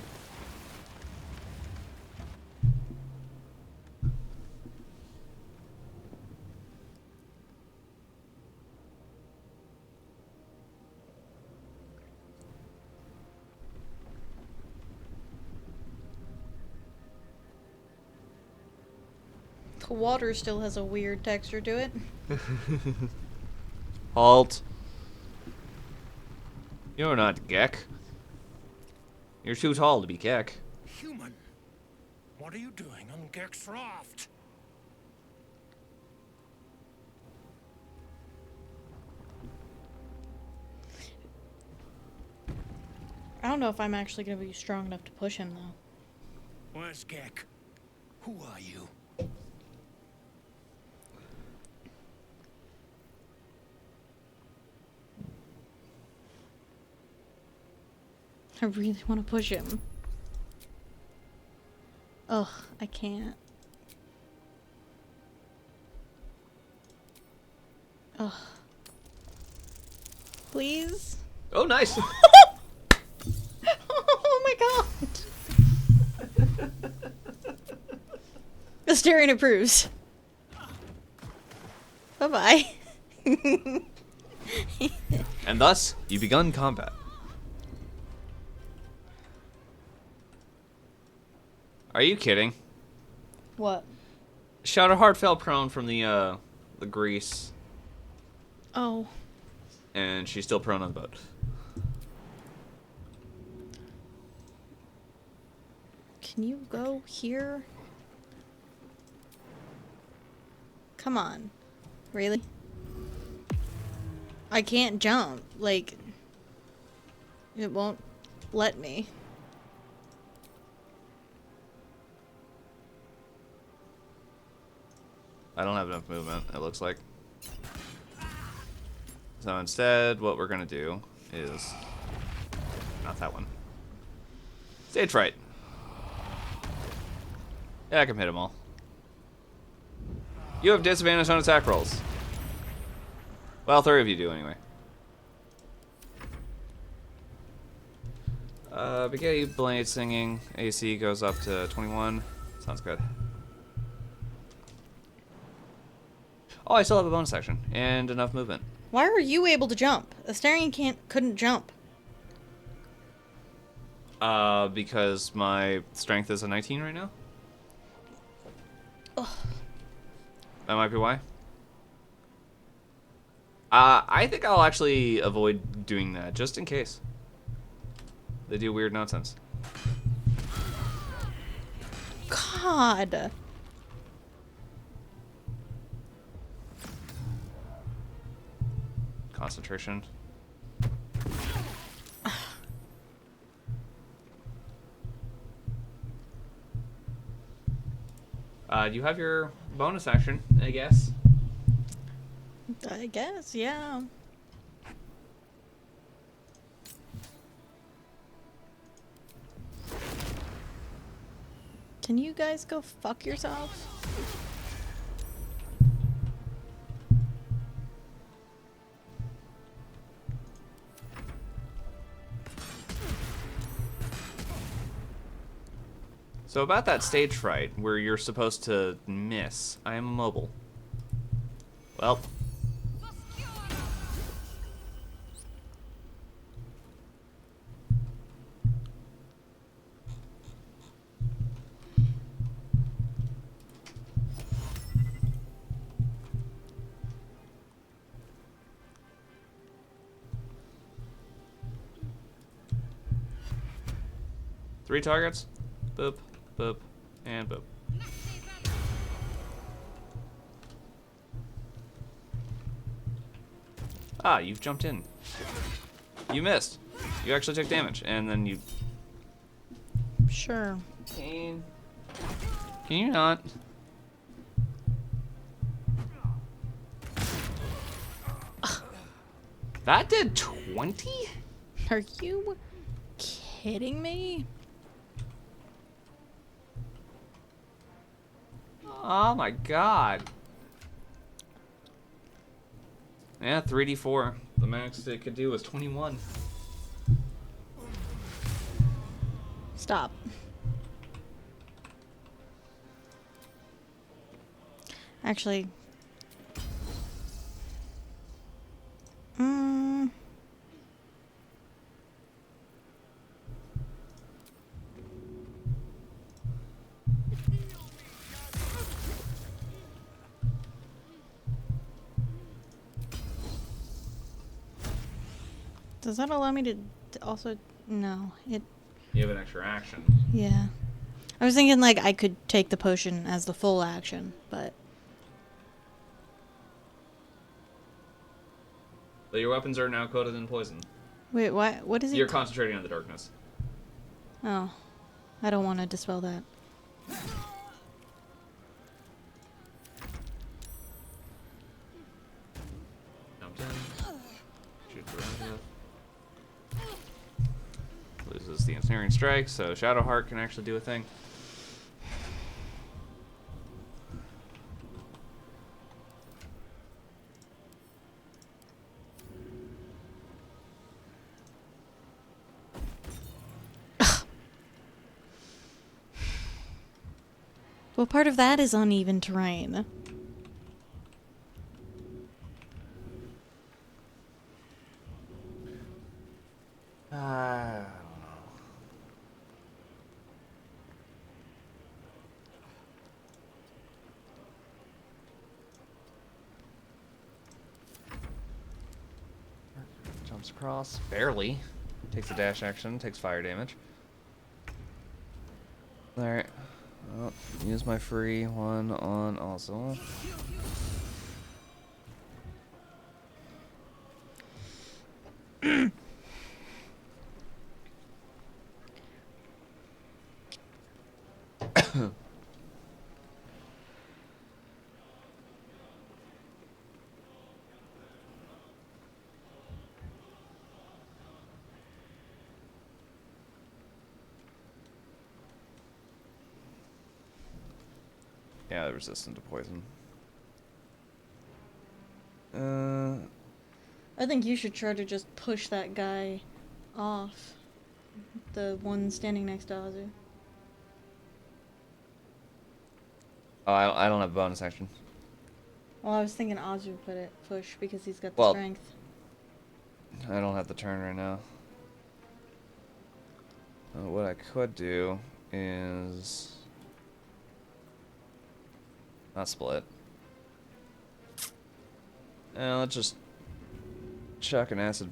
The water still has a weird texture to it. Halt. You're not Gek. You're too tall to be Gek. Human, what are you doing on Gek's raft? I don't know if I'm actually going to be strong enough to push him, though. Where's Gek? Who are you? I really want to push him. Ugh, I can't. Ugh. Please? Oh, nice. Oh my god! Astarion approves. Bye-bye. And thus, you begun combat. Are you kidding? What? Shot a heart fell prone from the grease, Oh. and she's still prone on the boat. Can you go here? Come on. Really? I can't jump. Like, it won't let me. I don't have enough movement, it looks like. So instead, what we're gonna do is... Not that one. Stage fright. Yeah, I can hit them all. You have disadvantage on attack rolls. Well, 3 of you do anyway. Spaghetti Blade singing. AC goes up to 21. Sounds good. Oh, I still have a bonus action and enough movement. Why are you able to jump? Astarion couldn't jump. Because my strength is a 19 right now. Ugh. That might be why. I think I'll actually avoid doing that, just in case. They do weird nonsense. God. Concentration. You have your bonus action, I guess. I guess, yeah. Can you guys go fuck yourselves? So about that stage fright, where you're supposed to miss, I am immobile. Well. 3 targets. Boop, boop, and boop. Ah, you've jumped in. You missed. You actually took damage, and then you... Sure. Can you not? That did 20? Are you kidding me? Oh my god. Yeah, 3d4. The max it could do was 21. Stop. Actually. Does that allow me to also... No, it... You have an extra action. Yeah. I was thinking, like, I could take the potion as the full action, but... But your weapons are now coated in poison. Wait, what is it? You're concentrating on the darkness. Oh. I don't want to dispel that. Jumped in. Shoots around you. Loses the ensnaring strike, so Shadowheart can actually do a thing. Well, part of that is uneven terrain. I don't know. Jumps across. Barely. Takes a dash action. Takes fire damage. Alright. Well, use my free one on also. Yeah, they're resistant to poison. I think you should try to just push that guy off. The one standing next to Azu. Oh, I don't have bonus action. Well, I was thinking Azu put it push because he's got the Well, strength. I don't have the turn right now. What I could do is not split. Let's just chuck an acid.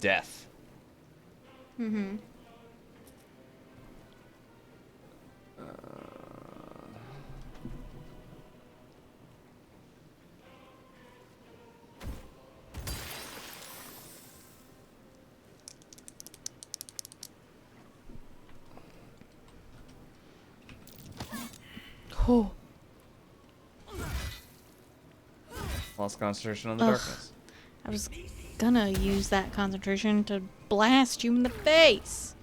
Death. Mm-hmm. Oh. Lost concentration on the Ugh. darkness. I was gonna use that concentration to blast you in the face.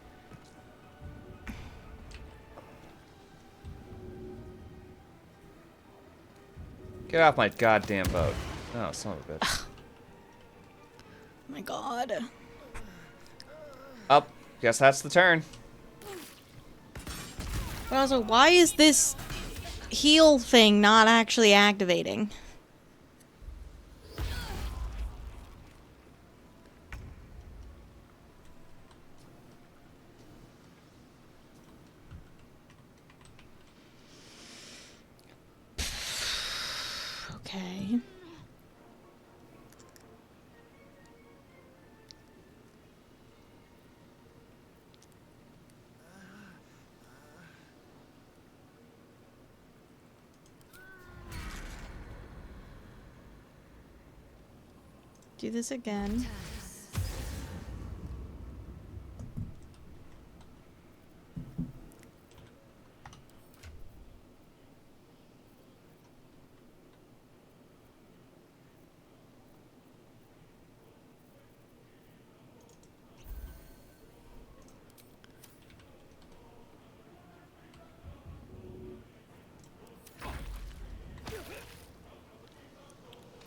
Get off my goddamn boat. Oh, son of a bitch. Oh my god. Up. Guess that's the turn. But also, why is this heal thing not actually activating? Okay. Do this again.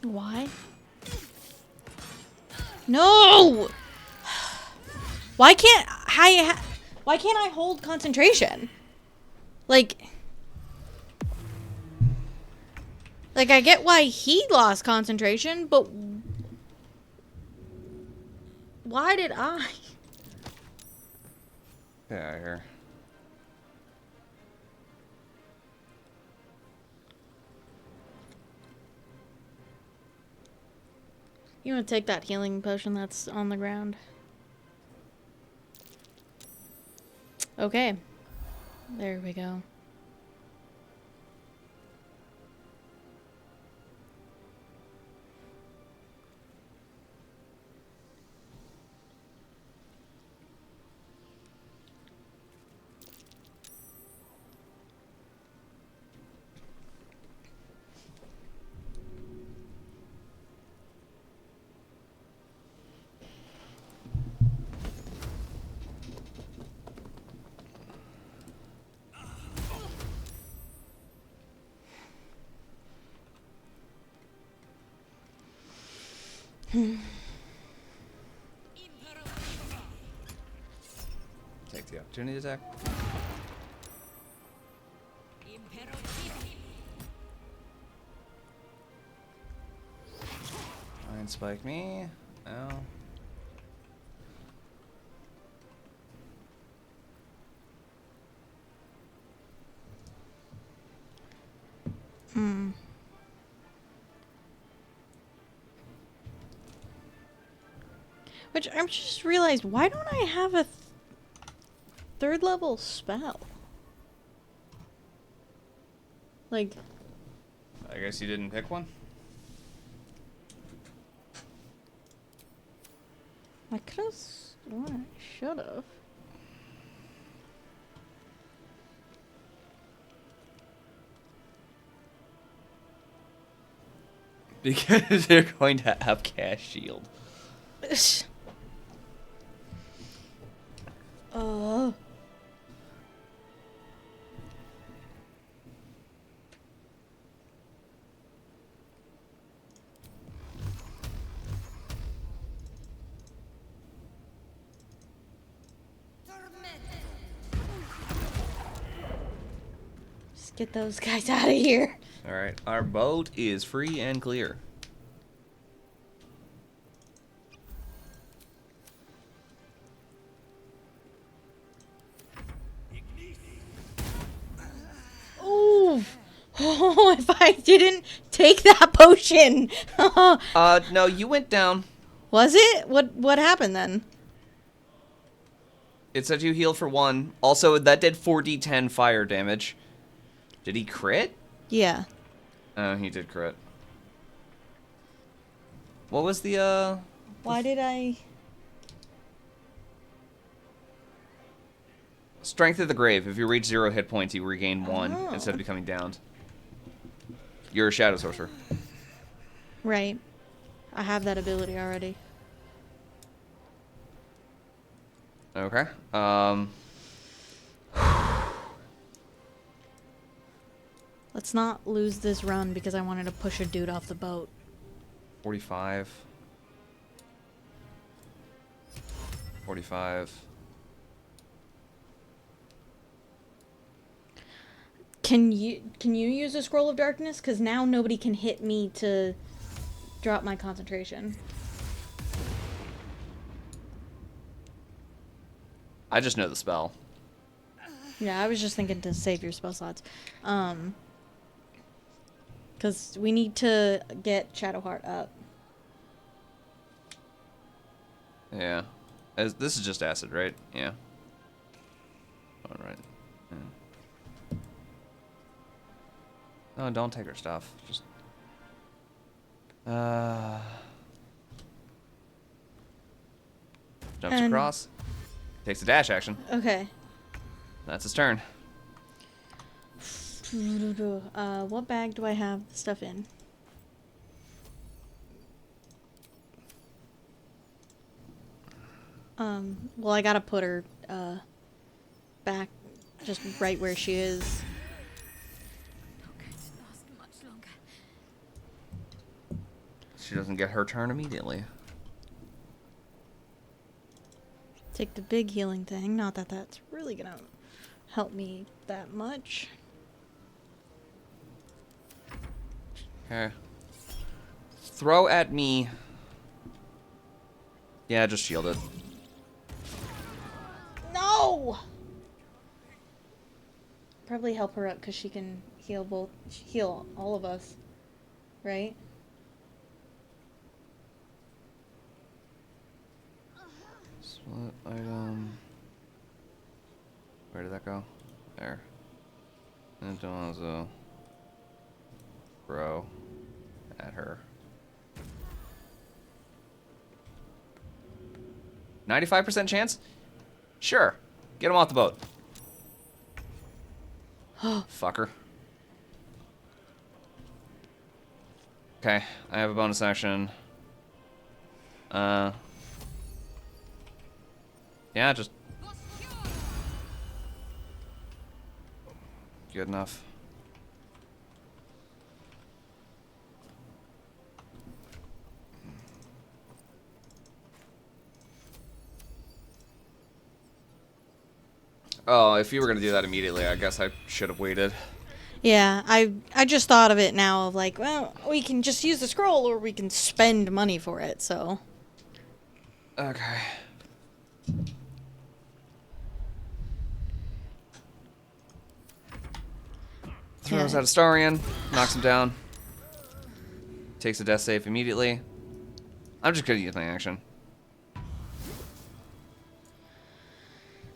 Why? No! Why can't I hold concentration? Like I get why he lost concentration, but why did I? Yeah, here. You want to take that healing potion that's on the ground? Okay. There we go. Take the opportunity attack. Mind spike me. Oh. Hmm. Which I just realized, why don't I have a third level spell? Like, I guess you didn't pick one? I could have sworn I should have. Because they're going to have cast shield. Uh. Just get those guys out of here. Alright, our boat is free and clear. Ooh. Oh, if I didn't take that potion. No, you went down. Was it? What happened then? It said you healed for 1. Also, that did 4d10 fire damage. Did he crit? Yeah. Oh, he did crit. What was the, Why did I... Strength of the Grave. If you reach 0 hit points, you regain 1 Oh. instead of becoming downed. You're a Shadow Sorcerer. Right. I have that ability already. Okay. Let's not lose this run because I wanted to push a dude off the boat. 45. 45. Can you use a scroll of darkness? Because now nobody can hit me to drop my concentration. I just know the spell. Yeah, I was just thinking to save your spell slots. Because we need to get Shadowheart up. Yeah. This is just acid, right? Yeah. Alright. Yeah. No, don't take her stuff. Just... Jumps And- across. Takes a dash action. Okay. That's his turn. What bag do I have the stuff in? Well, I gotta put her, back just right where she is. Not going to last much longer. She doesn't get her turn immediately. Take the big healing thing. Not that that's really gonna help me that much. Okay. Throw at me. Yeah, just shield it. No! Probably help her up because she can heal all of us, right? Slot item. Where did that go? There. And also throw at her. 95% chance? Sure. Get him off the boat. Fucker. Okay, I have a bonus action. Yeah, just... Good enough. Oh, if you were gonna do that immediately, I guess I should have waited. Yeah, I just thought of it now of like, well, we can just use the scroll or we can spend money for it, so. Okay. Throws Yeah. out Astarion, knocks him down. Takes a death save immediately. I'm just gonna use my action.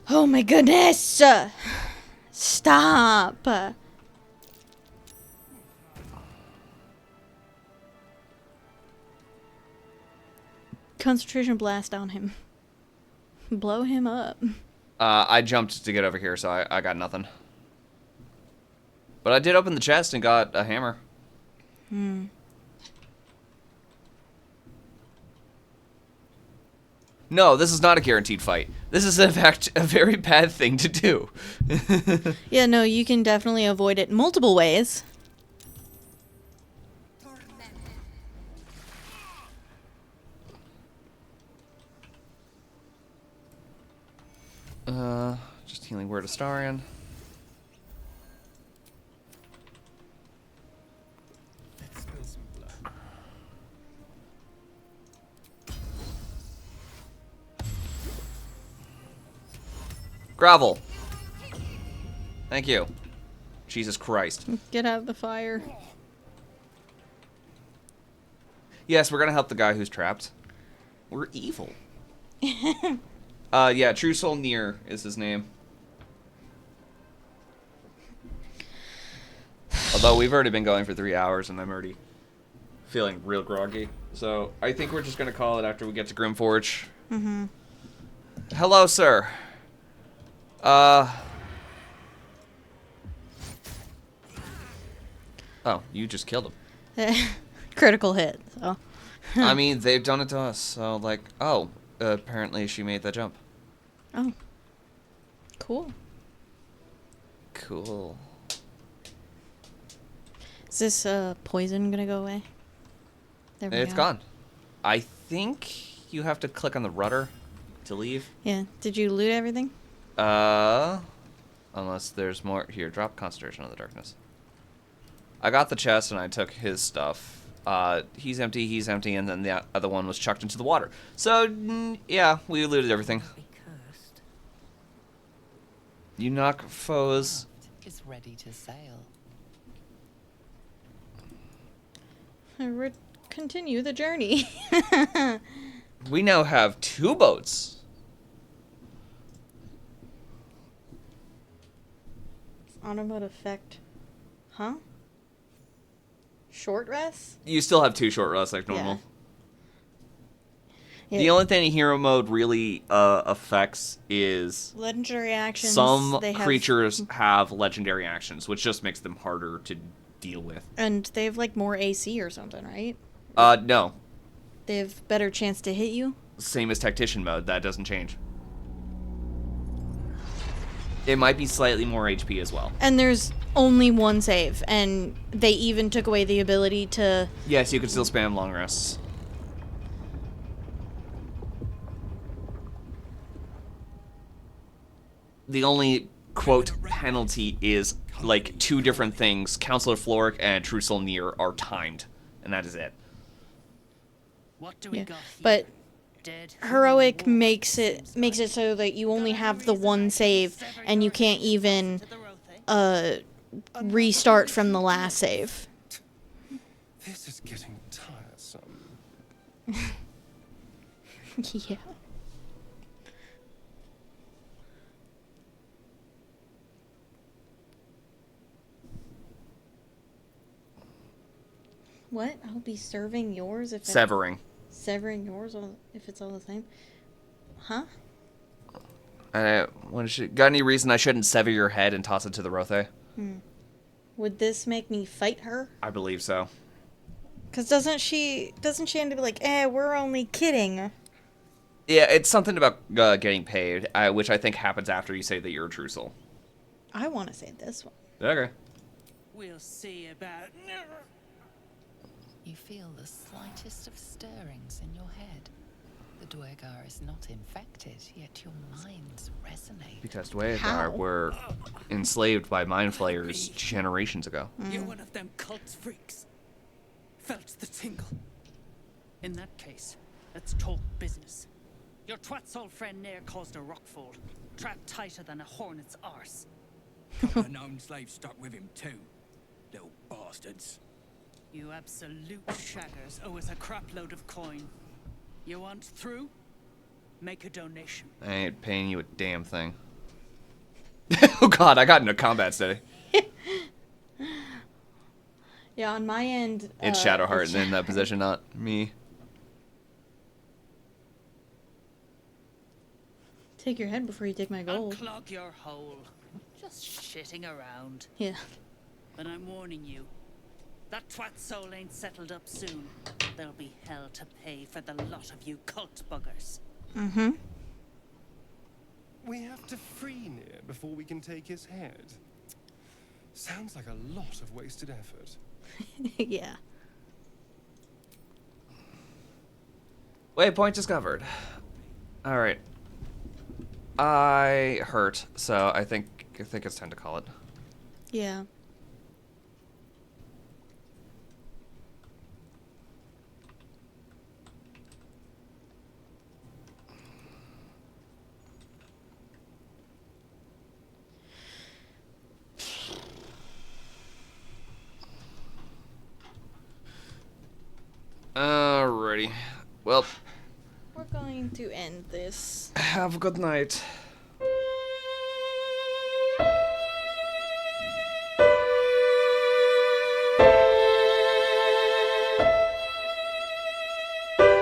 Oh my goodness! Stop! Concentration blast on him. Blow him up. I jumped to get over here, so I got nothing. But I did open the chest and got a hammer. Hmm. No, this is not a guaranteed fight. This is, in fact, a very bad thing to do. Yeah, no, you can definitely avoid it multiple ways. Just healing word Astarion. Let's spill some blood. Gravel. Thank you. Jesus Christ. Get out of the fire. Yes, we're gonna help the guy who's trapped. We're evil. Yeah, True Soul Near is his name. Although we've already been going for 3 hours and I'm already feeling real groggy. So I think we're just gonna call it after we get to Grimforge. Mm-hmm. Hello, sir. Oh, you just killed him. Critical hit, so. I mean, they've done it to us, so like, oh, apparently she made that jump. Oh. Cool. Cool. Is this poison gonna go away? There we It's go. gone. I think you have to click on the rudder to leave. Yeah. Did you loot everything? Unless there's more. Here, drop concentration on the darkness. I got the chest and I took his stuff. He's empty, and then the other one was chucked into the water. So, yeah, we looted everything. Be cursed. You knock foes. Is ready to sail. Continue the journey. We now have 2 boats. Automotive effect. Huh? Short rest? You still have 2 short rests like normal. The only thing hero mode really affects is legendary actions. some they have, creatures have legendary actions, which just makes them harder to deal with. and they have like more AC or something, right? No. They have better chance to hit you. Same as tactician mode, that doesn't change. It might be slightly more HP as well. And there's only one save, and they even took away the ability to... Yes, you can still spam long rests. The only, quote, penalty is, like, 2 different things. Counselor Floric and True Soul Near are timed, and that is it. What do we got here? But Dead heroic makes it so that you only have the one save, and you can't even restart from the last save. This is getting tiresome. Yeah. What? I'll be serving yours if Severing. Severing yours if it's all the same? Huh? Got any reason I shouldn't sever your head and toss it to the Rothe? Would this make me fight her? I believe so. Because doesn't she end up like, we're only kidding. Yeah, it's something about getting paid, which I think happens after you say that you're a true soul. I want to say this one. Okay. We'll see about... You feel the slightest of stirrings in your head. The Duergar is not infected, yet your minds resonate. Because Duergar How? were enslaved by mind flayers generations ago. You're one of them cult freaks. Felt the tingle. In that case, let's talk business. Your twat's old friend Nair caused a rockfall, trapped tighter than a hornet's arse. Couple of known slaves stuck with him too. Little bastards. You absolute shaggers owe us a crapload of coin. You want through? Make a donation. I ain't paying you a damn thing. Oh god, I got into combat today. Yeah, on my end... It's Shadowheart in that position, not me. Take your head before you take my gold. Unclog your hole. Just shitting around. Yeah. But I'm warning you. That twat soul ain't settled up soon. There'll be hell to pay for the lot of you cult buggers. Mm-hmm. We have to free Nier before we can take his head. Sounds like a lot of wasted effort. Yeah. Waypoint discovered. Alright. I hurt, so I think it's time to call it. Yeah. Alrighty. Well, We're going to end this. have a good night.